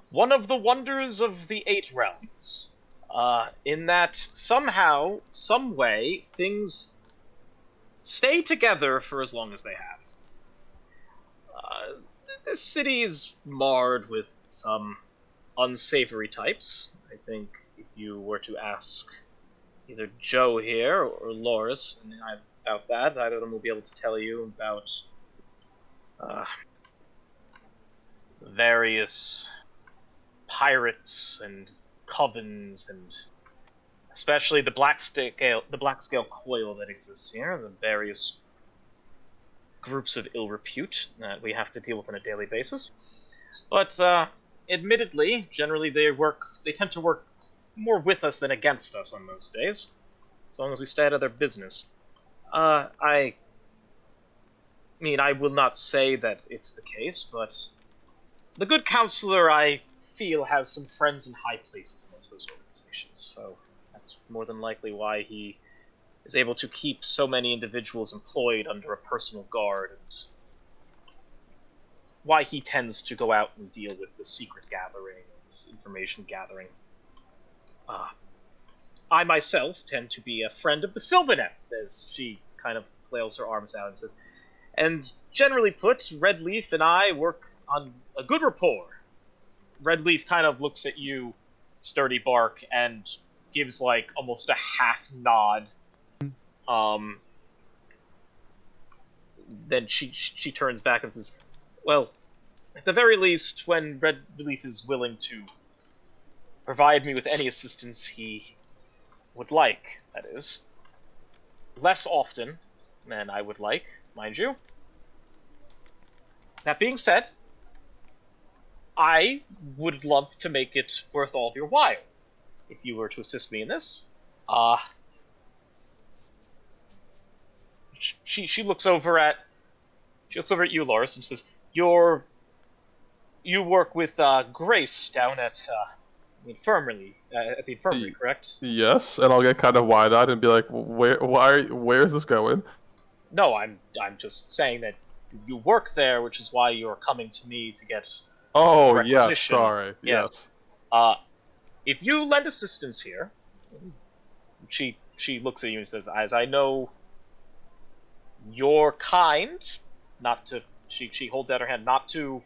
one of the wonders of the 8 realms. In that somehow, some way, things stay together for as long as they have. This city is marred with some unsavory types. I think if you were to ask either Joe here or Loris about that, either of them will be able to tell you about various pirates and covens, and especially the black scale coil that exists here, the various groups of ill repute that we have to deal with on a daily basis. But admittedly, generally they tend to work more with us than against us on most days, as long as we stay out of their business. I mean, I will not say that it's the case, but the good counselor, I feel, has some friends in high places amongst those organizations, so that's more than likely why he is able to keep so many individuals employed under a personal guard, and why he tends to go out and deal with the secret gathering and information gathering. I myself tend to be a friend of the Sylvanet, as she kind of flails her arms out and says, and generally put, Redleaf and I work on a good rapport. Redleaf kind of looks at you, Sturdy Bark, and gives like almost a half nod. Then she turns back and says, "Well, at the very least, when Redleaf is willing to provide me with any assistance he would like, that is. Less often than I would like, mind you. That being said, I would love to make it worth all of your while, if you were to assist me in this." She looks over at you, Loris, and says, "You work with Grace down at the infirmary, correct?" Yes, and I'll get kind of wide-eyed and be like, where is this going?" No, I'm just saying that you work there, which is why you're coming to me to get Oh, requisition. yes, sorry. Yes. If you lend assistance here, she looks at you and says, "As I know your kind, not to, she holds out her hand, not to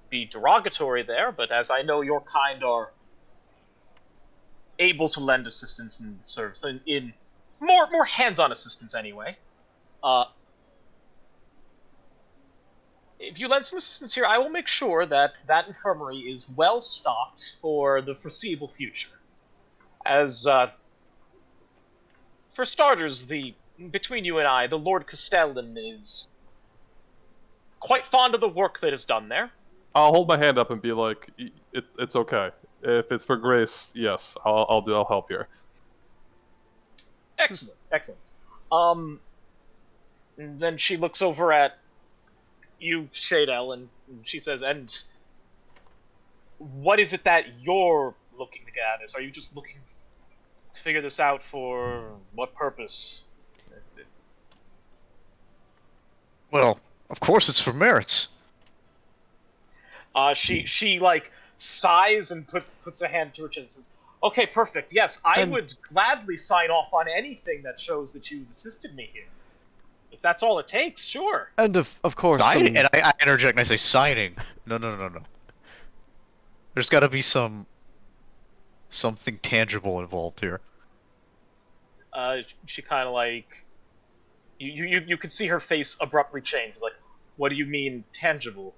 be derogatory there, but as I know your kind are able to lend assistance in service, in more hands-on assistance anyway. If you lend some assistance here, I will make sure that that infirmary is well stocked for the foreseeable future. As for starters, between you and I, the Lord Castellan is quite fond of the work that is done there. I'll hold my hand up and be like, "It's okay. If it's for grace, yes, I'll help here." Excellent, excellent. And then she looks over at you, Shadel, and she says, "And what is it that you're looking to get at? Are you just looking to figure this out for what purpose?" Well, of course it's for merits. She like sighs and puts a hand to her chest and says, "Okay, perfect. Yes, I would gladly sign off on anything that shows that you've assisted me here. If that's all it takes, sure." And of course, Signing? And I interject and I say signing. No. There's got to be something tangible involved here. She kind of like you could see her face abruptly change. Like, what do you mean tangible?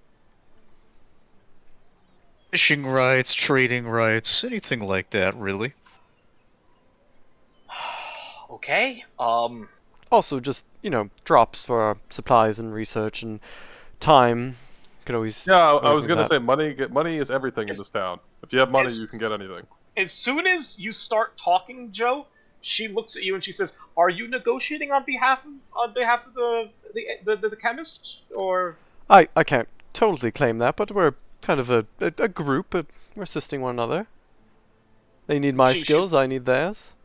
Fishing rights, trading rights, anything like that, really. Okay. Also, just drops for supplies and research and time. Could always. Yeah, I was gonna say money is everything in this town. If you have money, you can get anything. As soon as you start talking, Joe, she looks at you and she says, "Are you negotiating on behalf of the chemist, or?" I can't totally claim that, but we're kind of a group. We're assisting one another. They need my skills, I need theirs.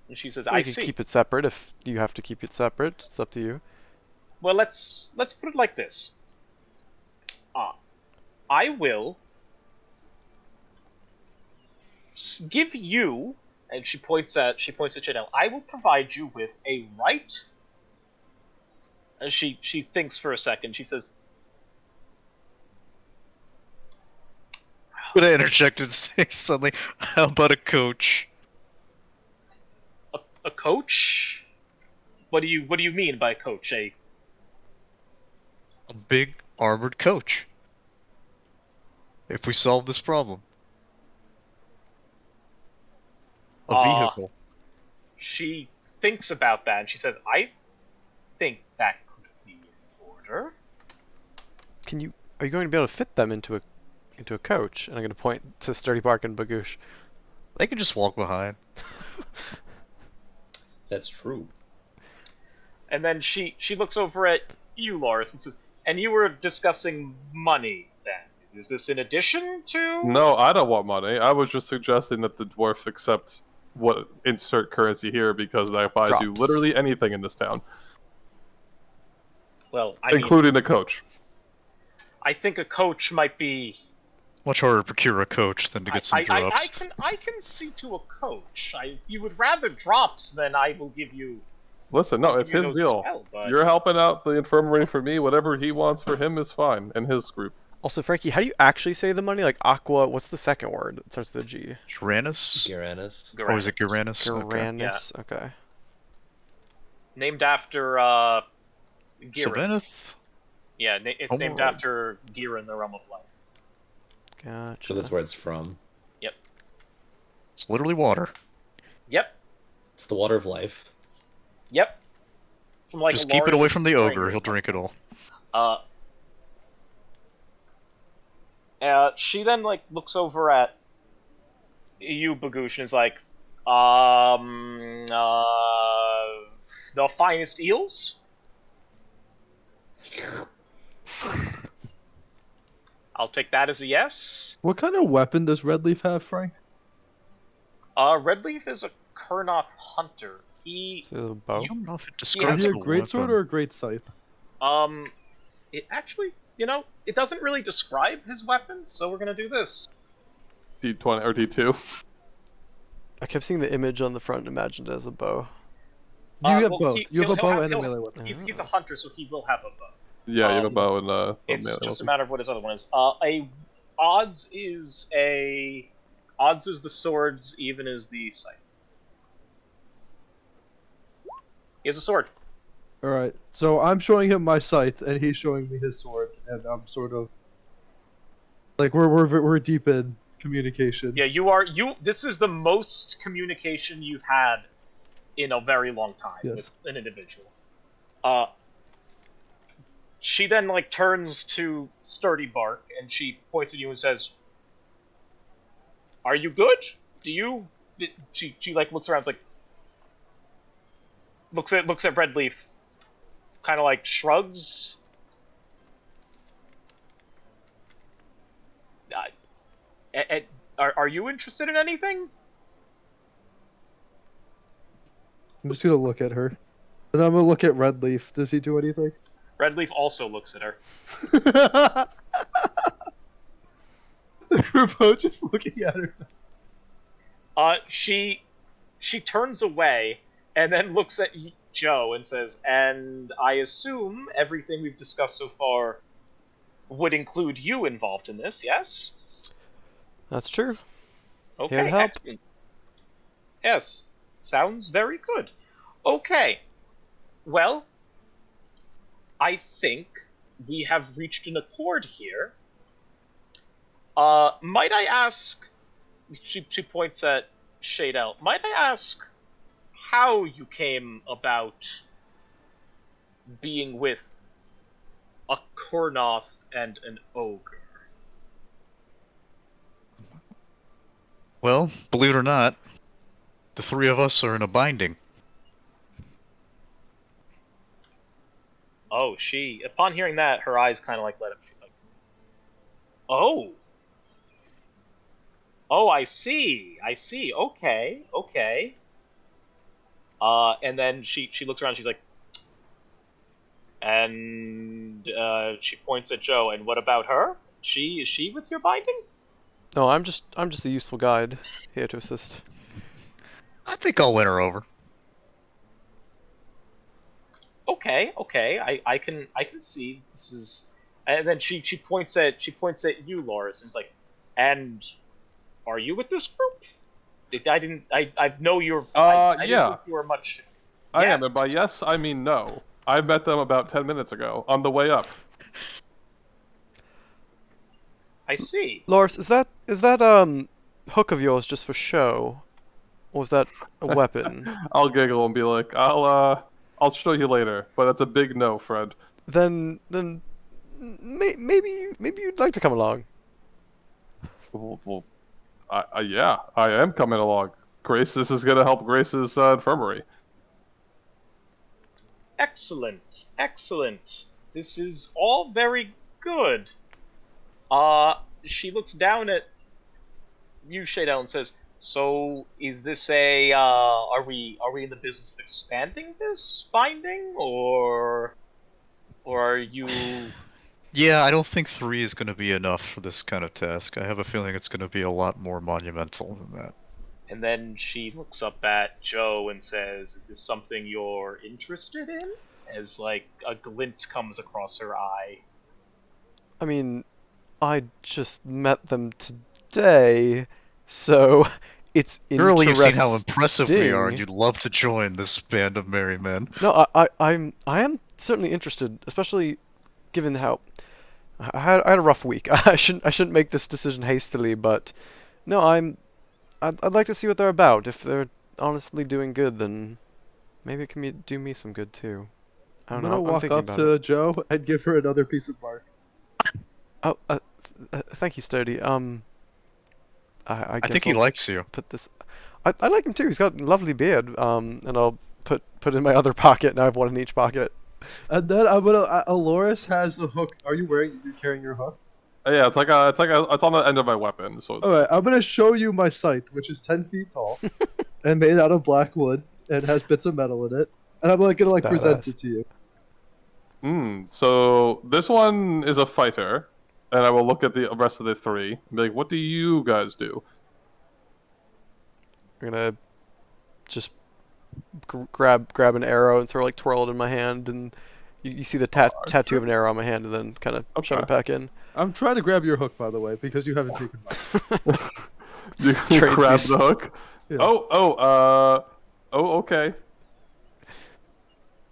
And she says, "I see. can keep it separate if you have to keep it separate. It's up to you." Well, let's put it like this. I will give you, and she points at Chanel. I will provide you with a right. And she thinks for a second. She says, I'm gonna interject and say suddenly, how about a coach? A coach? What do you mean by coach? A big armored coach. If we solve this problem. A vehicle. She thinks about that and she says, "I think that could be in order." Are you going to be able to fit them into a coach? And I'm going to point to Sturdy Bark and Bagoosh. They can just walk behind. That's true. And then she looks over at you, Loris, and says, "And you were discussing money then. Is this in addition to?" No, I don't want money. I was just suggesting that the dwarf accept insert currency here because that buys you literally anything in this town. Well, including a coach. I think a coach might be much harder to procure a coach than to get some drops. I can see to a coach. If you would rather drops, then I will give you. Listen, no, it's his deal. Well, you're helping out the infirmary for me. Whatever he wants for him is fine, and his group. Also, Frankie, how do you actually say the money? Like aqua, what's the second word? It starts with a G. Giranus. Or is it Giranus? Giranus, okay. Named after Giran. Sylvaneth? Yeah, it's named after Giran, the Realm of Life. Gotcha. Because that's where it's from. Yep. It's literally water. Yep. It's the water of life. Yep. From like just keep it away from the ogre. He'll drink it all. She then looks over at you, Bagoosh, and is like, the finest eels? I'll take that as a yes. What kind of weapon does Redleaf have, Frank? Redleaf is a Kurnoth hunter. Is it a bow? I don't know if it describes Is it a great sword or a great scythe? It actually, it doesn't really describe his weapon, so we're gonna do this. D20 or D2. I kept seeing the image on the front and imagined it as a bow. You have both. You have a bow and a melee weapon. He's a hunter, so he will have a bow. Yeah, you have a bow and a It's melee just a weapon. matter of what his other one is. Odds is the swords, even as the scythe. He has a sword. All right. So I'm showing him my scythe, and he's showing me his sword, and I'm sort of like we're deep in communication. Yeah, This is the most communication you've had in a very long time with an individual. She then turns to Sturdy Bark and she points at you and says, "Are you good? Do you?" She looks around, looks at Red Leaf, kind of shrugs. Are you interested in anything? I'm just gonna look at her, and I'm gonna look at Red Leaf. Does he do anything? Red Leaf also looks at her. We're both just looking at her. She turns away and then looks at Joe and says, "And I assume everything we've discussed so far would include you involved in this, yes?" That's true. Okay, Here to help. excellent. Yes, sounds very good. Okay, well, I think we have reached an accord here. Might I ask... She points at Shadel. Might I ask how you came about being with a Kurnoth and an ogre? Well, believe it or not, the three of us are in a binding. Oh, upon hearing that, her eyes kind of light up. She's like, "Oh. Oh, I see. Okay. And then she looks around, she's like, and she points at Joe, and what about her? Is she with your binding? No, I'm just a useful guide here to assist. I think I'll win her over. Okay. I can see this is. And then she points at you, Loris, and is like, "And are you with this group? I know you're. I didn't yeah. think you were much." I am, and by yes, I mean no. I met them about 10 minutes ago, on the way up. I see. Loris, is that hook of yours just for show? Or is that a weapon? I'll giggle and be like, I'll show you later, but that's a big no, Fred. Then maybe you'd like to come along. Well, yeah, I am coming along. Grace, this is gonna help Grace's infirmary. Excellent. This is all very good. She looks down at you, Shadel, and says, "So, is this are we in the business of expanding this binding, or are you?" Yeah, I don't think 3 is going to be enough for this kind of task. I have a feeling it's going to be a lot more monumental than that. And then she looks up at Joe and says, "Is this something you're interested in?" As a glint comes across her eye. I mean, I just met them today, so it's interesting. Surely you've seen how impressive we are, and you'd love to join this band of merry men. No, I am certainly interested, especially given how I had a rough week. I shouldn't make this decision hastily, but no, I'd like to see what they're about. If they're honestly doing good, then maybe it can do me some good too. I don't know. I'm gonna walk up to Joe and give her another piece of bark. Oh, thank you, Sturdy. I guess think he likes you. Put this. I like him too. He's got a lovely beard. And I'll put it in my other pocket. Now I have one in each pocket. And then I'm gonna. Aloris has a hook. Are you carrying your hook? Yeah, it's on the end of my weapon. So it's... All right, I'm gonna show you my scythe, which is 10 feet tall, and made out of black wood, and has bits of metal in it. And I'm gonna present it to you. So this one is a fighter, and I will look at the rest of the 3 and be like, "What do you guys do?" I'm gonna just grab an arrow and sort of like twirl it in my hand, and you see the tattoo of an arrow on my hand, and then kind of shove it back in. I'm trying to grab your hook, by the way, because you haven't taken mine. You grab the hook. Yeah. Oh, okay.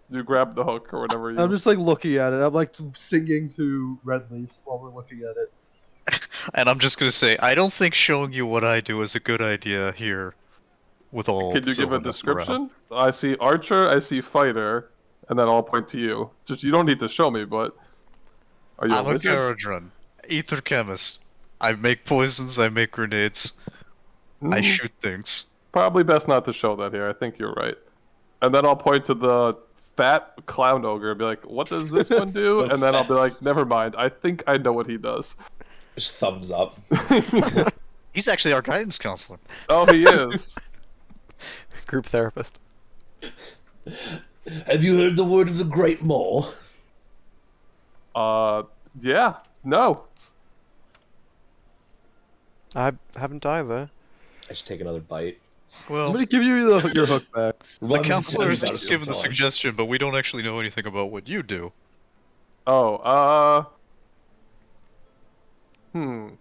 You grab the hook or whatever. I'm just like looking at it. I'm like singing to Redleaf while we're looking at it. And I'm just gonna say, I don't think showing you what I do is a good idea here. With all. Can you give a description? I see archer, I see fighter, and then I'll point to you. Just you don't need to show me, but are you I'm a wizard? Caradron, ether chemist. I make poisons. I make grenades. I shoot things. Probably best not to show that here. I think you're right. And then I'll point to the fat clown ogre and be like, "What does this one do?" And then I'll be like, "Never mind. I think I know what he does." Just thumbs up. He's actually our guidance counselor. Oh, he is. Group therapist. Have you heard the word of the Great Maw? Yeah. No. I haven't either. I should take another bite. Well, I'm gonna give you your hook back. The counselor is just given the suggestion, but we don't actually know anything about what you do. Oh, And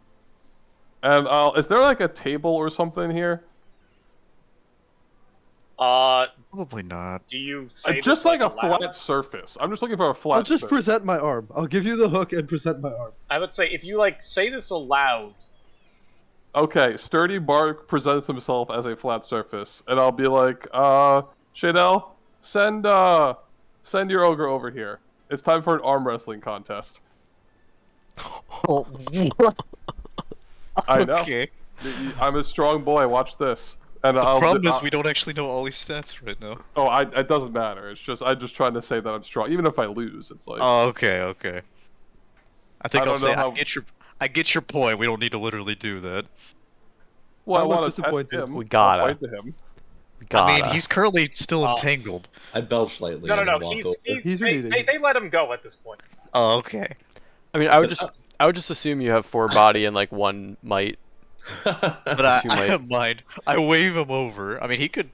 is there like a table or something here? Probably not. Do you say just like a aloud? flat surface? I'm just looking for a flat. I'll just surface. present my arm. I'll give you the hook and present my arm. I would say if you like say this aloud. Okay, Sturdy Bark presents himself as a flat surface, and I'll be like, Shadel, send your ogre over here. It's time for an arm wrestling contest. I know. Okay. I'm a strong boy. Watch this. And The problem is we don't actually know all these stats right now. Oh, it doesn't matter. It's just I'm just trying to say that I'm strong. Even if I lose, it's like. Oh, okay. I think I'll say I get your point. We don't need to literally do that. Well, I I'm want to disappointed. test him. We gotta. I'll point to him. I mean, he's currently still entangled. I belch lightly. No. He's reading. They let him go at this point. Oh, okay. I mean, I would just assume you have 4 body and like 1 might. But I have mine. I wave him over. I mean, he could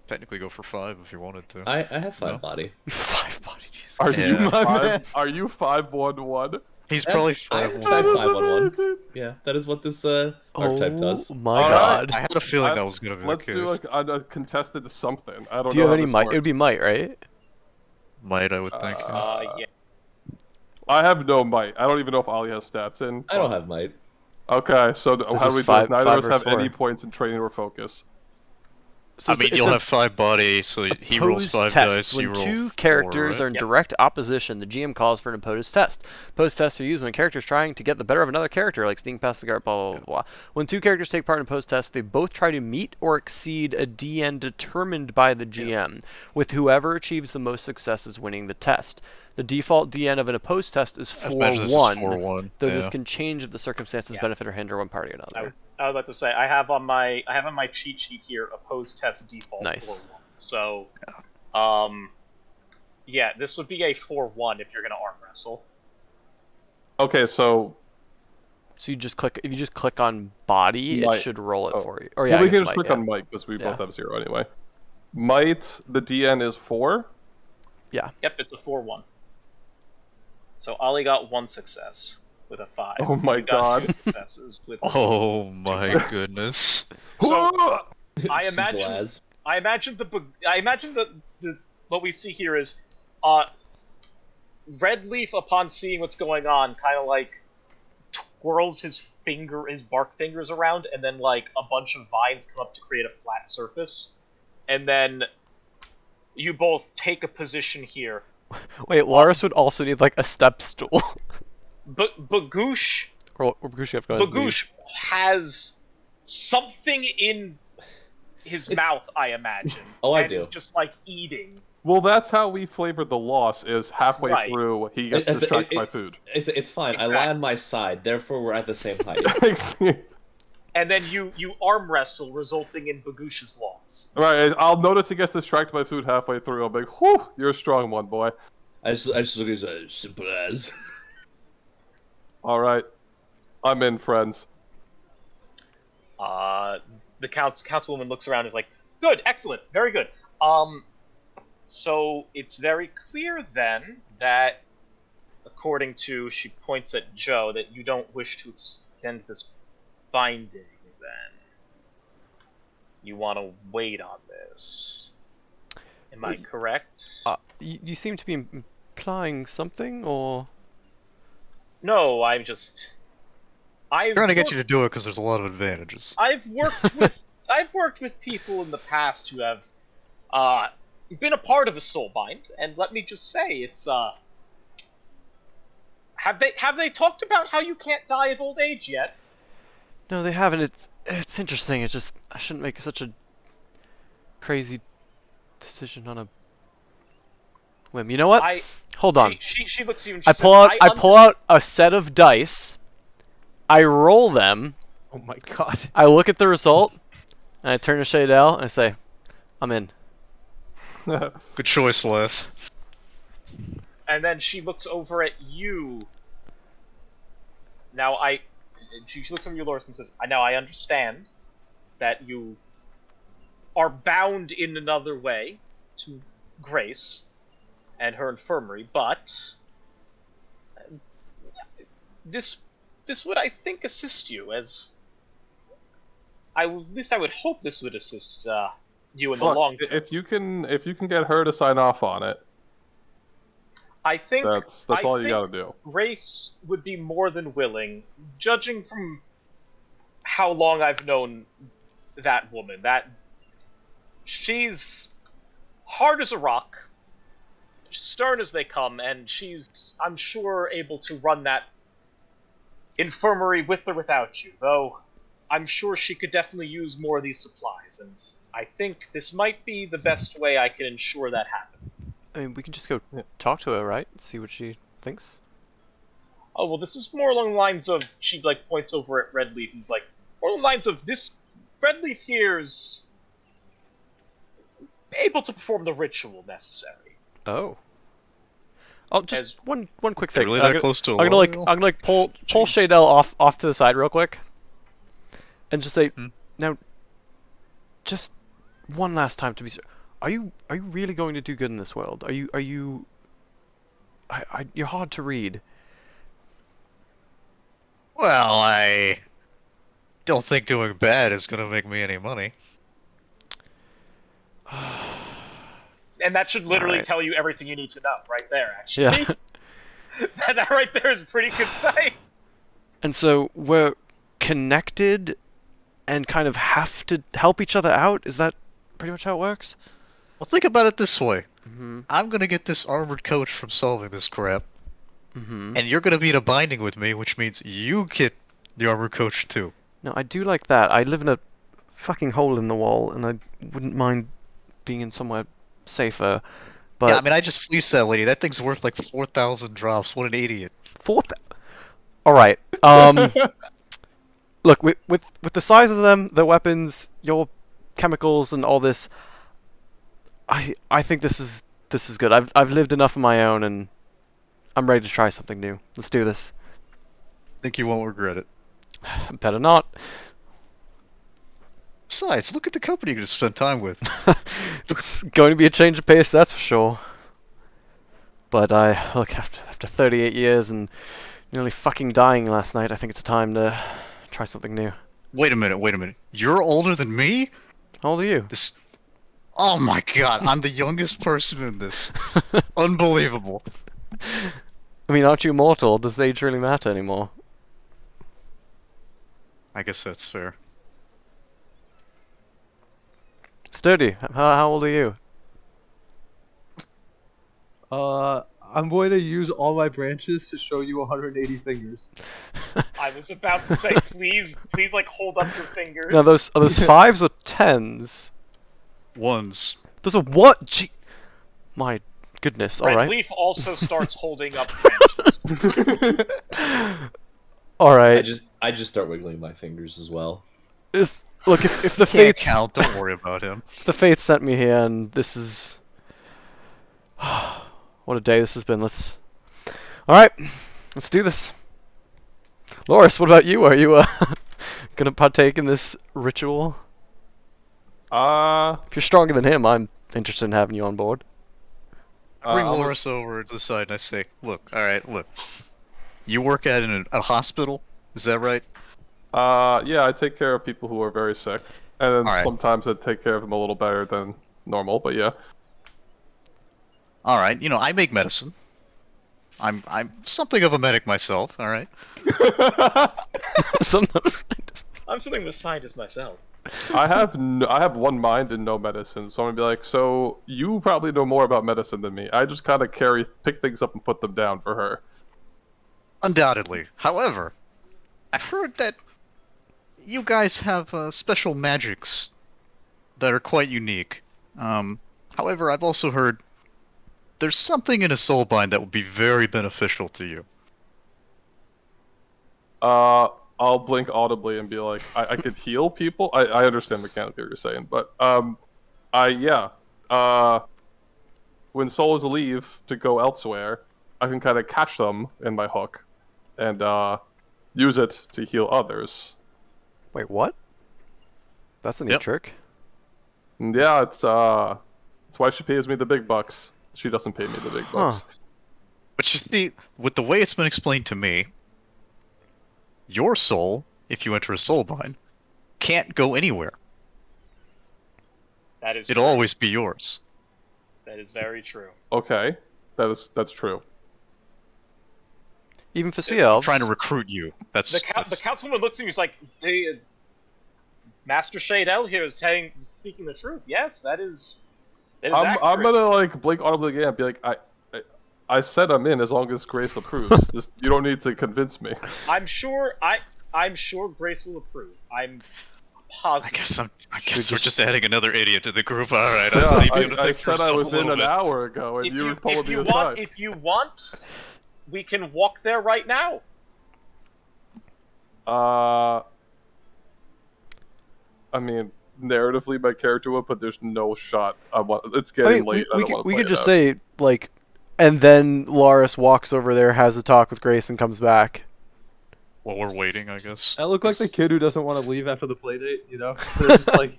technically go for 5 if he wanted to. I have 5 body. 5 body, Jesus. Are Yeah. you 5? Are you 5'1"1"? He's probably I'm 5. 5'1". Yeah, that is what this archetype does. Oh my god. I had a feeling that was gonna be the Let's case. do a contested something. I don't know. Do you have how any this might? works. It would be might, right? Might, I would think. Yeah. I have no might. I don't even know if Ali has stats in. I don't have might. Okay, so how do we do this? Neither of us have any four. points in training or focus. So I mean, you'll have 5 body, so he rolls 5 dice. When You roll 2 4, characters right? are in direct opposition, the GM calls for an opposed test. Opposed tests are used when a character is trying to get the better of another character, like sneaking past the guard, blah, blah, blah. When 2 characters take part in opposed tests, they both try to meet or exceed a DN determined by the GM, with whoever achieves the most successes winning the test. The default DN of an opposed test is 4-1, though this can change if the circumstances benefit or hinder one party or another. I was about to say I have on my cheat sheet here opposed test default. Nice. 4-1. So, yeah, this would be a 4-1 if you're gonna arm wrestle. Okay, so you just click. If you just click on body, might. It should roll it Oh. for you. Or well, yeah, we can just click on might because we Yeah. both have 0 anyway. Might, the DN is 4. Yeah. Yep, it's a 4-1. So Ollie got 1 success with a 5. Oh my You got 2 god. successes with Oh my goodness. So I Glaz. imagine the what we see here is Redleaf, upon seeing what's going on, kind of like twirls his bark fingers around, and then like a bunch of vines come up to create a flat surface, and then you both take a position here. Wait, Laris would also need like a step stool. Bagoosh or Bagoosh, you have to go on his knees. Bagoosh has something in his mouth, I imagine. Oh, I and do. is just like eating. Well, that's how we flavored the loss. Is halfway Right. through he gets It's- distracted by food. It's fine. Exactly. I lie on my side, therefore we're at the same height. And then you arm wrestle, resulting in Bagoosh's loss. Right, I'll notice he gets distracted by food halfway through. I'll be like, whew, you're a strong one, boy. I just look at it as simple as. Alright. I'm in, friends. The councilwoman looks around and is like, Good, excellent, very good. So it's very clear then that, according to, she points at Joe, that you don't wish to extend this binding, then. You want to wait on this. Am I correct? You seem to be implying something, or... No, I'm trying to get you to do it because there's a lot of advantages. I've worked with people in the past who have been a part of a soulbind, and let me just say, it's have they talked about how you can't die of old age yet? No, they haven't. It's interesting. It's just I shouldn't make such a crazy decision on a whim. You know what? Hold on. She looks at you and I pull out a set of dice. I roll them. Oh my god. I look at the result, and I turn to Shadell and I say, "I'm in." Good choice, Les. And then she looks over at you. Now she looks over at you, Loris, and says, "Now I understand that you are bound in another way to Grace and her infirmary, but this would, I think, assist you, as at least I would hope this would assist you in the long term. If you can get her to sign off on it, I think that's all you gotta do. Grace would be more than willing, judging from how long I've known that woman. That she's hard as a rock, stern as they come, and she's, I'm sure, able to run that infirmary with or without you, though I'm sure she could definitely use more of these supplies, and I think this might be the best way I can ensure that happens. I mean, we can just go talk to her, right? See what she thinks. Oh, well, this is more along the lines of, she, like, points over at Redleaf and is like, more along the lines of, this Redleaf here's able to perform the ritual necessary. Oh. Oh, just one quick thing. Really that close to a I'm gonna pull Shadell off to the side real quick, and just say, now, just one last time to be sure. Are you really going to do good in this world? Are you? You're hard to read. Well, I don't think doing bad is gonna make me any money. And that should literally tell you everything you need to know, right there, actually. Yeah. that right there is pretty concise. And so we're connected and kind of have to help each other out? Is that pretty much how it works? Well, think about it this way. I'm gonna get this armored coach from solving this crap. And you're gonna be in a binding with me, which means you get the armored coach too. No, I do like that. I live in a fucking hole in the wall, and I wouldn't mind being in somewhere safer. But yeah, I mean, I just fleeced that lady. That thing's worth like 4,000 drops. What an idiot. 4,000. All right. Look, with the size of them, the weapons, your chemicals, and all this, I think this is good. I've lived enough of my own, and I'm ready to try something new. Let's do this. Think you won't regret it. Better not. Besides, look at the company you're going to spend time with. It's going to be a change of pace, that's for sure. But look, after 38 years and nearly fucking dying last night, I think it's time to try something new. Wait a minute. You're older than me? How old are you? Oh my god, I'm the youngest person in this. Unbelievable. I mean, aren't you immortal? Does age really matter anymore? I guess that's fair. Sturdy, how old are you? I'm going to use all my branches to show you 180 fingers. I was about to say, please, like, hold up your fingers. Now, are those 5s or 10s? 1s. Those are what? Gee, my goodness, alright. Redleaf also starts holding up branches. Alright. I just start wiggling my fingers as well. Look, if the fates count, don't worry about him. If the fates sent me here, and this is what a day this has been. Alright, let's do this. Loris, what about you? Are you gonna partake in this ritual? If you're stronger than him, I'm interested in having you on board. I bring Loris over to the side and I say, look, alright, look. You work at a hospital? Is that right? Yeah, I take care of people who are very sick. And then sometimes I take care of them a little better than normal, but yeah. Alright, you know, I make medicine. I'm something of a medic myself, alright? I'm something of a scientist myself. I have one mind and no medicine, so I'm gonna be like, so you probably know more about medicine than me. I just kind of pick things up and put them down for her. Undoubtedly. However, I've heard that you guys have special magics that are quite unique. However, I've also heard there's something in a soulbind that would be very beneficial to you. I'll blink audibly and be like, I could heal people? I understand mechanically what you're saying, but, when souls leave to go elsewhere, I can kind of catch them in my hook and, use it to heal others. Wait, what? That's a neat trick. Yeah, it's why she pays me the big bucks. She doesn't pay me the big bucks. But you see, with the way it's been explained to me, your soul, if you enter a soulbind, can't go anywhere. That is It'll always be yours. That is very true. Okay, that's true. Even for sea elves. Trying to recruit you. The councilman looks at you. He's like, Master Shade L here is speaking the truth. Yes, that is accurate. I'm gonna like blink audibly again and be like, I said I'm in as long as Grace approves. You don't need to convince me. I'm sure Grace will approve. I'm positive. I guess we're just adding another idiot to the group. All right, I said I was in an hour ago, and you pulled me aside. If you want, we can walk there right now. I mean, narratively, my character would, but there's no shot. It's getting late. We could just say, like, and then Loris walks over there, has a talk with Grace, and comes back. Well, we're waiting, I guess. I look like the kid who doesn't want to leave after the play date, you know? They're just like,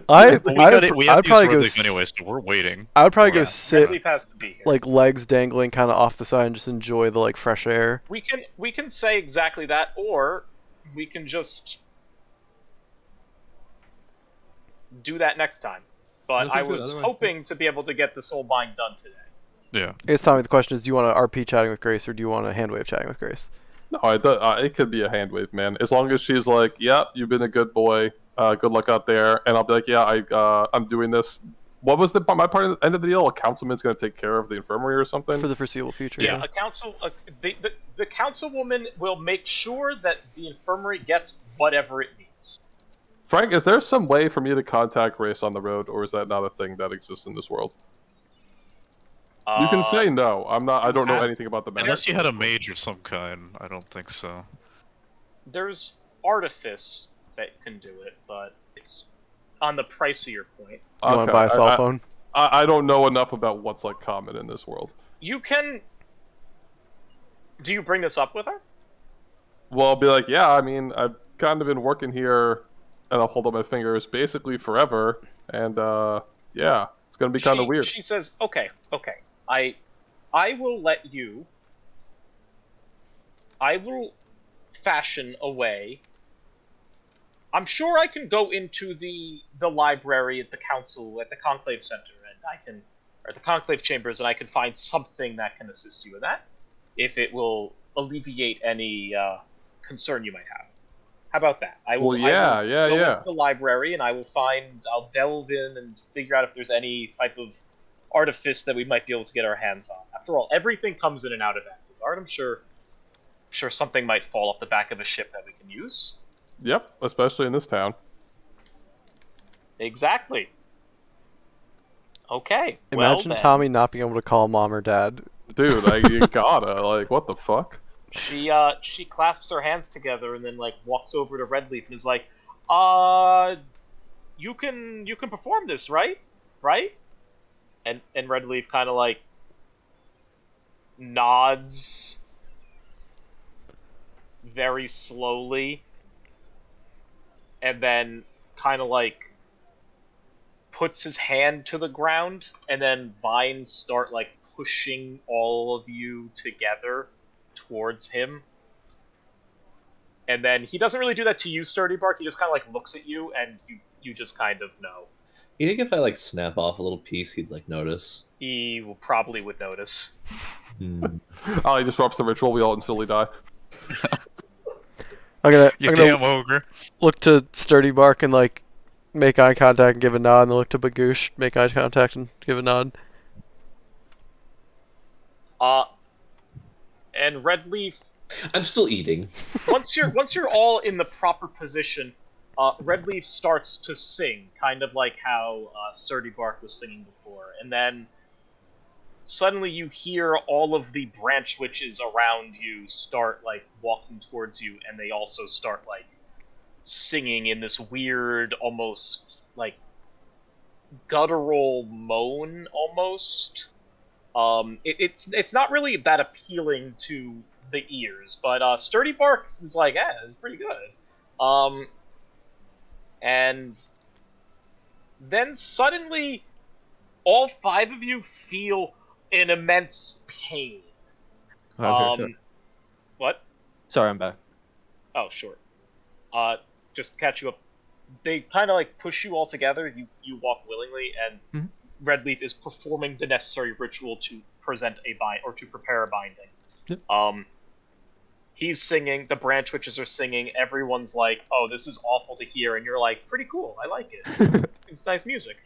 I'd probably go anyway, so we're waiting. I would probably go sit, like, legs dangling kind of off the side and just enjoy the, like, fresh air. We can say exactly that, or we can just do that next time. But I was hoping to be able to get the Soulbind done today. Yeah. I guess, Tommy, the question is, do you want to RP chatting with Grace, or do you want a handwave chatting with Grace? No, it could be a handwave, man. As long as she's like, yeah, you've been a good boy. Good luck out there. And I'll be like, yeah, I'm doing this. What was my part at the end of the deal? A councilman's going to take care of the infirmary or something? For the foreseeable future, yeah. The councilwoman will make sure that the infirmary gets whatever it needs. Frank, is there some way for me to contact Grace on the road, or is that not a thing that exists in this world? You can say no. I don't know anything about the magic. Unless you had a mage of some kind, I don't think so. There's artifice that can do it, but it's on the pricier point. You want to buy a cell phone? I don't know enough about what's like common in this world. You can. Do you bring this up with her? Well, I'll be like, yeah. I mean, I've kind of been working here, and I'll hold up my fingers basically forever, and yeah, it's gonna be kind of weird. She says, okay. I will let you. I will fashion a way. I'm sure I can go into the library at the council, at the conclave center, and or the conclave chambers, and I can find something that can assist you in that, if it will alleviate any concern you might have. How about that? I will go into the library, and I'll delve in and figure out if there's any type of artifice that we might be able to get our hands on. After all, everything comes in and out of Vanguard. I'm sure something might fall off the back of a ship that we can use. Yep, especially in this town. Exactly. Okay. Imagine Tommy not being able to call mom or dad. Dude, you gotta, like, what the fuck? She clasps her hands together and then like walks over to Redleaf and is like, you can perform this, right? Right? And Redleaf kind of like nods very slowly, and then kind of like puts his hand to the ground, and then vines start like pushing all of you together towards him. And then he doesn't really do that to you, Sturdy Bark. He just kind of like looks at you, and you just kind of know. You think if I like snap off a little piece, he'd like notice? He probably would notice. Oh, he disrupts the ritual. We all instantly die. I'm gonna damn ogre. look to Sturdy Bark and like make eye contact and give a nod, and then look to Bagoosh, make eye contact and give a nod. And Redleaf. I'm still eating. Once you're all in the proper position, Redleaf starts to sing, kind of like how Sturdy Bark was singing before, and then suddenly you hear all of the branch witches around you start like walking towards you, and they also start like singing in this weird, almost like guttural moan, almost. It's not really that appealing to the ears, but Sturdy Bark is like, it's pretty good. And then suddenly, all 5 of you feel an immense pain. Okay, sure. What? Sorry, I'm back. Oh, sure. Just catch you up. They kind of like push you all together. You walk willingly, and Redleaf is performing the necessary ritual to present a bind or to prepare a binding. Yep. He's singing. The branch witches are singing. Everyone's like, "Oh, this is awful to hear," and you're like, "Pretty cool. I like it. It's nice music.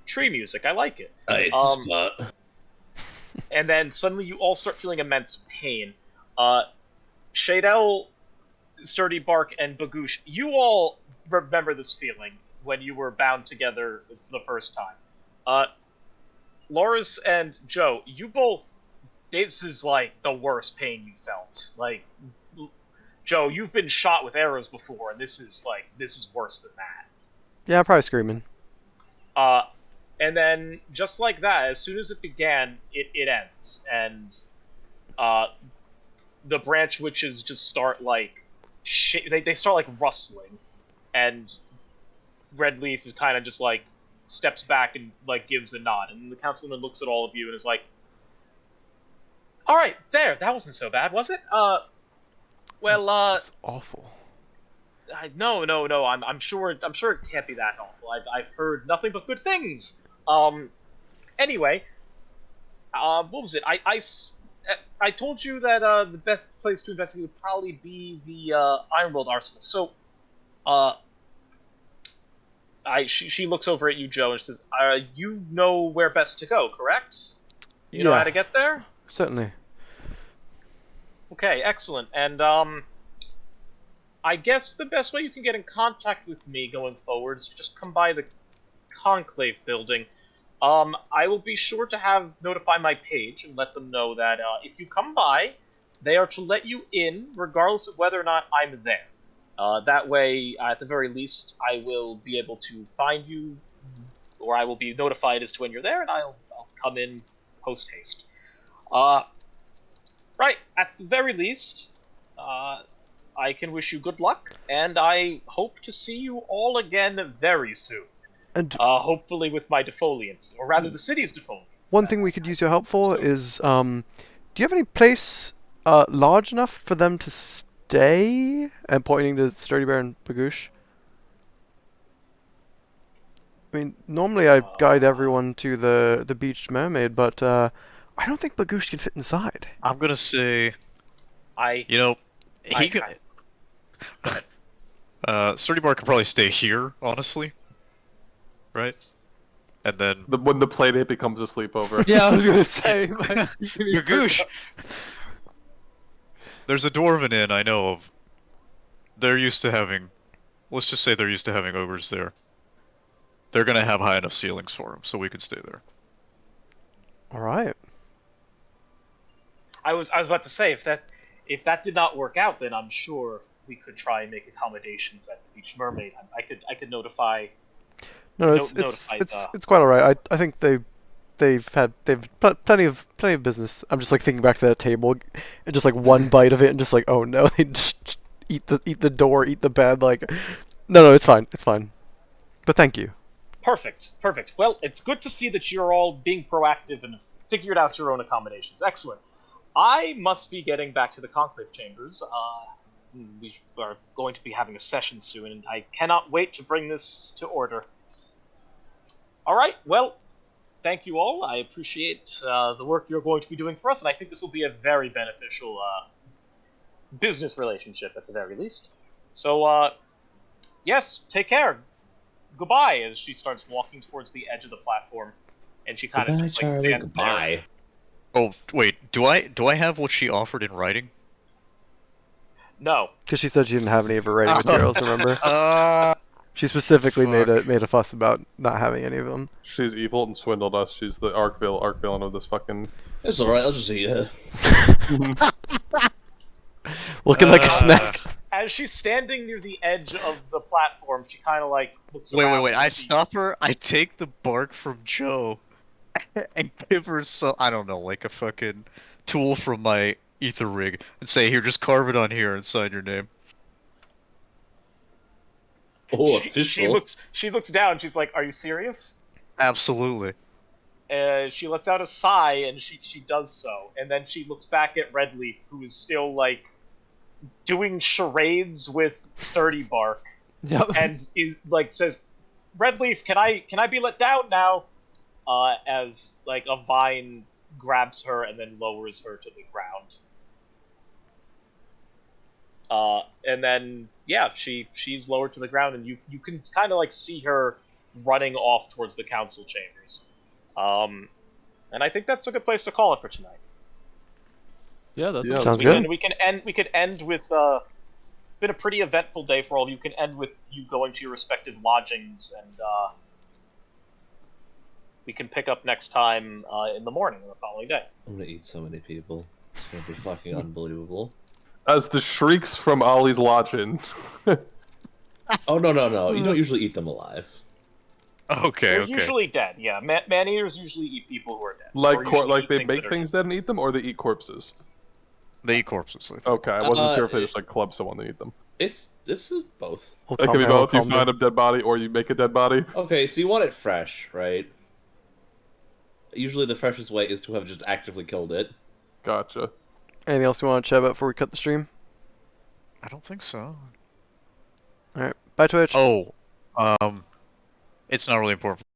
Tree music. I like it." It's not. And then suddenly you all start feeling immense pain. Shadel, Sturdy Bark, and Bagoosh, you all remember this feeling when you were bound together for the first time. Loris and Joe, you both, this is like the worst pain you felt. Like, Joe, you've been shot with arrows before, and this is worse than that. Yeah, I'm probably screaming. And then, just like that, as soon as it began, it ends. And the branch witches just start, like, they start, like, rustling. And Redleaf is kind of just, like, steps back and, like, gives a nod. And the councilwoman looks at all of you and is like, "Alright, there, that wasn't so bad, was it? It's awful. No, I'm sure it can't be that awful. I've heard nothing but good things. Anyway, what was it? I told you that the best place to investigate would probably be the Ironworld Arsenal. So, she looks over at you, Joe, and says, "You know where best to go, correct? You know how to get there? Certainly. Okay, excellent. And I guess the best way you can get in contact with me going forward is to just come by the Conclave building. I will be sure to notify my page and let them know that if you come by, they are to let you in regardless of whether or not I'm there. That way, at the very least, I will be able to find you, or I will be notified as to when you're there, and I'll come in post-haste. Right, at the very least, I can wish you good luck, and I hope to see you all again very soon. And hopefully with my defoliants, or rather the city's defoliants. One thing we could use your help for is, do you have any place large enough for them to stay? And pointing to Sturdy Bear and Bagoosh. I mean, normally I guide everyone to the Beached Mermaid, but I don't think Bagoosh can fit inside. I'm gonna say, he could. Sturdy Bar could probably stay here, honestly. Right? And then when the playdate becomes a sleepover. Yeah, I was gonna say. Bagoosh! There's a Dwarven Inn I know of. They're used to having... Let's just say they're used to having ogres there. They're gonna have high enough ceilings for them, so we could stay there. Alright. I was about to say, if that did not work out, then I'm sure we could try and make accommodations at the Beach Mermaid. I could notify... No, it's quite alright. I think they've plenty of business. I'm just like thinking back to that table and just like one bite of it and just like, oh no, they just eat the door, eat the bed. Like, no, it's fine. But thank you. Perfect, perfect. Well, it's good to see that you're all being proactive and figured out your own accommodations. Excellent. I must be getting back to the conclave chambers. We are going to be having a session soon, and I cannot wait to bring this to order. All right, well, thank you all. I appreciate the work you're going to be doing for us, and I think this will be a very beneficial business relationship at the very least. So, yes, take care. Goodbye, as she starts walking towards the edge of the platform, and she kind of just like Charlie, stands goodbye. there. Oh wait, do I have what she offered in writing? No, Because she said she didn't have any of her writing materials. Remember? She specifically made a fuss about not having any of them. She's evil and swindled us. She's the arc villain of this fucking. It's alright, I'll just see you. Looking like a snack. as she's standing near the edge of the platform, she kind of like looks around. Wait. I stop her. I take the bark from Joe and give her some, I don't know, like a fucking tool from my ether rig and say, here, just carve it on here and sign your name. Oh, she looks down. She's like, "Are you serious?" Absolutely. She lets out a sigh, and she does so, and then she looks back at Redleaf, who is still like doing charades with Sturdy Bark, and is like says, "Redleaf, can I be let down now?" As like a vine grabs her and then lowers her to the ground. And then yeah, she's lowered to the ground, and you can kind of like see her running off towards the council chambers. And I think that's a good place to call it for tonight. Yeah, that sounds good. We can end with it's been a pretty eventful day for all of you. Can end with you going to your respective lodgings, and we can pick up next time in the morning, the following day. I'm gonna eat so many people. It's gonna be fucking unbelievable. As the shrieks from Ollie's lodging. Oh no! You don't usually eat them alive. Okay, They're okay. usually dead. Yeah, man-eaters usually eat people who are dead. Like they make things dead and eat them, or they eat corpses. They eat corpses. I think. Okay, I wasn't sure if they just like club someone to eat them. It's both. It could be both. You find a dead body, or you make a dead body. Okay, so you want it fresh, right? Usually the freshest way is to have just actively killed it. Gotcha. Anything else you want to chat about before we cut the stream? I don't think so. All right, bye Twitch. Oh, it's not really important.